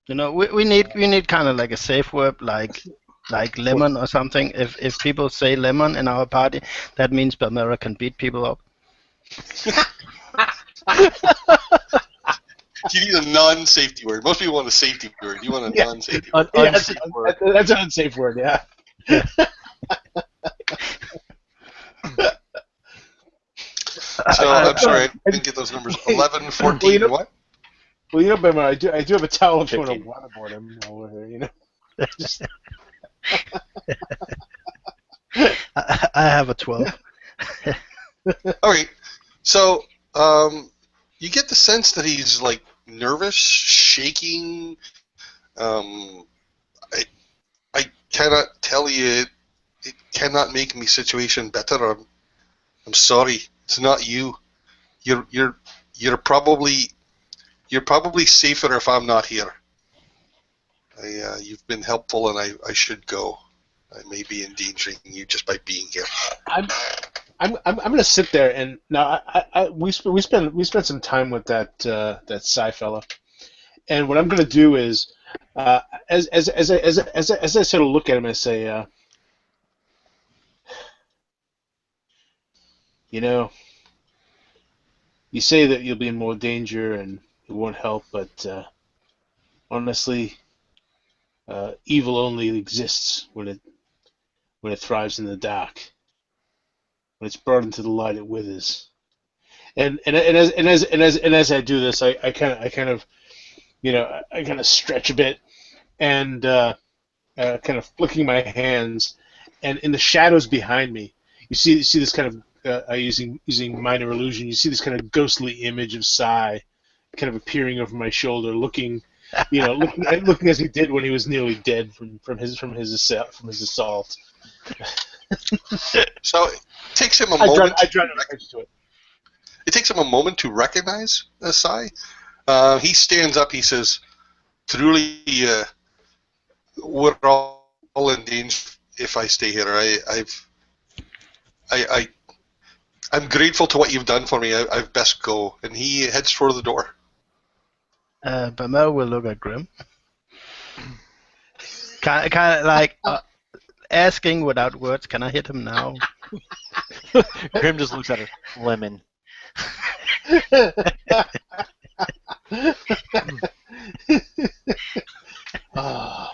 You know, we need kind of like a safe word, like lemon or something. If people say lemon in our party, that means Bernard can beat people up. You need a non-safety word. Most people want a safety word. You want a Yeah. non-safety word. Yeah, Unsafe word. that's an unsafe word, yeah. So, I'm sorry, I didn't get those numbers. 11, 14, Well, you know- what? Well, you know, Bema, I do have a towel if you want to 15. waterboard him while we're here, you know. Just, I have a 12. All right. So, you get the sense that he's like nervous, shaking. I cannot tell you. It cannot make my situation better. I'm sorry. It's not you. You're probably safer if I'm not here. You've been helpful, and I should go. I may be endangering you just by being here. I'm gonna sit there and now we spent some time with that Psy fella, and what I'm gonna do is as I sort of look at him and say, you say that you'll be in more danger and it won't help, but honestly, evil only exists when it thrives in the dark. When it's brought into the light, it withers. And as I do this, I kind of stretch a bit and kind of flicking my hands, and in the shadows behind me, you see this kind of using minor illusion. You see this kind of ghostly image of Psy, kind of appearing over my shoulder, looking as he did when he was nearly dead from his assault. So it takes him a moment. I try to to it. It takes him a moment to recognize Psy. He stands up. He says, "Truly, we're all in danger if I stay here. I'm grateful to what you've done for me. I've best go." And he heads for the door. Bamel will look at Grim. Kind of like asking without words, "Can I hit him now?" Grim just looks at her. Lemon. Oh,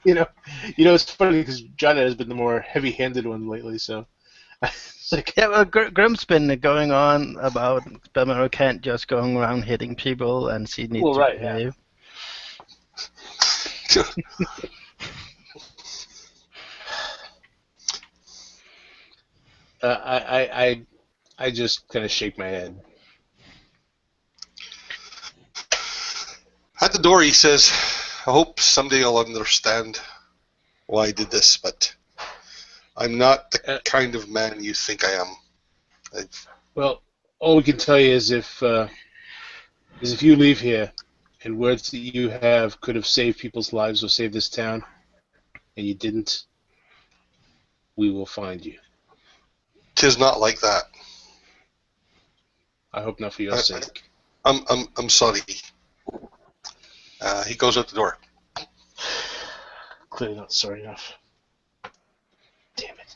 it's funny because John has been the more heavy-handed one lately. So, it's like, yeah, well, Grim's been going on about Bamel can't just go around hitting people, and she needs to behave. I just kind of shake my head. At the door, he says, "I hope someday you'll understand why I did this, but I'm not the kind of man you think I am." Well, all we can tell you is if you leave here, and words that you have could have saved people's lives or saved this town, and you didn't, we will find you. 'Tis not like that. I hope not for your sake. I'm sorry. He goes out the door. Clearly not sorry enough. Damn it.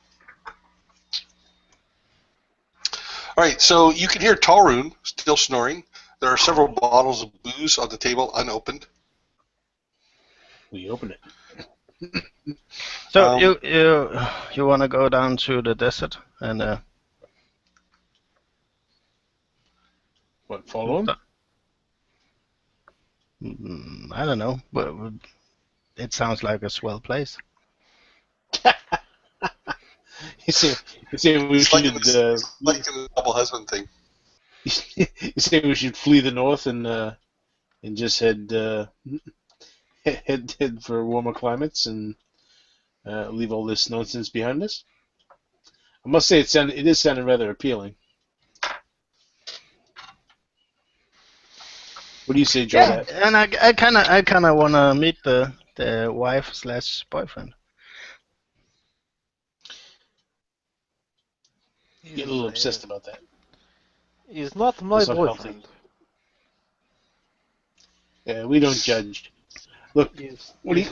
All right, so you can hear Talrun still snoring. There are several bottles of booze on the table, unopened. We open it. So you want to go down to the desert and what, follow him? I don't know, but it sounds like a swell place. You say we It's should like a double husband thing. you say we should flee the north and just head for warmer climates and leave all this nonsense behind us. I must say it is sounding rather appealing. What do you say, Joe? Yeah, and I kind of want to meet the wife/boyfriend. You get a little obsessed about that. He's not my That's not boyfriend. Yeah, we don't judge. Look, what do you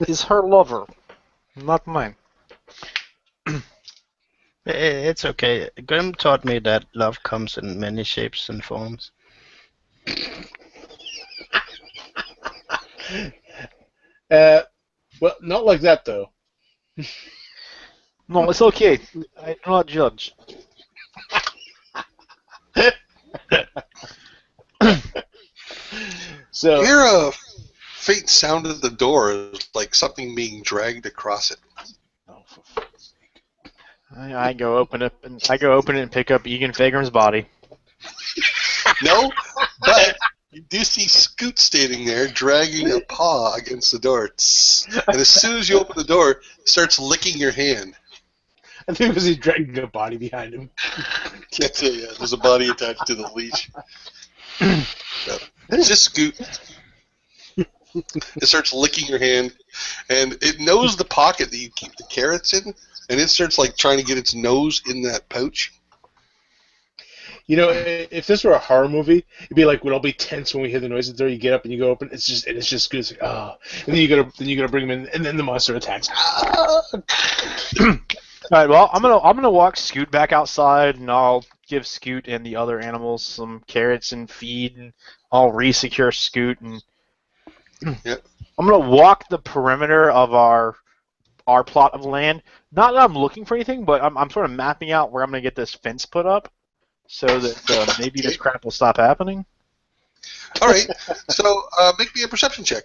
He's her lover, not mine. It's okay. Grim taught me that love comes in many shapes and forms. Well, not like that though. No, it's okay. I do not judge. So You hear a faint sound at the door, like something being dragged across it. Oh, for fuck's sake. I go open it and pick up Egan Fagram's body. No, but you do see Scoot standing there, dragging a paw against the door. And as soon as you open the door, it starts licking your hand. I think because he's dragging a body behind him. That's it, yeah. There's a body attached to the leash. So, it's just Scoot. It starts licking your hand, and it knows the pocket that you keep the carrots in, and it starts like trying to get its nose in that pouch. You know, if this were a horror movie, it'd be like we'd all be tense when we hear the noise at the door. You get up and you go open. It's just Scoot. It's like, oh, and then you gotta bring him in, and then the monster attacks. Ah! All right. Well, I'm gonna walk Scoot back outside, and I'll give Scoot and the other animals some carrots and feed, and I'll re-secure Scoot, and Yep. I'm gonna walk the perimeter of our plot of land. Not that I'm looking for anything, but I'm sort of mapping out where I'm gonna get this fence put up, so that maybe this crap will stop happening. All right, so make me a perception check.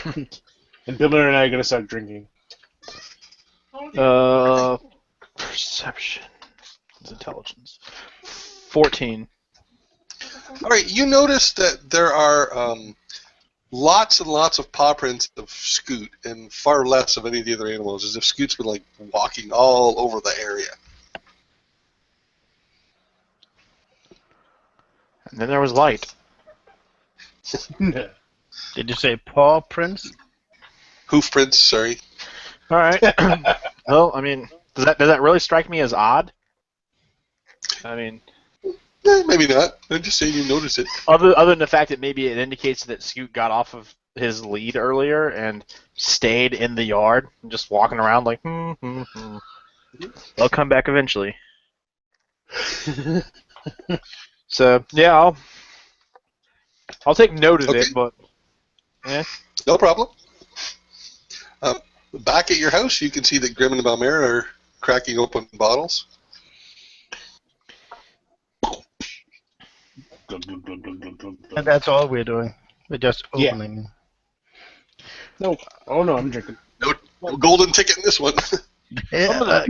And Bill and I are gonna start drinking. Perception. It's intelligence. 14. All right, you notice that there are lots and lots of paw prints of Scoot and far less of any of the other animals, as if Scoot's been like walking all over the area. And then there was light. Did you say paw prints? Hoof prints, sorry. All right. Well, I mean, does that really strike me as odd? I mean, Maybe not. I'm just saying you notice it. other than the fact that maybe it indicates that Scoot got off of his lead earlier and stayed in the yard, just walking around like, I'll come back eventually. So yeah, I'll take note of it, but yeah. No problem. Back at your house, you can see that Grim and Balmera are cracking open bottles. And that's all we're doing. We're just Yeah. opening. No. Oh no, I'm drinking. No golden ticket in this one. I'm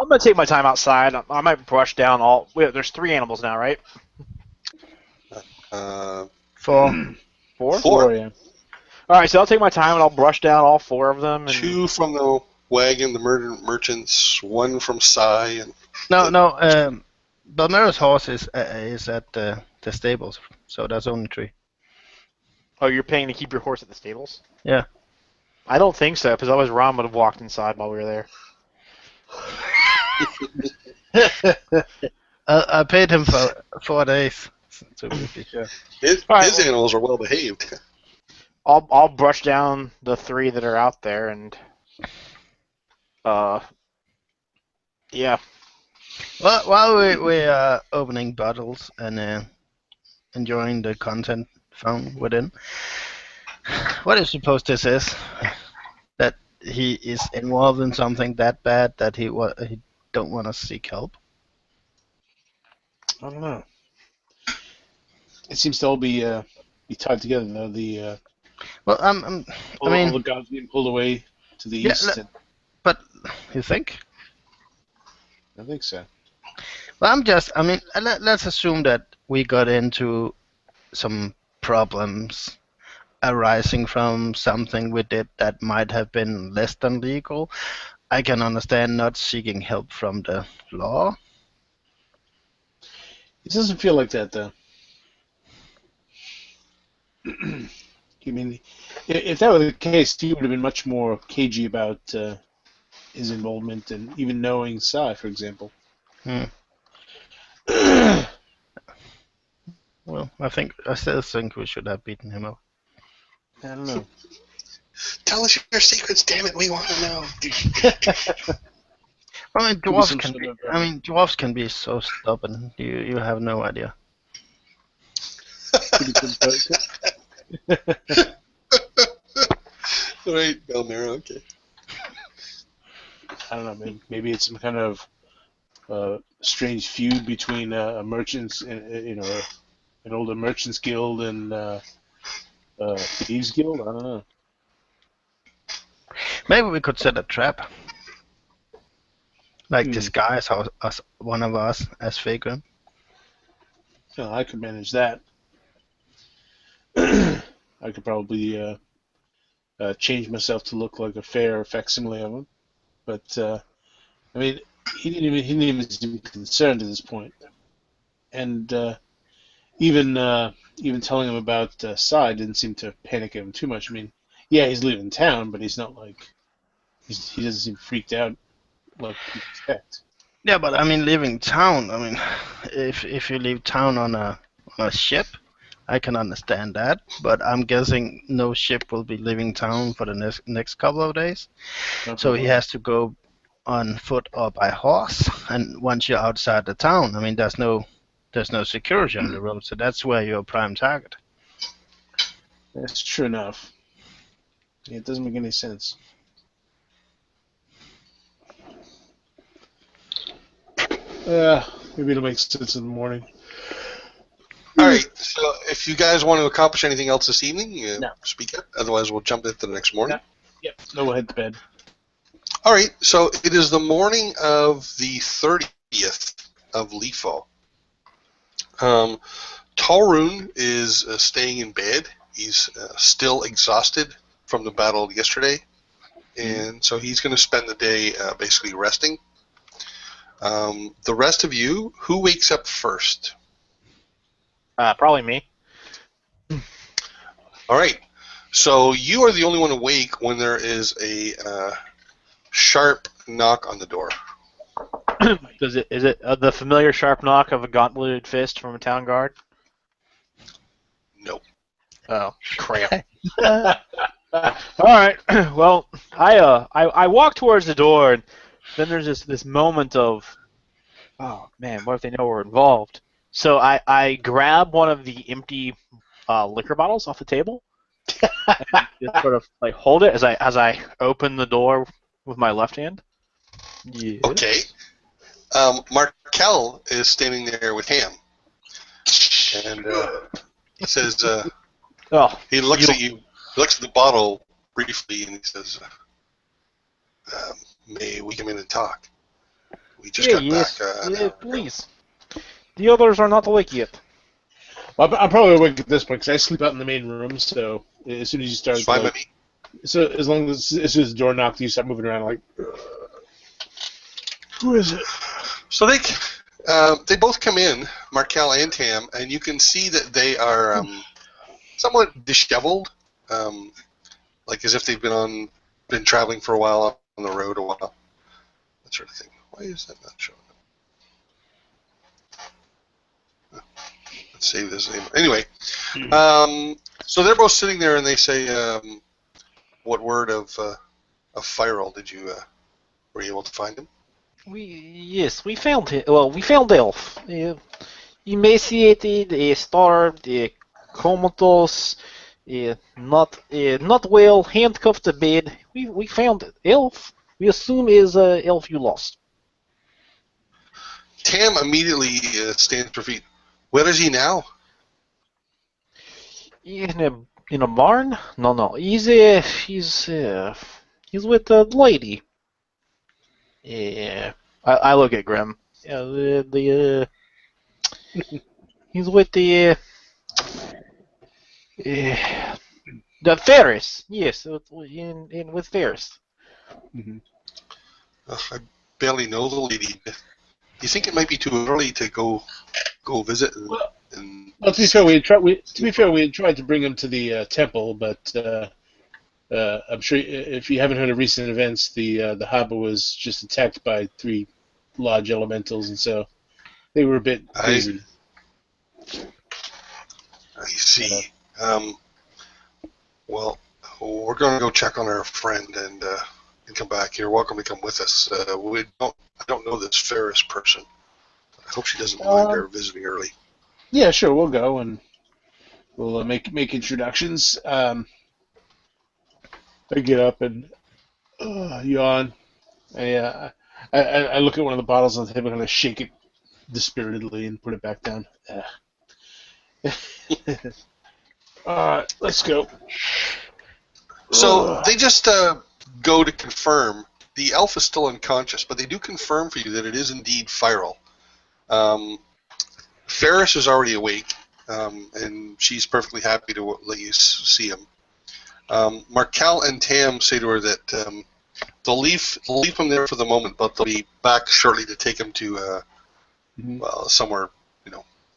gonna take my time outside. I might brush down all. Wait, there's 3 animals now, right? Four. Four. Yeah. All right, so I'll take my time and I'll brush down all 4 of them. And 2 from the wagon, the murder merchants, 1 from Sai, and No. Balmera's horse is at the stables, so that's only 3. Oh, you're paying to keep your horse at the stables? Yeah. I don't think so, because otherwise Ron would have walked inside while we were there. I paid him for 4 days to be sure. his Alright, animals are well behaved. I'll brush down the 3 that are out there, and yeah. Well, while we are opening bottles and enjoying the content found within, what do you suppose this is? That he is involved in something that bad that he don't want to seek help? I don't know. It seems to all be tied together, though. Well, I All mean, the gods being pulled away to the Yeah, east. but you think? I think so. Well, let's assume that we got into some problems arising from something we did that might have been less than legal. I can understand not seeking help from the law. It doesn't feel like that, though. I mean, if that were the case, he would have been much more cagey about his involvement and even knowing Sai, for example. Well, I still think we should have beaten him up. I don't know. Tell us your secrets, damn it, we want to know. I mean, Could be some sort of, dwarves can be so stubborn. You have no idea. Right, Balmera, okay. I don't know. Maybe it's some kind of strange feud between a merchants, an older merchants guild and thieves guild. I don't know. Maybe we could set a trap. Like disguise us, one of us as Fagrim. Oh, I could manage that. I could probably change myself to look like a fair facsimile of him. But I mean, he didn't even seem concerned at this point. And even telling him about Sai didn't seem to panic him too much. I mean, yeah, he's leaving town, but he's not like he doesn't seem freaked out like you expect. Yeah, but I mean, leaving town. I mean, if you leave town on a ship, I can understand that. But I'm guessing no ship will be leaving town for the next couple of days. So he has to go on foot or by horse. And once you're outside the town, I mean, there's no security on the road. So that's where you're a prime target. That's true enough. Yeah, it doesn't make any sense. Maybe it'll make sense in the morning. All right. So, if you guys want to accomplish anything else this evening, No. speak up. Otherwise, we'll jump into the next morning. Yep. No, we'll head to bed. All right. So it is the morning of the 30th of Leafall. Talrun is staying in bed. He's still exhausted from the battle yesterday, and so he's going to spend the day basically resting. The rest of you, who wakes up first? Probably me. All right. So you are the only one awake when there is a sharp knock on the door. Is it the familiar sharp knock of a gauntleted fist from a town guard? Nope. Oh, crap. All right. Well, I walk towards the door, and then there's this moment of, oh man, what if they know we're involved? So I grab one of the empty liquor bottles off the table, and just sort of like hold it as I open the door with my left hand. Yeah. Okay. Markel is standing there with Ham, and he says, Oh, he looks at you, he looks at the bottle briefly, and he says, may we come in and talk? We just got yes, back. yeah, please. The others are not awake yet. Well, I'm probably awake at this point because I sleep out in the main room. So as soon as you start, It's fine by me. so as soon as the door knocks, you start moving around like, who is it? So they both come in, Markel and Tam, and you can see that they are somewhat disheveled, like as if they've been traveling for a while on the road a while, that sort of thing. Why is that not showing up? Let's save this name. Anyway, so they're both sitting there, and they say, "What word of Firel did you were you able to find him?" Yes, we found him. Well, we found Elf. Emaciated, starved, comatose, not well, handcuffed to bed. We found Elf. We assume is Elf you lost. Tam immediately stands to her feet. Where is he now? In a barn? No. He's with the lady. Yeah. I look at Grim. Yeah, he's with the Ferris. Yes, with Ferris. Mm-hmm. I barely know the lady. Do you think it might be too early to go visit? Well, to be fair, we had tried to bring him to the temple, but I'm sure if you haven't heard of recent events, the harbor was just attacked by 3 large elementals, and so they were a bit busy. I see. Well, we're going to go check on our friend and come back. You're welcome to come with us. I don't know this Ferris person. I hope she doesn't mind our visiting early. Yeah, sure, we'll go and we'll make introductions. I get up and yawn. I look at one of the bottles on the table and I shake it dispiritedly and put it back down. Alright, let's go. So they just go to confirm the elf is still unconscious, but they do confirm for you that it is indeed viral. Ferris is already awake, and she's perfectly happy to let you see him. Markel and Tam say to her that they'll leave him there for the moment, but they'll be back shortly to take him to well, somewhere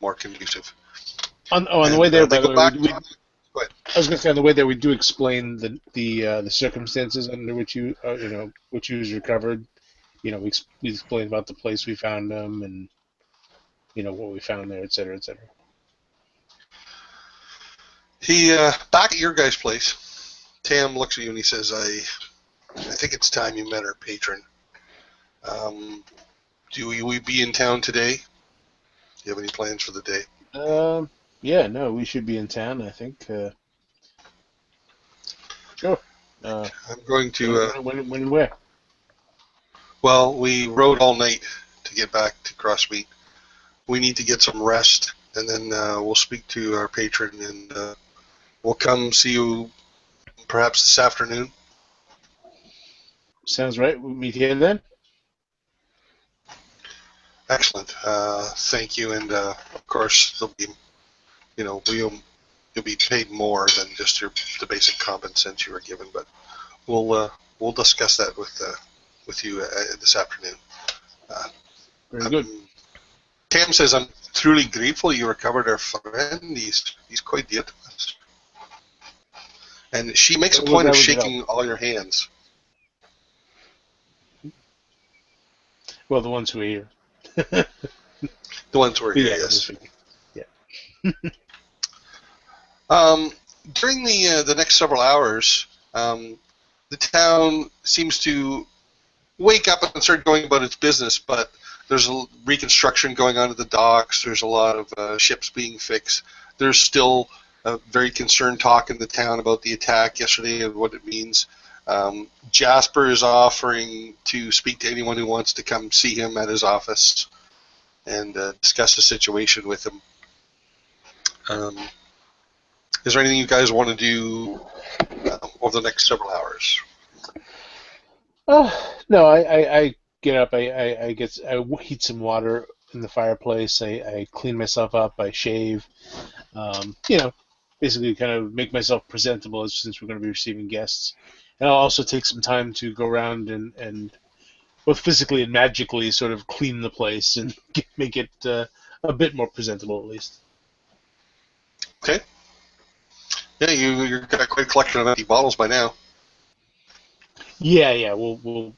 more conducive. On the way there, by the way, go ahead. I was going to say on the way there we do explain the circumstances under which which he was recovered. We explained about the place we found him and what we found there, et cetera, et cetera. He back at your guys' place. Tam looks at you and he says, "I think it's time you met our patron. Do we be in town today? Do you have any plans for the day?" Yeah, no, we should be in town, I think. Sure. I'm going to... when and where? Well, we rode all night to get back to Crossmeet. We need to get some rest, and then we'll speak to our patron, and we'll come see you perhaps this afternoon. Sounds right. We'll meet here then. Excellent. Thank you, and of course, there'll be, you'll be paid more than just the basic common sense you were given, but we'll discuss that with you this afternoon. Very good. Tam says, "I'm truly grateful you recovered our friend. He's quite dear to us." And she makes a point of shaking all your hands. Well, the ones who are here. The ones who are here, yes. Yeah. During the next several hours, the town seems to wake up and start going about its business, but there's a reconstruction going on at the docks. There's a lot of ships being fixed. There's still a very concerned talk in the town about the attack yesterday and what it means. Jasper is offering to speak to anyone who wants to come see him at his office and discuss the situation with him. Is there anything you guys want to do over the next several hours? No, I get up. I heat some water in the fireplace. I clean myself up. I shave. Basically kind of make myself presentable since we're going to be receiving guests. And I'll also take some time to go around and both physically and magically sort of clean the place and make it a bit more presentable at least. Okay. Yeah, you've got quite a collection of empty bottles by now. Yeah. We'll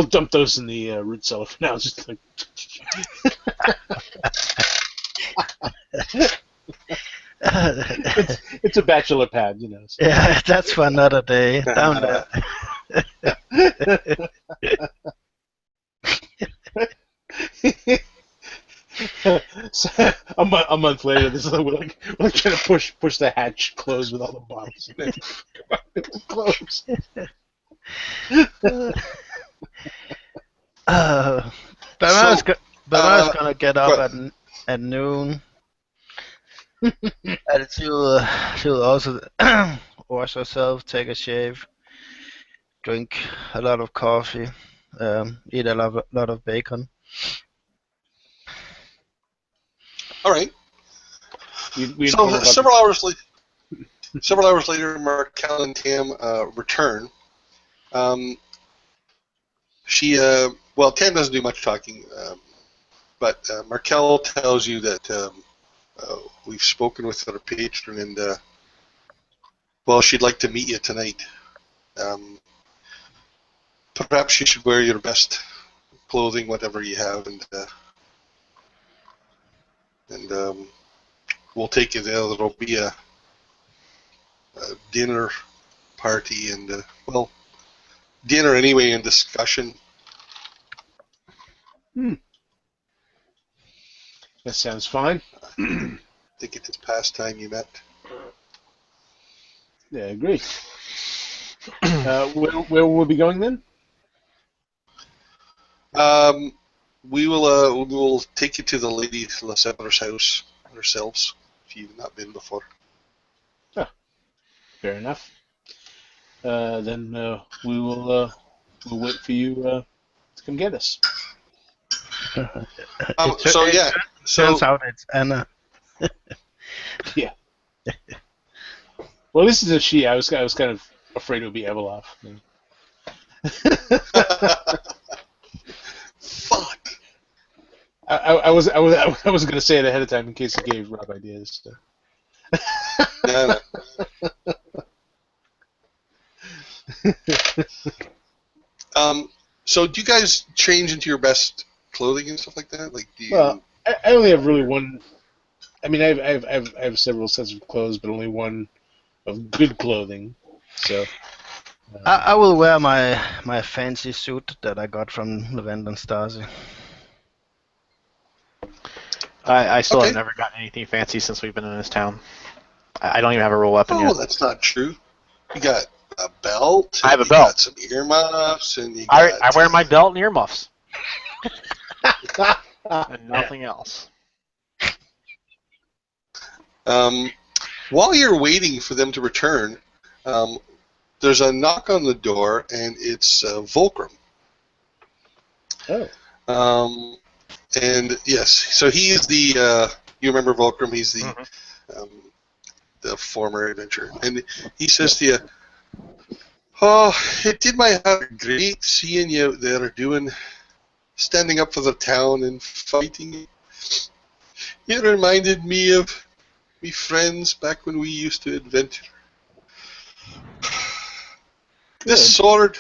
dump those in the root cellar for now. Just like. it's a bachelor pad, So. Yeah, that's for another day. Down there. So, a month later, we're trying to push the hatch closed with all the bottles in it. It's closed. Bernard's gonna get up at noon. And she'll also wash herself, take a shave, drink a lot of coffee, eat a lot of bacon. All right. So several hours later, Markel and Tam return. Tam doesn't do much talking, but Markel tells you that we've spoken with her patron, and she'd like to meet you tonight. Perhaps you should wear your best clothing, whatever you have, and we'll take you there. There'll be a dinner party and dinner anyway and discussion. That sounds fine. I think it's past time you met. Yeah, I agree. Where will we be going then? We will take you to the Lady Lasseter's house ourselves, if you've not been before. Oh, fair enough. then we'll wait for you to come get us. So yeah, Turns out it's Anna. Yeah. Well, this is a she. I was kind of afraid it would be Eveloff. fuck. I was going to say it ahead of time in case it gave Rob ideas. So. No. So do you guys change into your best clothing and stuff like that? Like, do you? Well, I only have really one. I mean, I have several sets of clothes, but only one of good clothing. So. I will wear my fancy suit that I got from Lavender and Stasi. I still Okay. have never gotten anything fancy since we've been in this town. I don't even have a real weapon Oh, yet. that's not true. You got a belt. I have a You belt. got some earmuffs, and you got. I wear my belt and earmuffs. And nothing else. While you're waiting for them to return, there's a knock on the door, and it's Volcrum. Oh. And yes, so he is the. You remember Volcrum? He's the former adventurer, and he says to you, "Oh, it did my heart great seeing you out there standing up for the town and fighting. It reminded me of me friends back when we used to adventure. This sword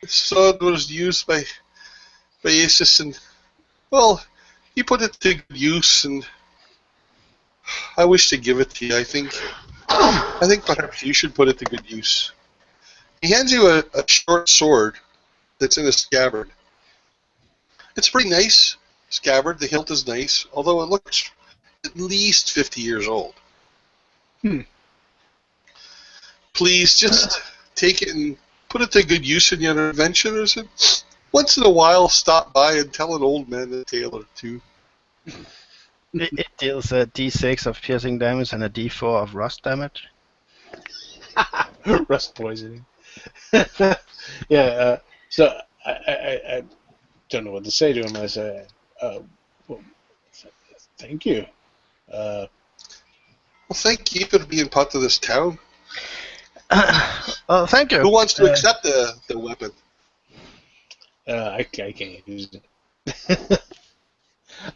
was used by Asus, and well, he put it to good use, and I wish to give it to you. I think perhaps you should put it to good use." He hands you a short sword that's in a scabbard. It's pretty nice scabbard. The hilt is nice, although it looks at least 50 years old. Please just take it and put it to good use in your adventures, and once in a while stop by and tell an old man a tale or two. It deals a D6 of piercing damage and a D4 of rust damage. Rust poisoning. Yeah. So I don't know what to say to him. I say, well, thank you. Well, thank you for being part of this town. Oh, thank you. Who wants to accept the weapon? I can't use it.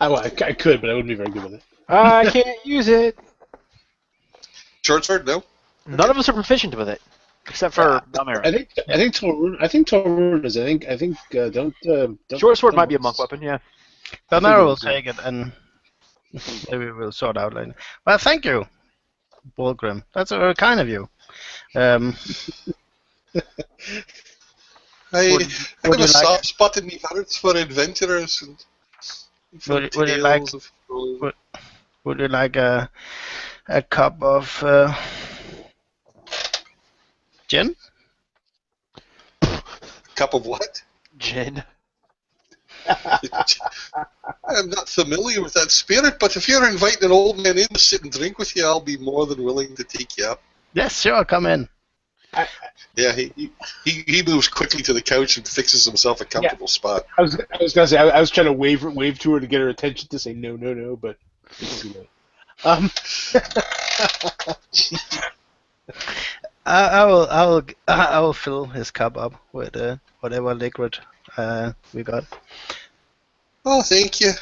I could, but I wouldn't be very good with it. I can't use it. Short sword, no? None of us are proficient with it, except for Dumber. I think Torun is. I think don't Short sword might be a monk weapon, yeah. Bamara will take it, and maybe we'll sort out later. Well, thank you, Volgrim. That's very kind of you. I have a soft spot in my heart for adventurers and for Would you like- tales of... Would you like a cup of gin? Cup of what? Gin. I'm not familiar with that spirit, but if you're inviting an old man in to sit and drink with you, I'll be more than willing to take you up. Yes, sure, come in. Yeah, he moves quickly to the couch and fixes himself a comfortable spot. I was gonna say I was trying to wave to her to get her attention to say no, but it's too late. I will fill his cup up with whatever liquid we got. Oh, thank you.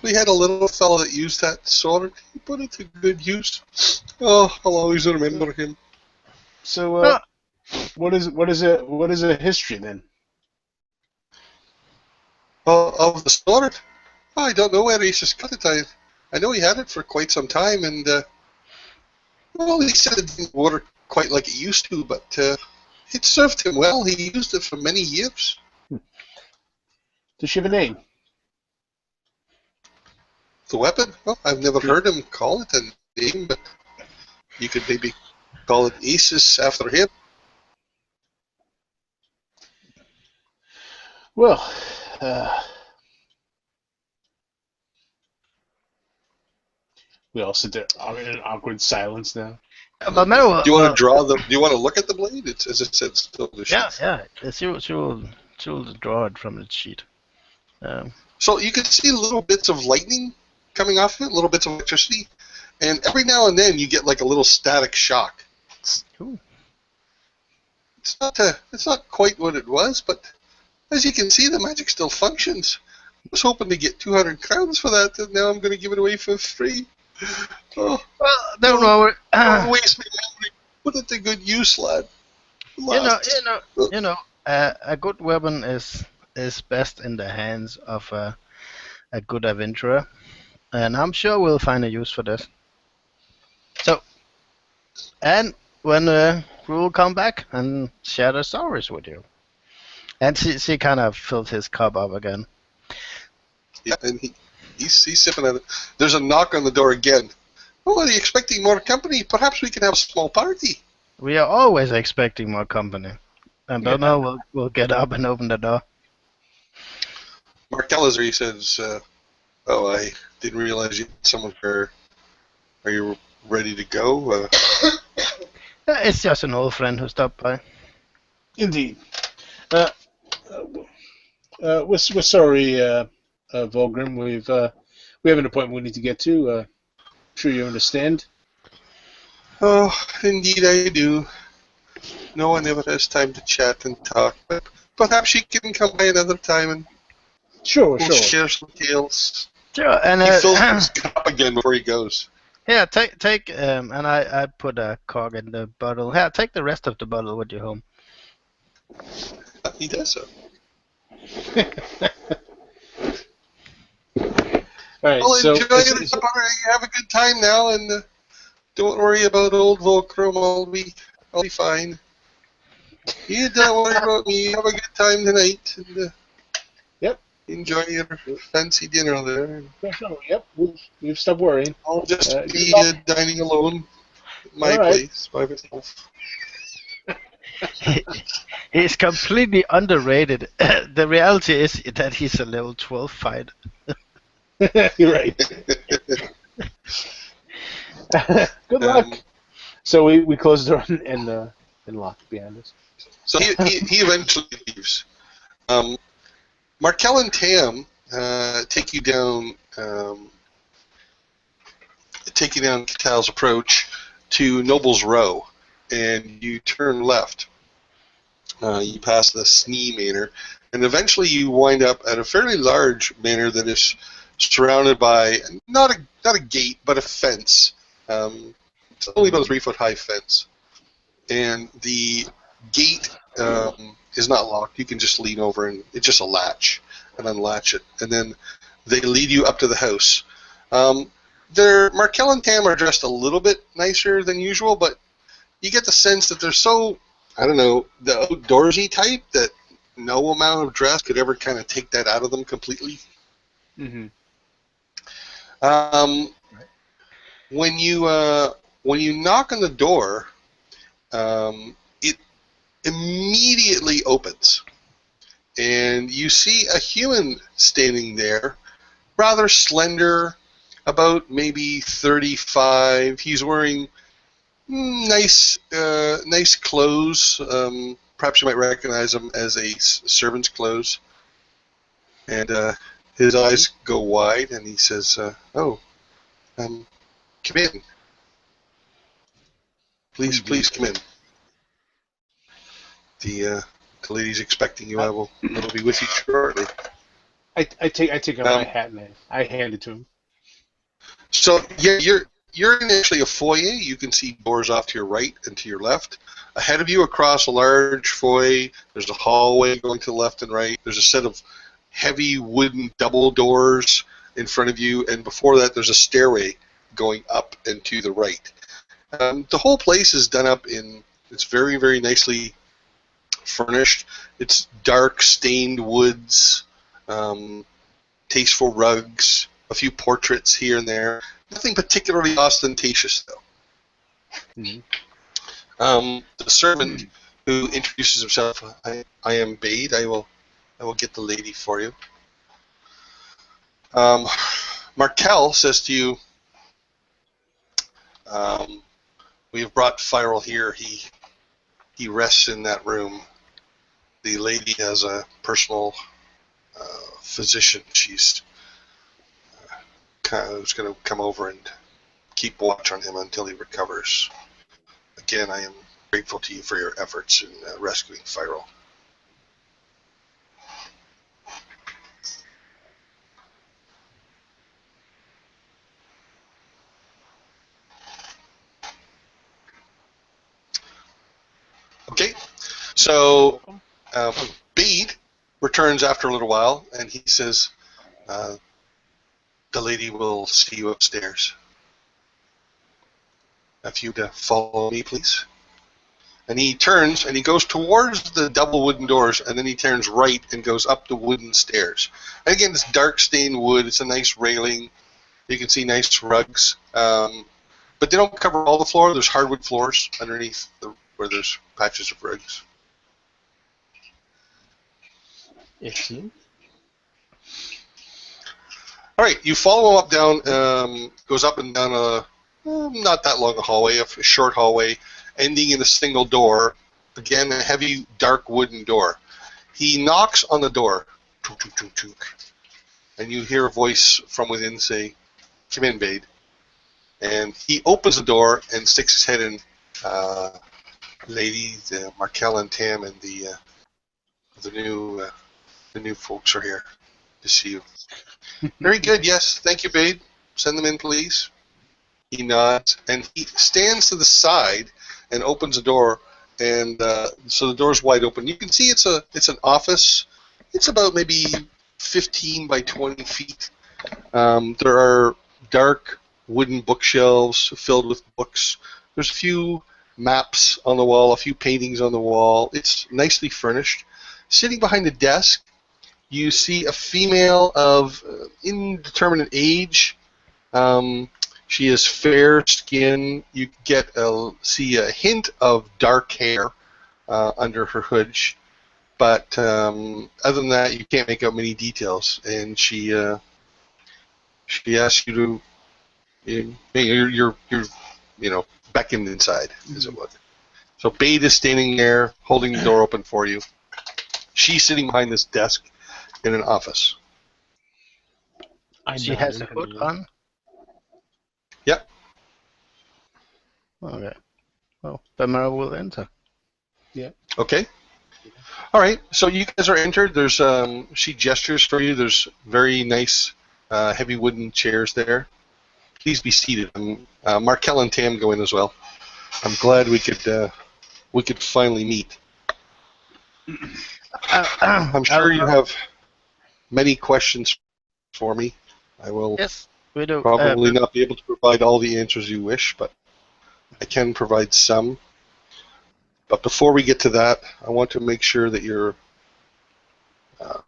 We had a little fellow that used that sword. He put it to good use. Oh, I'll always remember him. So, what is a history then? Of the sword? I don't know where he's just got it. I know he had it for quite some time, and well, he said it didn't work quite like it used to, but it served him well. He used it for many years. Does she have a name? The weapon? Well, I've never heard him call it a name, but you could maybe call it Asus after him. Well, we all sit there in an awkward silence now. But Mero, Do you want to draw the? Do you want to look at the blade? It's as I said, it's still the sheet. yeah. She'll draw it from the sheet. So you can see little bits of lightning coming off of it, little bits of electricity, and every now and then you get like a little static shock. Cool. It's not quite what it was, but as you can see, the magic still functions. I was hoping to get 200 crowns for that, and now I'm going to give it away for free. Oh, Well, don't worry. don't waste my money. Put it to good use, lad. A good weapon is best in the hands of a good adventurer, and I'm sure we'll find a use for this. So, and when we'll come back and share the stories with you. And she kind of filled his cup up again. Yeah, and he's sipping at it. There's a knock on the door again. Oh, are you expecting more company? Perhaps we can have a small party. We are always expecting more company. And don't know, we'll get up and open the door. Mark Elliser, he says, oh, I didn't realize you had someone here. Are you ready to go? It's just an old friend who stopped by. Indeed. We're sorry, Volgrim. We have an appointment we need to get to. I'm sure you understand. Oh, indeed I do. No one ever has time to chat and talk, but perhaps she can come by another time and Sure. we'll share some tales. Sure, and He fills his cup again before he goes. yeah, take and I put a cork in the bottle. Yeah, take the rest of the bottle with you home. He does so. All right, Well, so enjoy it. Have a good time now, and don't worry about old Volcrum. I'll be fine. You don't worry about me. Have a good time tonight, and yep, enjoy your fancy dinner there. Yep, we've stopped worrying. I'll just be dining alone at my place by myself. He's completely underrated. The reality is that he's a level 12 fighter. You're right. Good luck. So we close the door and lock behind us. So he eventually leaves. Markel and Tam take you down Catal's approach to Noble's Row, and you turn left. You pass the Snee Manor, and eventually you wind up at a fairly large manor that is surrounded by not a gate but a fence. It's only about a 3-foot high fence, and the gate is not locked. You can just lean over and it's just a latch and unlatch it, and then they lead you up to the house. Markel and Tam are dressed a little bit nicer than usual, but you get the sense that they're so, I don't know, the outdoorsy type that no amount of dress could ever kind of take that out of them completely. Mm-hmm. When you knock on the door, it immediately opens, and you see a human standing there, rather slender, about maybe 35. He's wearing nice clothes. Perhaps you might recognize him as a servant's clothes. And his eyes go wide, and he says, come in. Please come in. The lady's expecting you. I will be with you shortly. I take out my hat and I hand it to him. So yeah, you're in actually a foyer. You can see doors off to your right and to your left. Ahead of you, across a large foyer, there's a hallway going to the left and right. There's a set of heavy wooden double doors in front of you, and before that, there's a stairway going up and to the right. The whole place is done up it's very, very nicely furnished. It's dark, stained woods, tasteful rugs, a few portraits here and there. Nothing particularly ostentatious, though. Mm-hmm. The servant who introduces himself, I am Bade. I will get the lady for you. Markel says to you, We have brought Firel here. He rests in that room. The lady has a personal physician. She's going to come over and keep watch on him until he recovers. Again, I am grateful to you for your efforts in rescuing Firel. Okay, so Bede returns after a little while, and he says, the lady will see you upstairs. If you'd follow me, please. And he turns, and he goes towards the double wooden doors, and then he turns right and goes up the wooden stairs. And again, it's dark stained wood. It's a nice railing. You can see nice rugs. But they don't cover all the floor. There's hardwood floors underneath where there's patches of rugs. Excellent. All right, you follow up down, goes up and down a not that long a hallway, a short hallway, ending in a single door. Again, a heavy, dark wooden door. He knocks on the door, tunk, tunk, tunk, tunk, and you hear a voice from within say, "Come in, Bade." And he opens the door and sticks his head in. Lady, Markel and Tam, and the new folks are here to see you. Very good. Yes, thank you, Bade. Send them in, please. He nods, and he stands to the side and opens the door, and so the door's wide open. You can see it's an office. It's about maybe 15 by 20 feet. There are dark wooden bookshelves filled with books. There's a few maps on the wall, a few paintings on the wall. It's nicely furnished. Sitting behind a desk, you see a female of indeterminate age. She has fair skin. You see a hint of dark hair under her hood, but other than that, you can't make out many details. And she asks you to, you're beckoned inside, as it would. So Bade is standing there, holding the door open for you. She's sitting behind this desk in an office. She has a hood on? Yep. Okay. Well, Bemara will enter. Yeah. Okay. All right. So you guys are entered. There's she gestures for you. There's very nice heavy wooden chairs there. Please be seated. Markel and Tam go in as well. I'm glad we could finally meet. I'm sure you have many questions for me. I will Yes, we do. probably not be able to provide all the answers you wish, but I can provide some. But before we get to that, I want to make sure that you're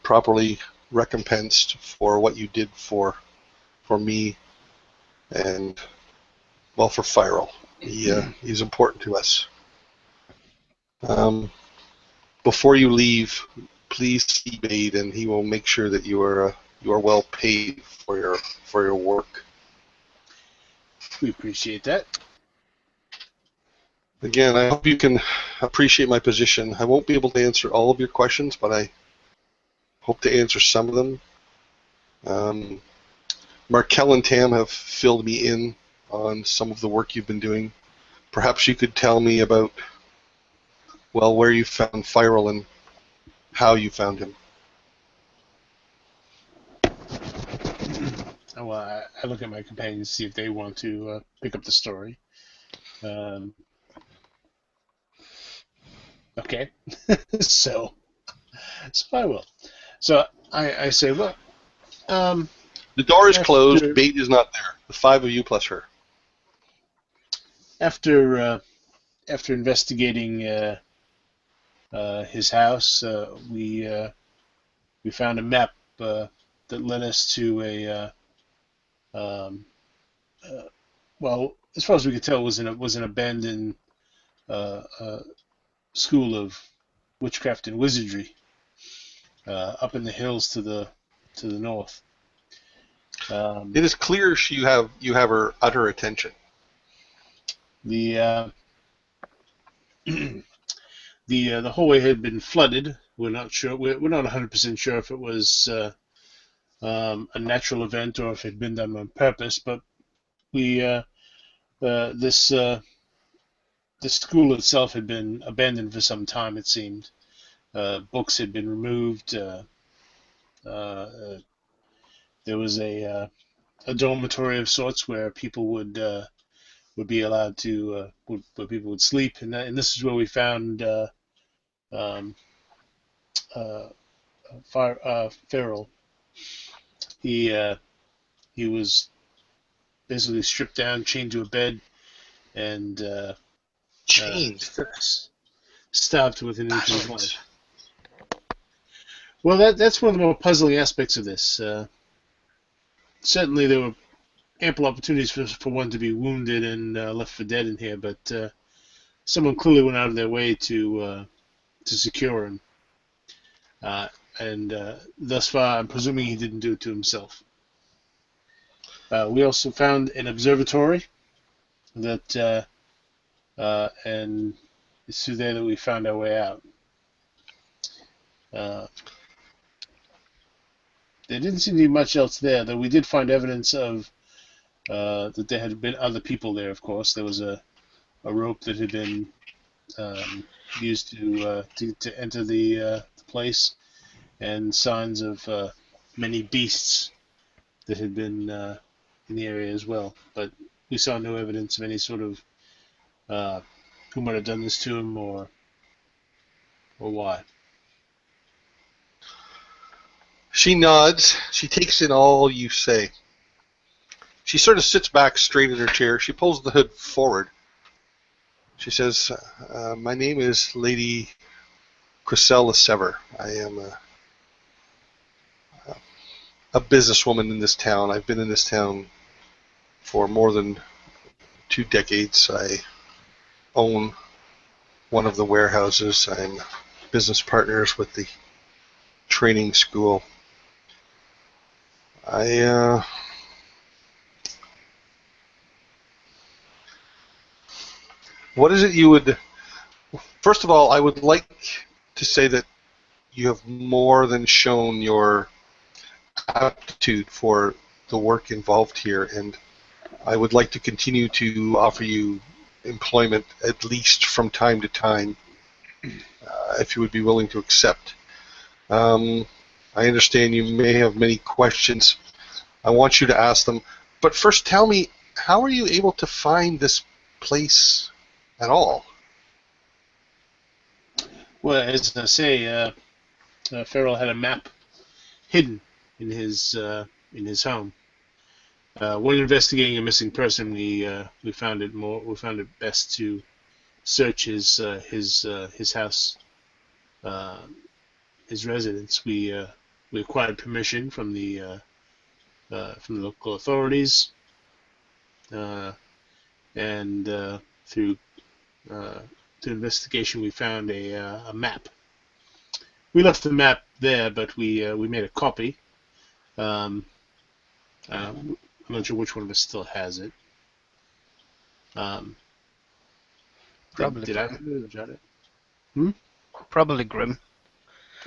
properly recompensed for what you did for me and, well, for Firel. He's important to us. Before you leave, please see Bade, and he will make sure that you are well paid for your work. We appreciate that. Again, I hope you can appreciate my position. I won't be able to answer all of your questions, but I hope to answer some of them. Markel and Tam have filled me in on some of the work you've been doing. Perhaps you could tell me about, well, where you found Firel and how you found him. Well, I look at my companions to see if they want to pick up the story. Okay. so I will. So I say, well, the door is closed. Bade is not there. The five of you plus her. After investigating his house, we found a map that led us to well, as far as we could tell, was an abandoned school of witchcraft and wizardry up in the hills to the north. It is clear you have her utter attention. The the hallway had been flooded. We're not sure. We're not 100% sure if it was a natural event or if it had been done on purpose. But we this the school itself had been abandoned for some time. It seemed books had been removed. There was a dormitory of sorts where people would be allowed to where people would sleep, and this is where we found um, uh, Farrell. He was basically stripped down, chained to a bed, and Chained. stabbed within an inch of his life. Well, that's one of the more puzzling aspects of this. Certainly, there were ample opportunities for one to be wounded and left for dead in here, but someone clearly went out of their way to secure him. And thus far, I'm presuming he didn't do it to himself. We also found an observatory that, and it's through there that we found our way out. There didn't seem to be much else there, though we did find evidence of that there had been other people there, of course. There was a rope that had been used to enter the place, and signs of many beasts that had been in the area as well. But we saw no evidence of any sort of who might have done this to him or why. She nods. She takes in all you say. She sort of sits back straight in her chair. She pulls the hood forward. She says, my name is Lady Chrysella Sever. I am a businesswoman in this town. I've been in this town for more than 2 decades. I own one of the warehouses. I'm business partners with the training school. What is it you would... First of all, I would like to say that you have more than shown your aptitude for the work involved here, and I would like to continue to offer you employment at least from time to time, if you would be willing to accept. I understand you may have many questions. I want you to ask them, but first tell me, how are you able to find this place at all? Well, as I say, Farrell had a map hidden in his home. When investigating a missing person, we found it best to search his house, his residence. We acquired permission from the local authorities, and through investigation, we found a map. We left the map there, but we made a copy. I'm not sure which one of us still has it. Probably Did I Grim. have it or jot it? Probably Grim.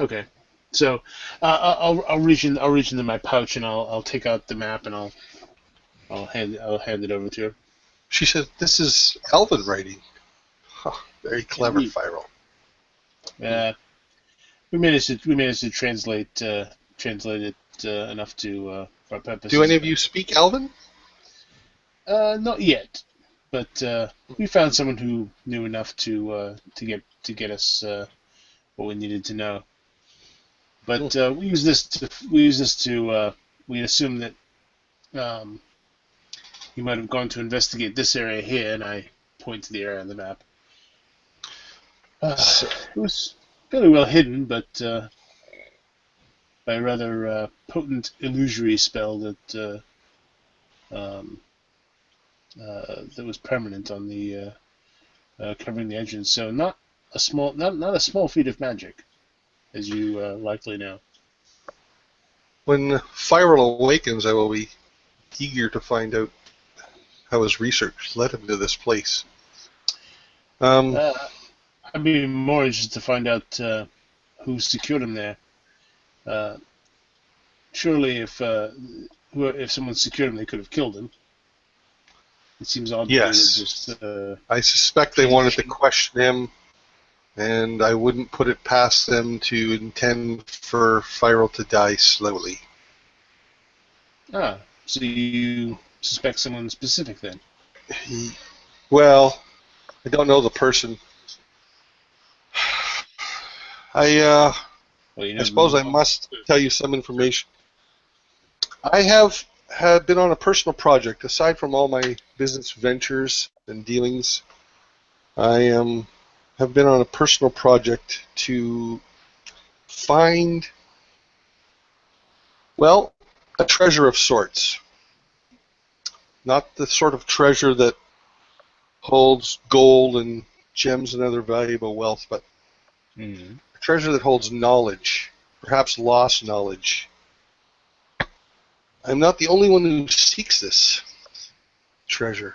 Okay, so I'll reach into my pouch and I'll take out the map and I'll hand it over to her. She said, "This is Elven writing." Huh, very clever, Indeed. Firel. We managed to translate it enough to for our purposes. Do any of you speak Elven? Not yet, but we found someone who knew enough to get us what we needed to know. But we use this to we assume that he might have gone to investigate this area here, and I point to the area on the map. It was fairly well hidden, but by a rather potent illusory spell that was permanent on the covering the entrance. So not a small feat of magic, as you likely know. When Firel awakens, I will be eager to find out how his research led him to this place. I'd be more interested to find out who secured him there. Surely, if someone secured him, they could have killed him. It seems odd. Yes. To just, I suspect they wanted to question him, and I wouldn't put it past them to intend for Firel to die slowly. So you suspect someone specific then? Well, I don't know the person. I suppose I must tell you some information. I have been on a personal project. Aside from all my business ventures and dealings, I have been on a personal project to find, well, a treasure of sorts. Not the sort of treasure that holds gold and gems and other valuable wealth, but a treasure that holds knowledge, perhaps lost knowledge. I'm not the only one who seeks this treasure.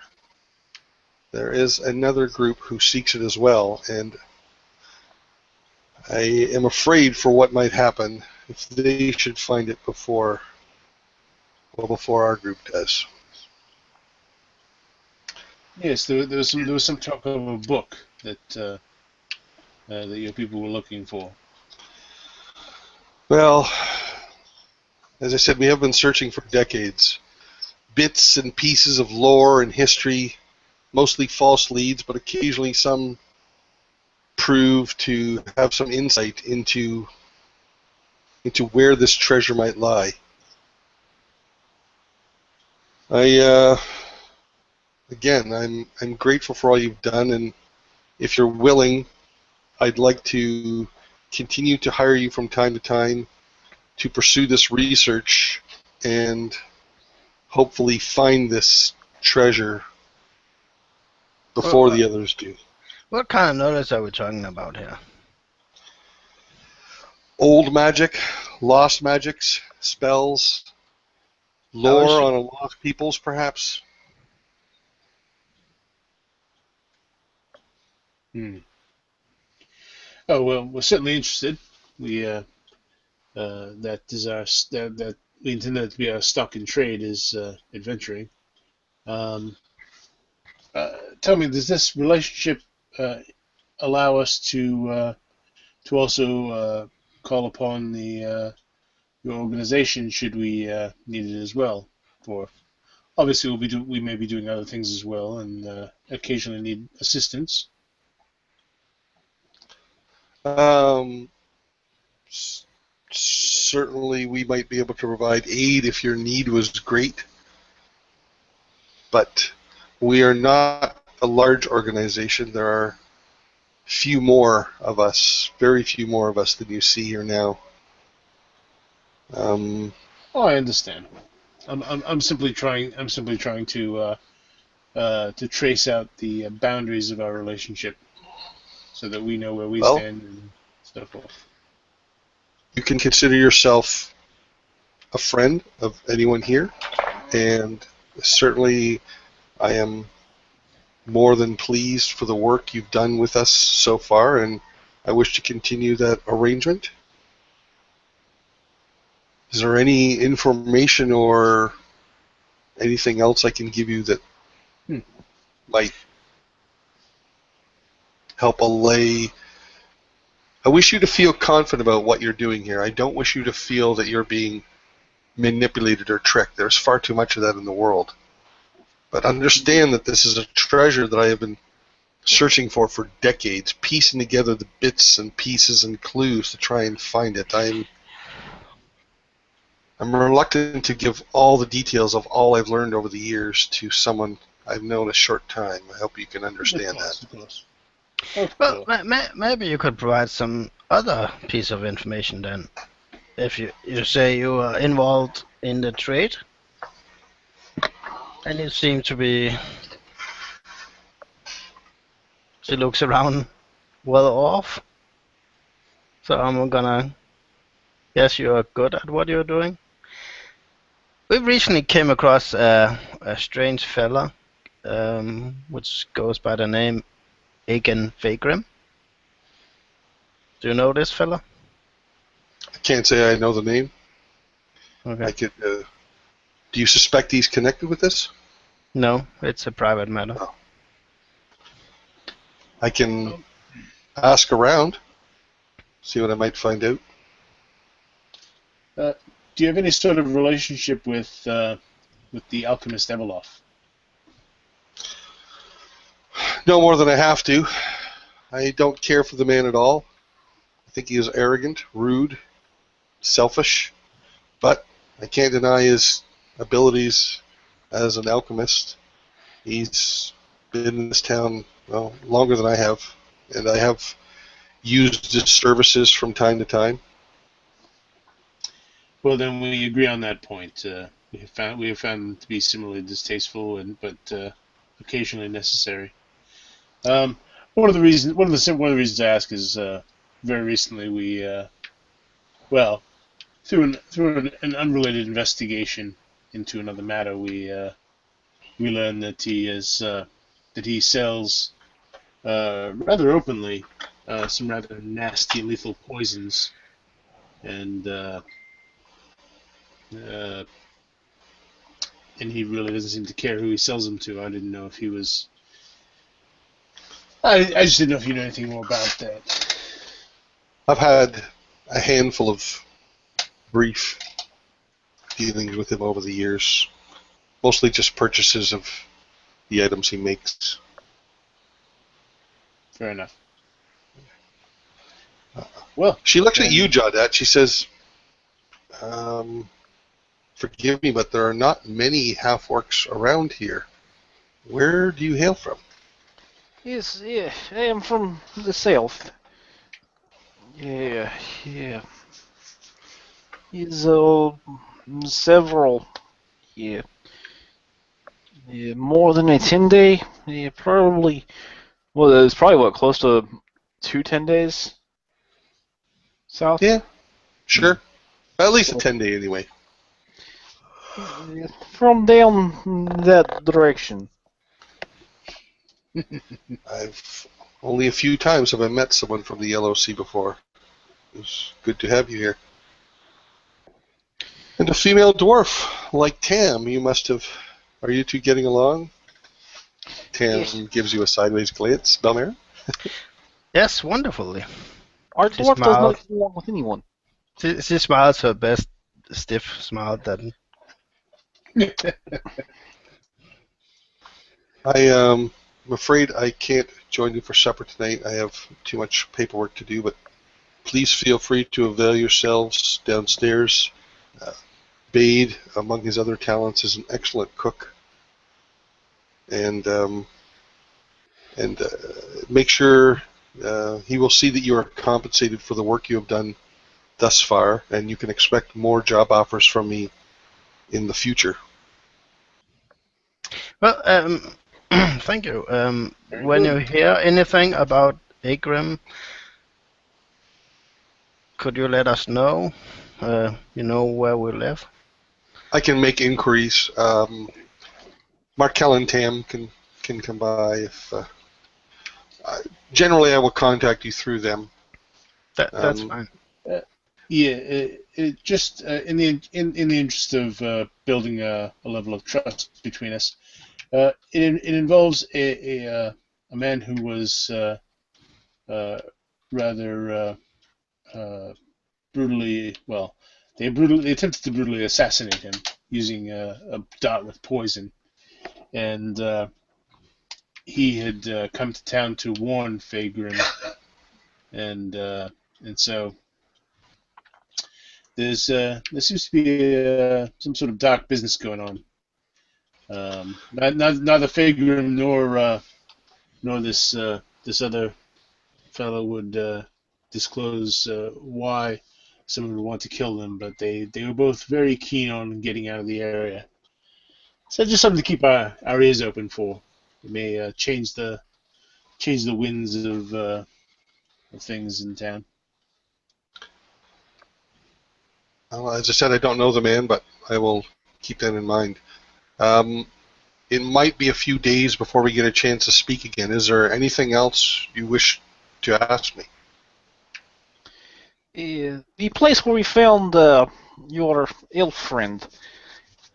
There is another group who seeks it as well, and I am afraid for what might happen if they should find it before our group does. Yes, there was some talk of a book that your people were looking for. Well, as I said, we have been searching for decades. Bits and pieces of lore and history, mostly false leads, but occasionally some prove to have some insight into where this treasure might lie. Again, I'm grateful for all you've done, and if you're willing, I'd like to continue to hire you from time to time to pursue this research and hopefully find this treasure before the others do. What kind of knowledge are we talking about here? Old magic, lost magics, spells, lore on a lost peoples, perhaps. Oh well, we're certainly interested. We that is our that we intend that to be our stock in trade is adventuring. Tell me, does this relationship allow us to also call upon your organization should we need it as well? For obviously we may be doing other things as well, and occasionally need assistance. Certainly we might be able to provide aid if your need was great, but we are not a large organization. There are few more of us, very few more of us than you see here now. Oh, I understand. I'm simply trying to trace out the boundaries of our relationship, so that we know where we stand and so forth. You can consider yourself a friend of anyone here, and certainly I am more than pleased for the work you've done with us so far, and I wish to continue that arrangement. Is there any information or anything else I can give you that might help allay? I wish you to feel confident about what you're doing here. I don't wish you to feel that you're being manipulated or tricked. There's far too much of that in the world. But understand that this is a treasure that I have been searching for decades, piecing together the bits and pieces and clues to try and find it. I'm reluctant to give all the details of all I've learned over the years to someone I've known a short time. I hope you can understand that. Of course. Well, maybe you could provide some other piece of information then. If you say you are involved in the trade, and you seem to be, she looks around well off, so I'm gonna guess you're good at what you're doing. We recently came across a strange fella, which goes by the name Agen Vagrim. Do you know this fella? I can't say I know the name. Okay. I could. Do you suspect he's connected with this? No, it's a private matter. Oh. I can ask around, see what I might find out. Do you have any sort of relationship with the alchemist Eveloff? No more than I have to. I don't care for the man at all. I think he is arrogant, rude, selfish, but I can't deny his abilities as an alchemist. He's been in this town, well, longer than I have, and I have used his services from time to time. Well, then we agree on that point. We have found them to be similarly distasteful, but occasionally necessary. One of the reasons I ask is very recently we through an unrelated investigation into another matter, we learned that he sells rather openly some rather nasty lethal poisons, and he really doesn't seem to care who he sells them to. I didn't know if he was. I just didn't know if you knew anything more about that. I've had a handful of brief dealings with him over the years, mostly just purchases of the items he makes. Fair enough. Well, she looks at you, Jawdat. She says, forgive me, but there are not many half-orcs around here. Where do you hail from? Yes, yeah, I am from the south. Yeah. It's several. Yeah. More than a 10-day. Yeah, probably. Well, it's probably what, close to 2 10 days south. Yeah, sure. At least a 10-day anyway. From down that direction. I've only a few times have I met someone from the LOC before. It's good to have you here. And a female dwarf like Tam, you must have. Are you two getting along? Tam gives you a sideways glance, Belmare. Yes, wonderfully. Our She dwarf does smiled. not get along with anyone. She smiles her best stiff smile. Then I'm afraid I can't join you for supper tonight. I have too much paperwork to do, but please feel free to avail yourselves downstairs. Bade, among his other talents, is an excellent cook. And make sure he will see that you are compensated for the work you have done thus far, and you can expect more job offers from me in the future. well, thank you. When you hear anything about Agrim, could you let us know? You know where we live. I can make inquiries. Markel and Tam can come by if. Generally, I will contact you through them. That's fine. Just in the interest of building a level of trust between us, it involves a man who was rather brutally. Well, they attempted to brutally assassinate him using a dart with poison, and he had come to town to warn Fagrim, and so there seems to be some sort of dark business going on. Neither Fagrim nor this other fellow would disclose why someone would want to kill them, but they were both very keen on getting out of the area. So just something to keep our ears open for. It may change the winds of things in town. Well, as I said, I don't know the man, but I will keep that in mind. it might be a few days before we get a chance to speak again. Is there anything else you wish to ask me? The place where we found your elf friend,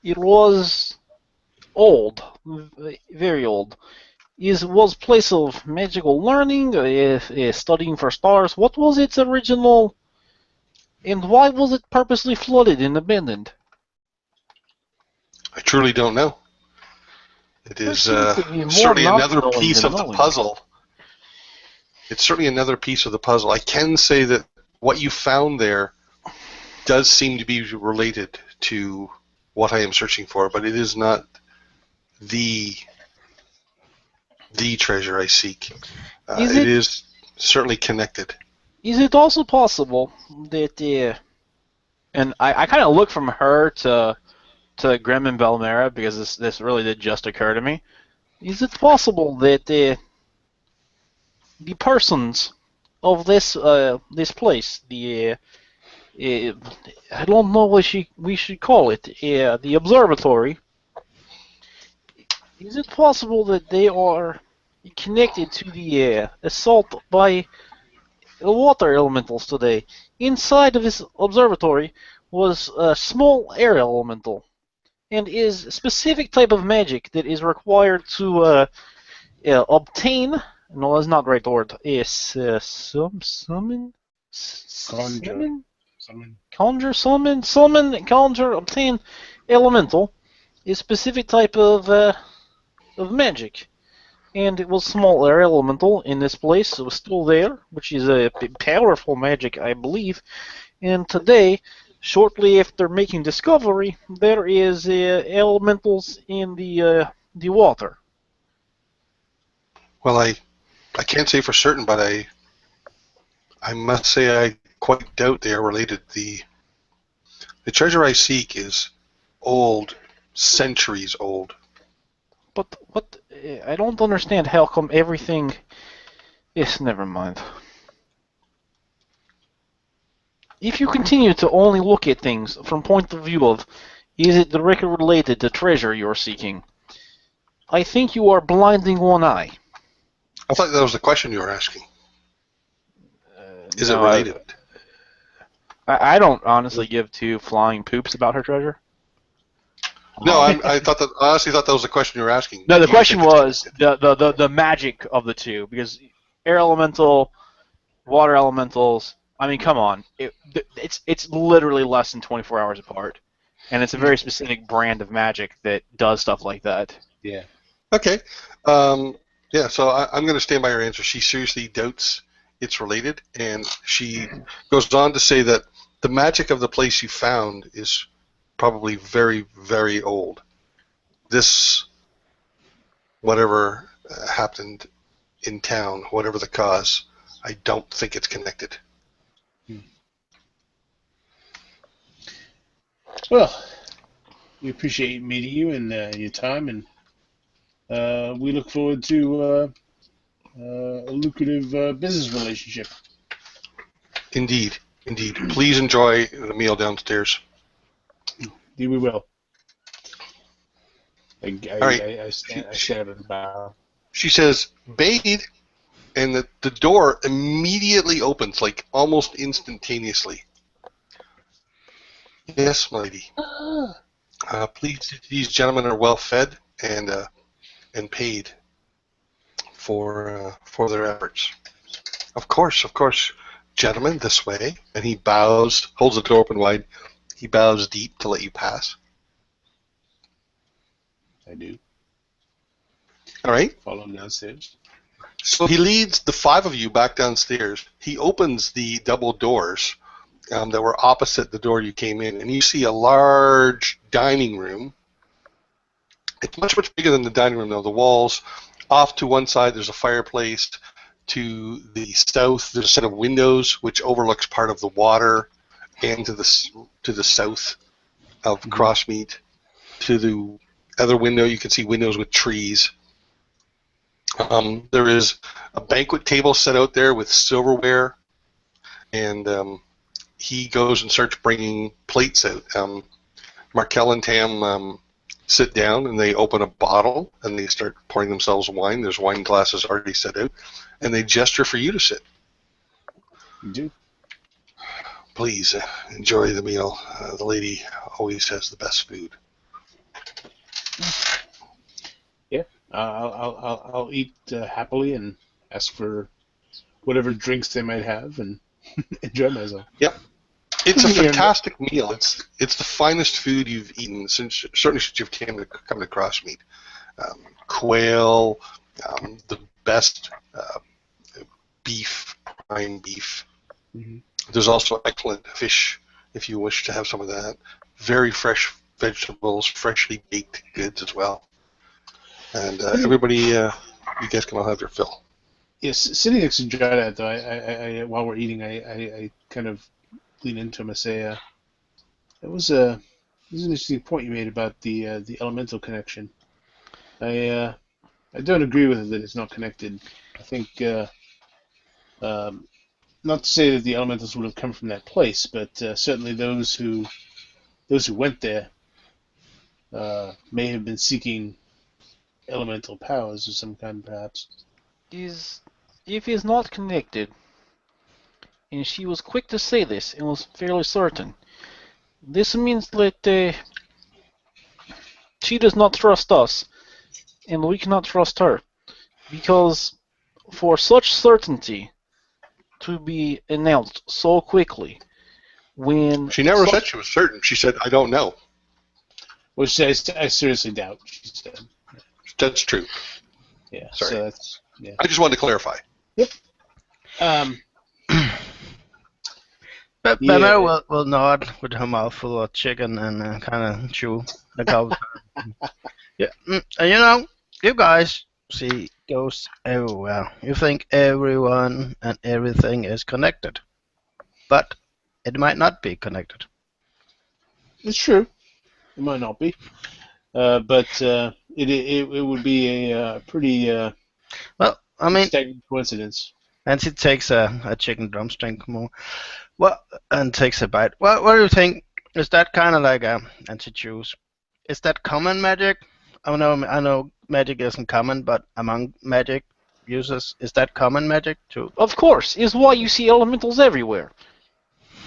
it was old, very old. Was place of magical learning, studying for stars. What was its original, and why was it purposely flooded and abandoned? I truly don't know. It There is seems to be more certainly not another knowing piece than of the knowing. puzzle. It's certainly another piece of the puzzle. I can say that what you found there does seem to be related to what I am searching for, but it is not the treasure I seek. It is certainly connected. Is it also possible that And I kind of look from her to Grim and Belmera because this really did just occur to me. is it possible that the persons of this place, I don't know what we should call it, the observatory, is it possible that they are connected to the assault by water elementals today? Inside of this observatory was a small air elemental, and is a specific type of magic that is required to obtain. No, that's not the right word. Is summon, conjure, obtain elemental. Is specific type of magic, and it was small air elemental in this place. It was still there, which is a powerful magic, I believe. And today, shortly after making discovery, there is elementals in the water. Well, I can't say for certain, but I must say I quite doubt they are related. The treasure I seek is old, centuries old. But what? I don't understand how come everything. Yes, never mind. If you continue to only look at things from point of view of, is it directly related to treasure you're seeking, I think you are blinding one eye. I thought that was the question you were asking. Is No, it related? I don't honestly give two flying poops about her treasure. No, I honestly thought that was the question you were asking. No, the Do you question think it's was connected? the magic of the two, because air elemental, water elementals. I mean, come on, it's literally less than 24 hours apart, and it's a very specific brand of magic that does stuff like that. Yeah. Okay. Yeah, so I'm going to stand by her answer. She seriously doubts it's related, and she goes on to say that the magic of the place you found is probably very, very old. This, whatever happened in town, whatever the cause, I don't think it's connected. Well, we appreciate meeting you and your time, and we look forward to a lucrative business relationship. Indeed, indeed. Please enjoy the meal downstairs. We will. I right. stand at the bar. She says, "Bathe," and the door immediately opens, like almost instantaneously. Yes, my lady. Please, these gentlemen are well fed and paid for their efforts. Of course, gentlemen, this way. And he bows, holds the door open wide. He bows deep to let you pass. I do. All right. Follow him downstairs. So he leads the five of you back downstairs. He opens the double doors that were opposite the door you came in, and you see a large dining room. It's much, much bigger than the dining room, though. The walls, off to one side, there's a fireplace. To the south, there's a set of windows which overlooks part of the water, and to the south of Crossmeet. To the other window, you can see windows with trees. There is a banquet table set out there with silverware, and he goes and starts bringing plates out. Markel and Tam sit down and they open a bottle and they start pouring themselves wine. There's wine glasses already set out, and they gesture for you to sit. You do. Please enjoy the meal. The lady always has the best food. Yeah, I'll eat happily and ask for whatever drinks they might have and enjoy myself. Yep. It's a Yeah. fantastic meal. It's the finest food you've eaten certainly since you've come to Crossmeet. Quail, the best beef, prime beef. Mm-hmm. There's also excellent fish if you wish to have some of that. Very fresh vegetables, freshly baked goods as well. And everybody, you guys can all have your fill. Yes, sitting next to Jada, though, I while we're eating, I kind of lean into him and say, it was an interesting point you made about the elemental connection. I don't agree with it that it's not connected. I think not to say that the elementals would have come from that place, but certainly those who went there may have been seeking elemental powers of some kind, perhaps. If he's not connected, and she was quick to say this and was fairly certain, this means that she does not trust us, and we cannot trust her, because for such certainty to be announced so quickly, when She never said she was certain. She said, I don't know. Which I seriously doubt, she said. That's true. Yeah, Sorry. so that's, yeah. I just wanted to clarify. Yep. But Yeah. Bama will nod with her mouth full of chicken and kind of chew a couple times. Yeah, and you know, you guys see ghosts everywhere. You think everyone and everything is connected, but it might not be connected. It's true. It might not be. But it would be a pretty Well, I mean, staggering coincidence. and she takes a chicken drumstick more. Well, and takes a bite. What do you think? Is that kind of like and she chews? Is that common magic? I know magic isn't common, but among magic users, is that common magic too? of course, is why you see elementals everywhere,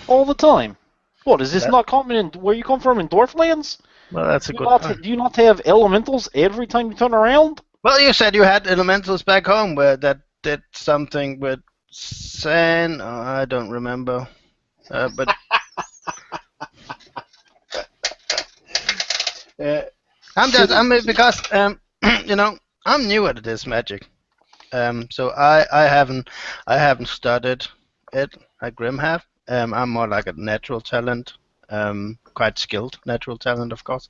all the time. What, is this That- not common in where you come from in Dwarflands? Well, that's a Do good you, not, point. do you not have elementals every time you turn around? Well, you said you had elementals back home where that did something with sand. I don't remember, but because you know, I'm new at this magic, so I haven't studied it like Grim have. I'm more like a natural talent, quite skilled natural talent, of course,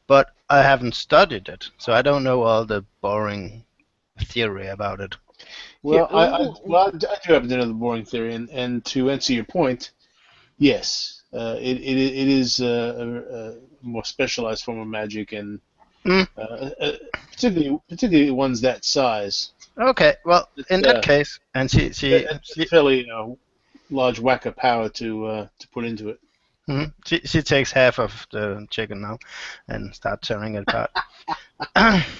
but I haven't studied it, so I don't know all the boring theory about it. Well, Yeah, I do have another boring theory, and to answer your point, yes, it is a more specialized form of magic, and Mm. particularly ones that size. Okay, well, in that case, and she It's a fairly large whack of power to put into it. she takes half of the chicken now and starts tearing it apart.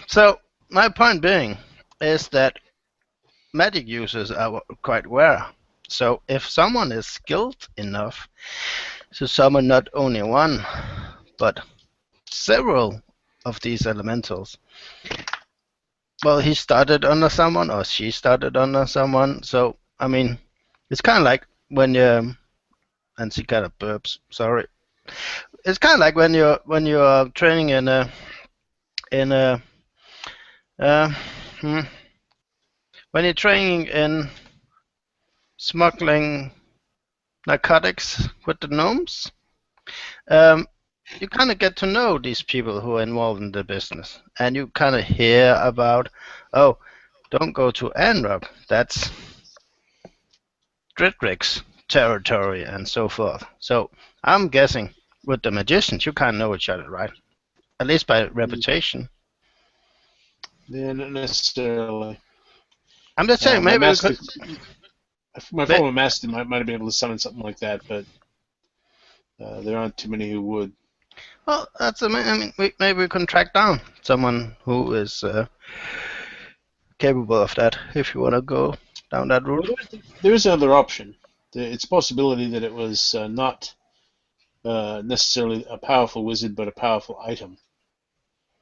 So my point being is that magic users are quite rare. So if someone is skilled enough to summon not only one, but several of these elementals, well, he started under someone or she started under someone. So I mean, it's kind of like when you and she kind of burps. Sorry. It's kind of like when you're training in a when you're training in smuggling narcotics with the gnomes. You kind of get to know these people who are involved in the business, and you kind of hear about, oh, don't go to Anrock. That's Dredrick's territory and so forth. So I'm guessing with the magicians, you kind of know each other, right? At least by reputation. Yeah, not necessarily. I'm just saying, my maybe master, my former master might have been able to summon something like that, but there aren't too many who would. Well, I mean, maybe we can track down someone who is capable of that. If you want to go down that Well, route. there's another option. It's a possibility that it was not necessarily a powerful wizard, but a powerful item.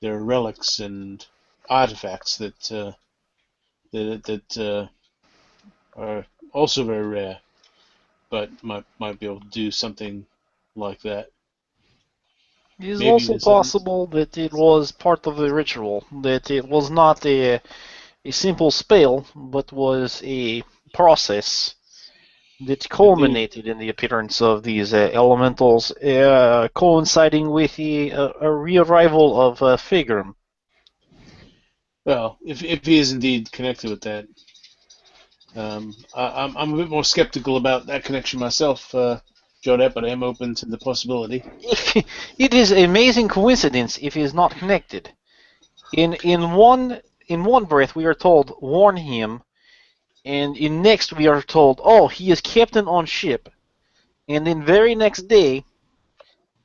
There are relics and artifacts that are also very rare, but might be able to do something like that. It is Maybe also there's something. possible that it was part of the ritual, that it was not a simple spell, but was a process that culminated in the appearance of these elementals, coinciding with a re-arrival of Figurm. Well, if he is indeed connected with that, I'm a bit more skeptical about that connection myself, Jodette, but I am open to the possibility. It is an amazing coincidence if he is not connected. In one breath we are told warn him, and in next we are told, oh, he is captain on ship, and then very next day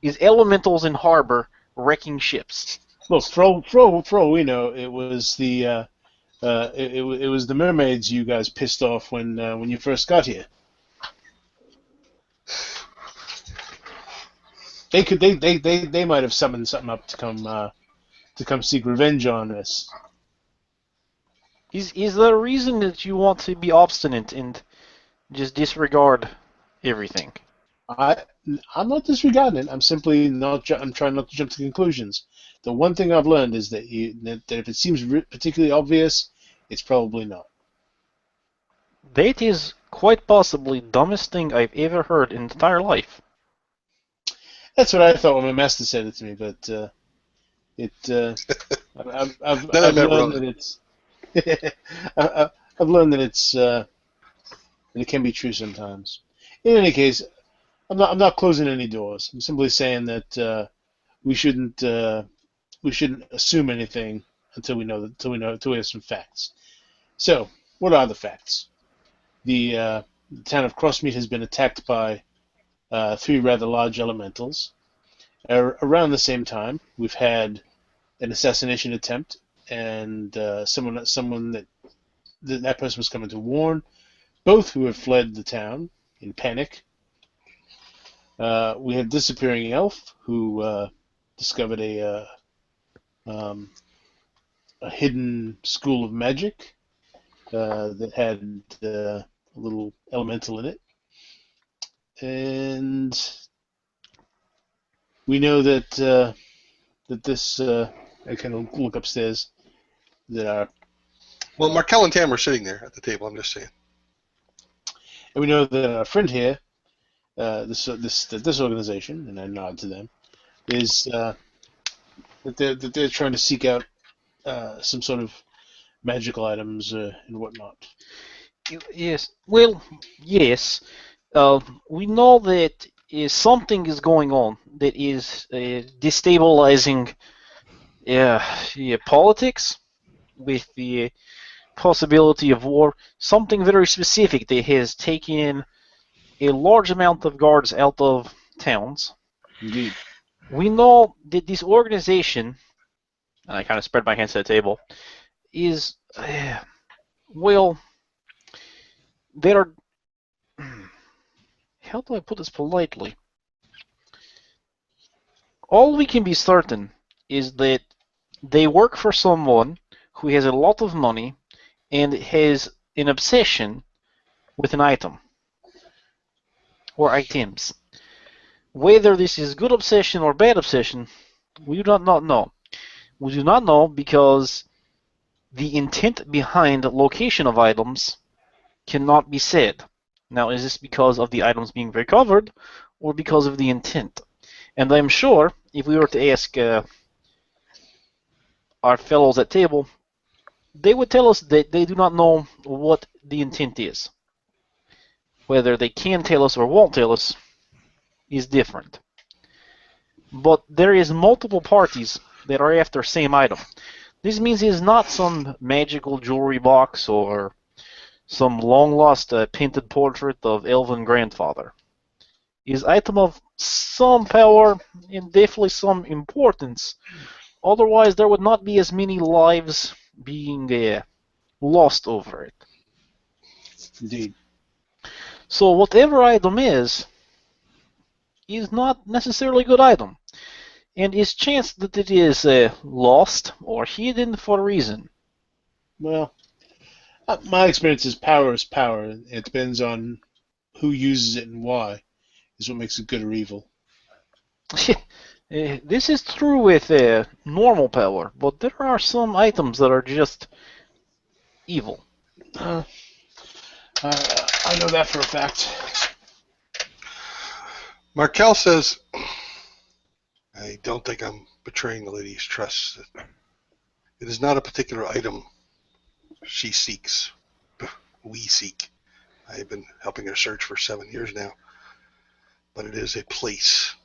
is elementals in harbor wrecking ships. Look, for all we know, it was it was the mermaids you guys pissed off when you first got here. They might have summoned something up to come seek revenge on us. Is there a reason that you want to be obstinate and just disregard everything? I'm not disregarding it. I'm simply not. I'm trying not to jump to conclusions. The one thing I've learned is that that if it seems particularly obvious, it's probably not. That is quite possibly the dumbest thing I've ever heard in entire life. That's what I thought when my master said it to me, but I've learned that it's I've learned that that it can be true sometimes. In any case, I'm not closing any doors. I'm simply saying that we shouldn't assume anything until we have some facts. So, what are the facts? The town of Crossmeet has been attacked by three rather large elementals. Around the same time, we've had an assassination attempt, and someone that person was coming to warn, both who have fled the town in panic. We have disappearing elf who discovered a hidden school of magic that had a little elemental in it, and we know that this. I kind of look upstairs. That our Well, Markel and Tam are sitting there at the table. I'm just saying. And we know that our friend here, this organization, and I nod to them, is that they're trying to seek out some sort of magical items and whatnot. Yes. Well, yes. We know that something is going on that is destabilizing politics with the possibility of war. Something very specific that has taken a large amount of guards out of towns. Indeed. We know that this organization, and I kind of spread my hands to the table, is, well, there are, how do I put this politely? All we can be certain is that they work for someone who has a lot of money and has an obsession with an item or items. Whether this is good obsession or bad obsession, we do not know. We do not know because the intent behind the location of items cannot be said. Now, is this because of the items being recovered or because of the intent? And I'm sure if we were to ask our fellows at table, they would tell us that they do not know what the intent is. Whether they can tell us or won't tell us is different. But there is multiple parties that are after same item. This means it is not some magical jewelry box or some long-lost painted portrait of elven grandfather. is item of some power and definitely some importance. Otherwise, there would not be as many lives being lost over it. Indeed. So whatever item is not necessarily a good item, and is chanced that it is lost or hidden for a reason. Well, my experience is power is power. It depends on who uses it and why, is what makes it good or evil. This is true with normal power, but there are some items that are just evil. I know that for a fact. Markel says, I don't think I'm betraying the lady's trust. It is not a particular item she seeks. We seek. I have been helping her search for 7 years now. But it is a place.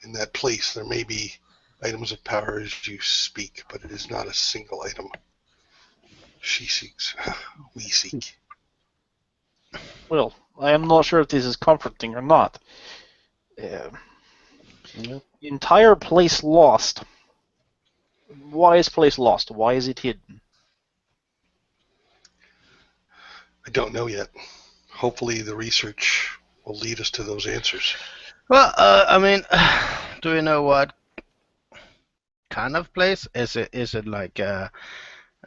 In that place, there may be items of power as you speak, but it is not a single item she seeks. We seek. Well, I am not sure if this is comforting or not. Entire place lost. Why is place lost? Why is it hidden? I don't know yet. Hopefully the research will lead us to those answers. Well, I mean, do you know what kind of place? Is it like a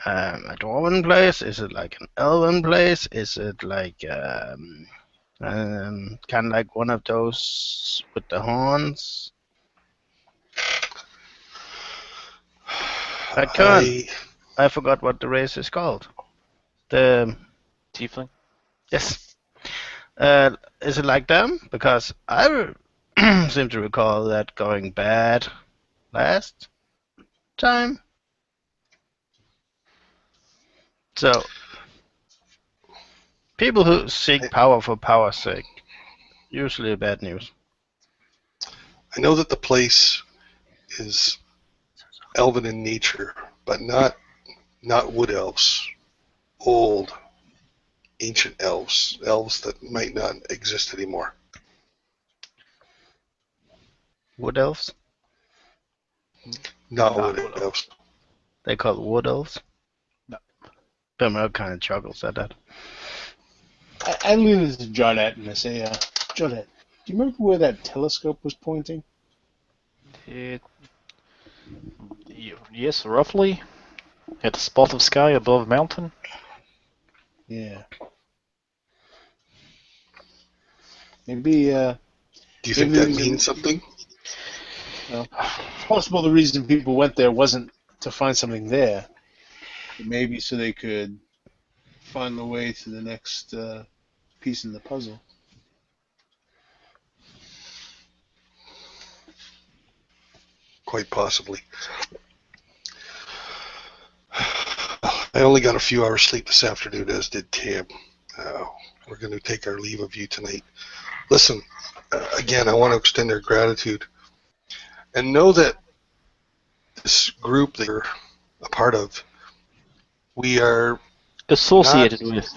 dwarven place? Is it like an elven place? Is it like kind of like one of those with the horns? I forgot what the race is called. The Tiefling? Yes. Is it like them? Because I seem to recall that going bad last time. So, people who seek power for power's sake, usually bad news. I know that the place is elven in nature, but not wood elves. Old, ancient elves that might not exist anymore. Wood elves? Not wood elves. They call it wood elves? No. Fillmore kind of chuckles at that. I lean into Jardette and I say, Jardette, do you remember where that telescope was pointing? Yes, roughly. At a spot of sky above mountain. Yeah. Maybe, Do you think that means something? Well, it's possible the reason people went there wasn't to find something there. But maybe so they could find the way to the next piece in the puzzle. Quite possibly. I only got a few hours sleep this afternoon, as did Tam. We're going to take our leave of you tonight. Listen, again, I want to extend our gratitude and know that this group that you're a part of, we are associated with.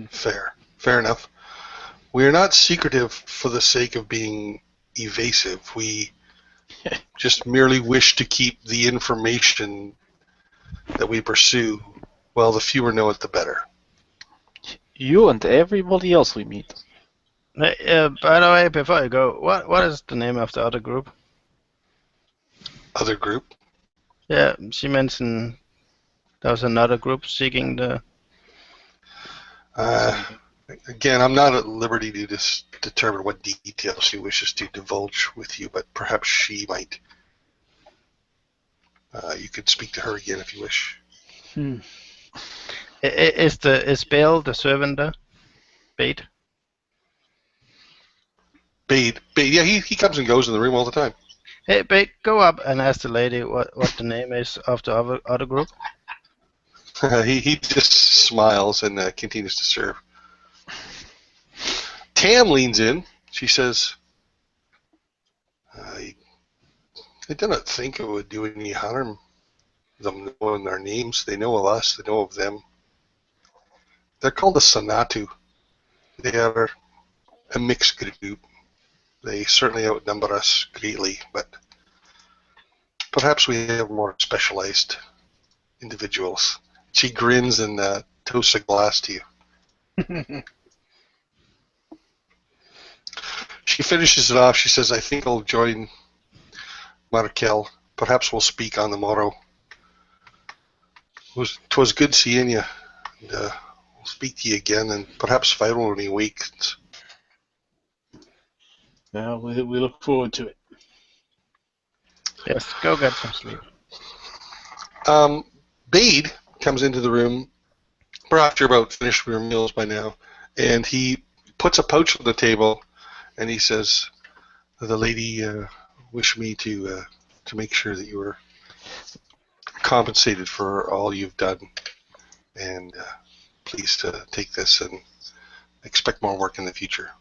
Fair enough. We are not secretive for the sake of being evasive. We just merely wish to keep the information that we pursue, well, the fewer know it, the better. You and everybody else we meet. By the way, before you go, what is the name of the other group? Other group? Yeah, she mentioned there was another group seeking the... Again, I'm not at liberty to determine what details she wishes to divulge with you, but perhaps she might. You could speak to her again if you wish. Is Bill the servant there? Bait? Bade, yeah, he comes and goes in the room all the time. Hey, Bait, go up and ask the lady what the name is of the other group. He just smiles and continues to serve. Tam leans in. She says, I do not think it would do any harm them knowing our names. They know of us. They know of them. They're called the Sanatu. They are a mixed group. They certainly outnumber us greatly, but perhaps we have more specialized individuals. She grins and toasts a glass to you. She finishes it off. She says, I think I'll join Markel. Perhaps we'll speak on the morrow. 'Twas good seeing you. And, we'll speak to you again, and perhaps following weeks. Now we look forward to it. Yes, go get some sleep. Bade comes into the room. Perhaps you're about finished with your meals by now, and he puts a pouch on the table, and he says, "The lady wished me to make sure that you were compensated for all you've done, and please take this and expect more work in the future."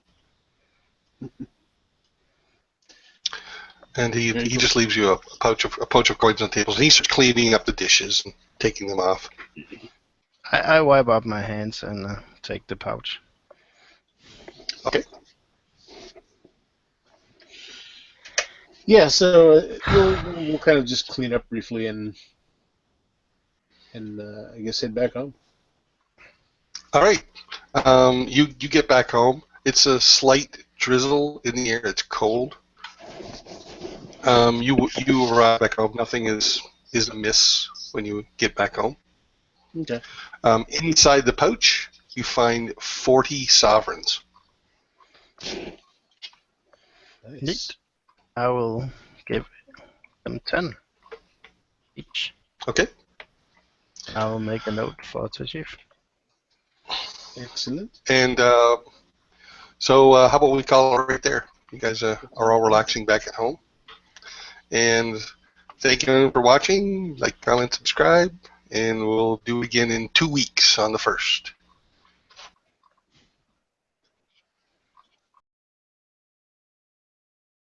And he just leaves you a pouch of coins on the tables, and he starts cleaning up the dishes and taking them off. I wipe up my hands and take the pouch. Okay. Yeah, so we'll kind of just clean up briefly and I guess head back home. All right. You get back home. It's a slight drizzle in the air. It's cold. You arrive back home. Nothing is amiss when you get back home. Okay. Inside the pouch, you find 40 sovereigns. Nice. Neat. I will give them 10 each. Okay. I will make a note for Thashif. Excellent. And so how about we call it right there? You guys are all relaxing back at home. And thank you for watching. Like, comment, subscribe. And we'll do it again in 2 weeks on the 1st.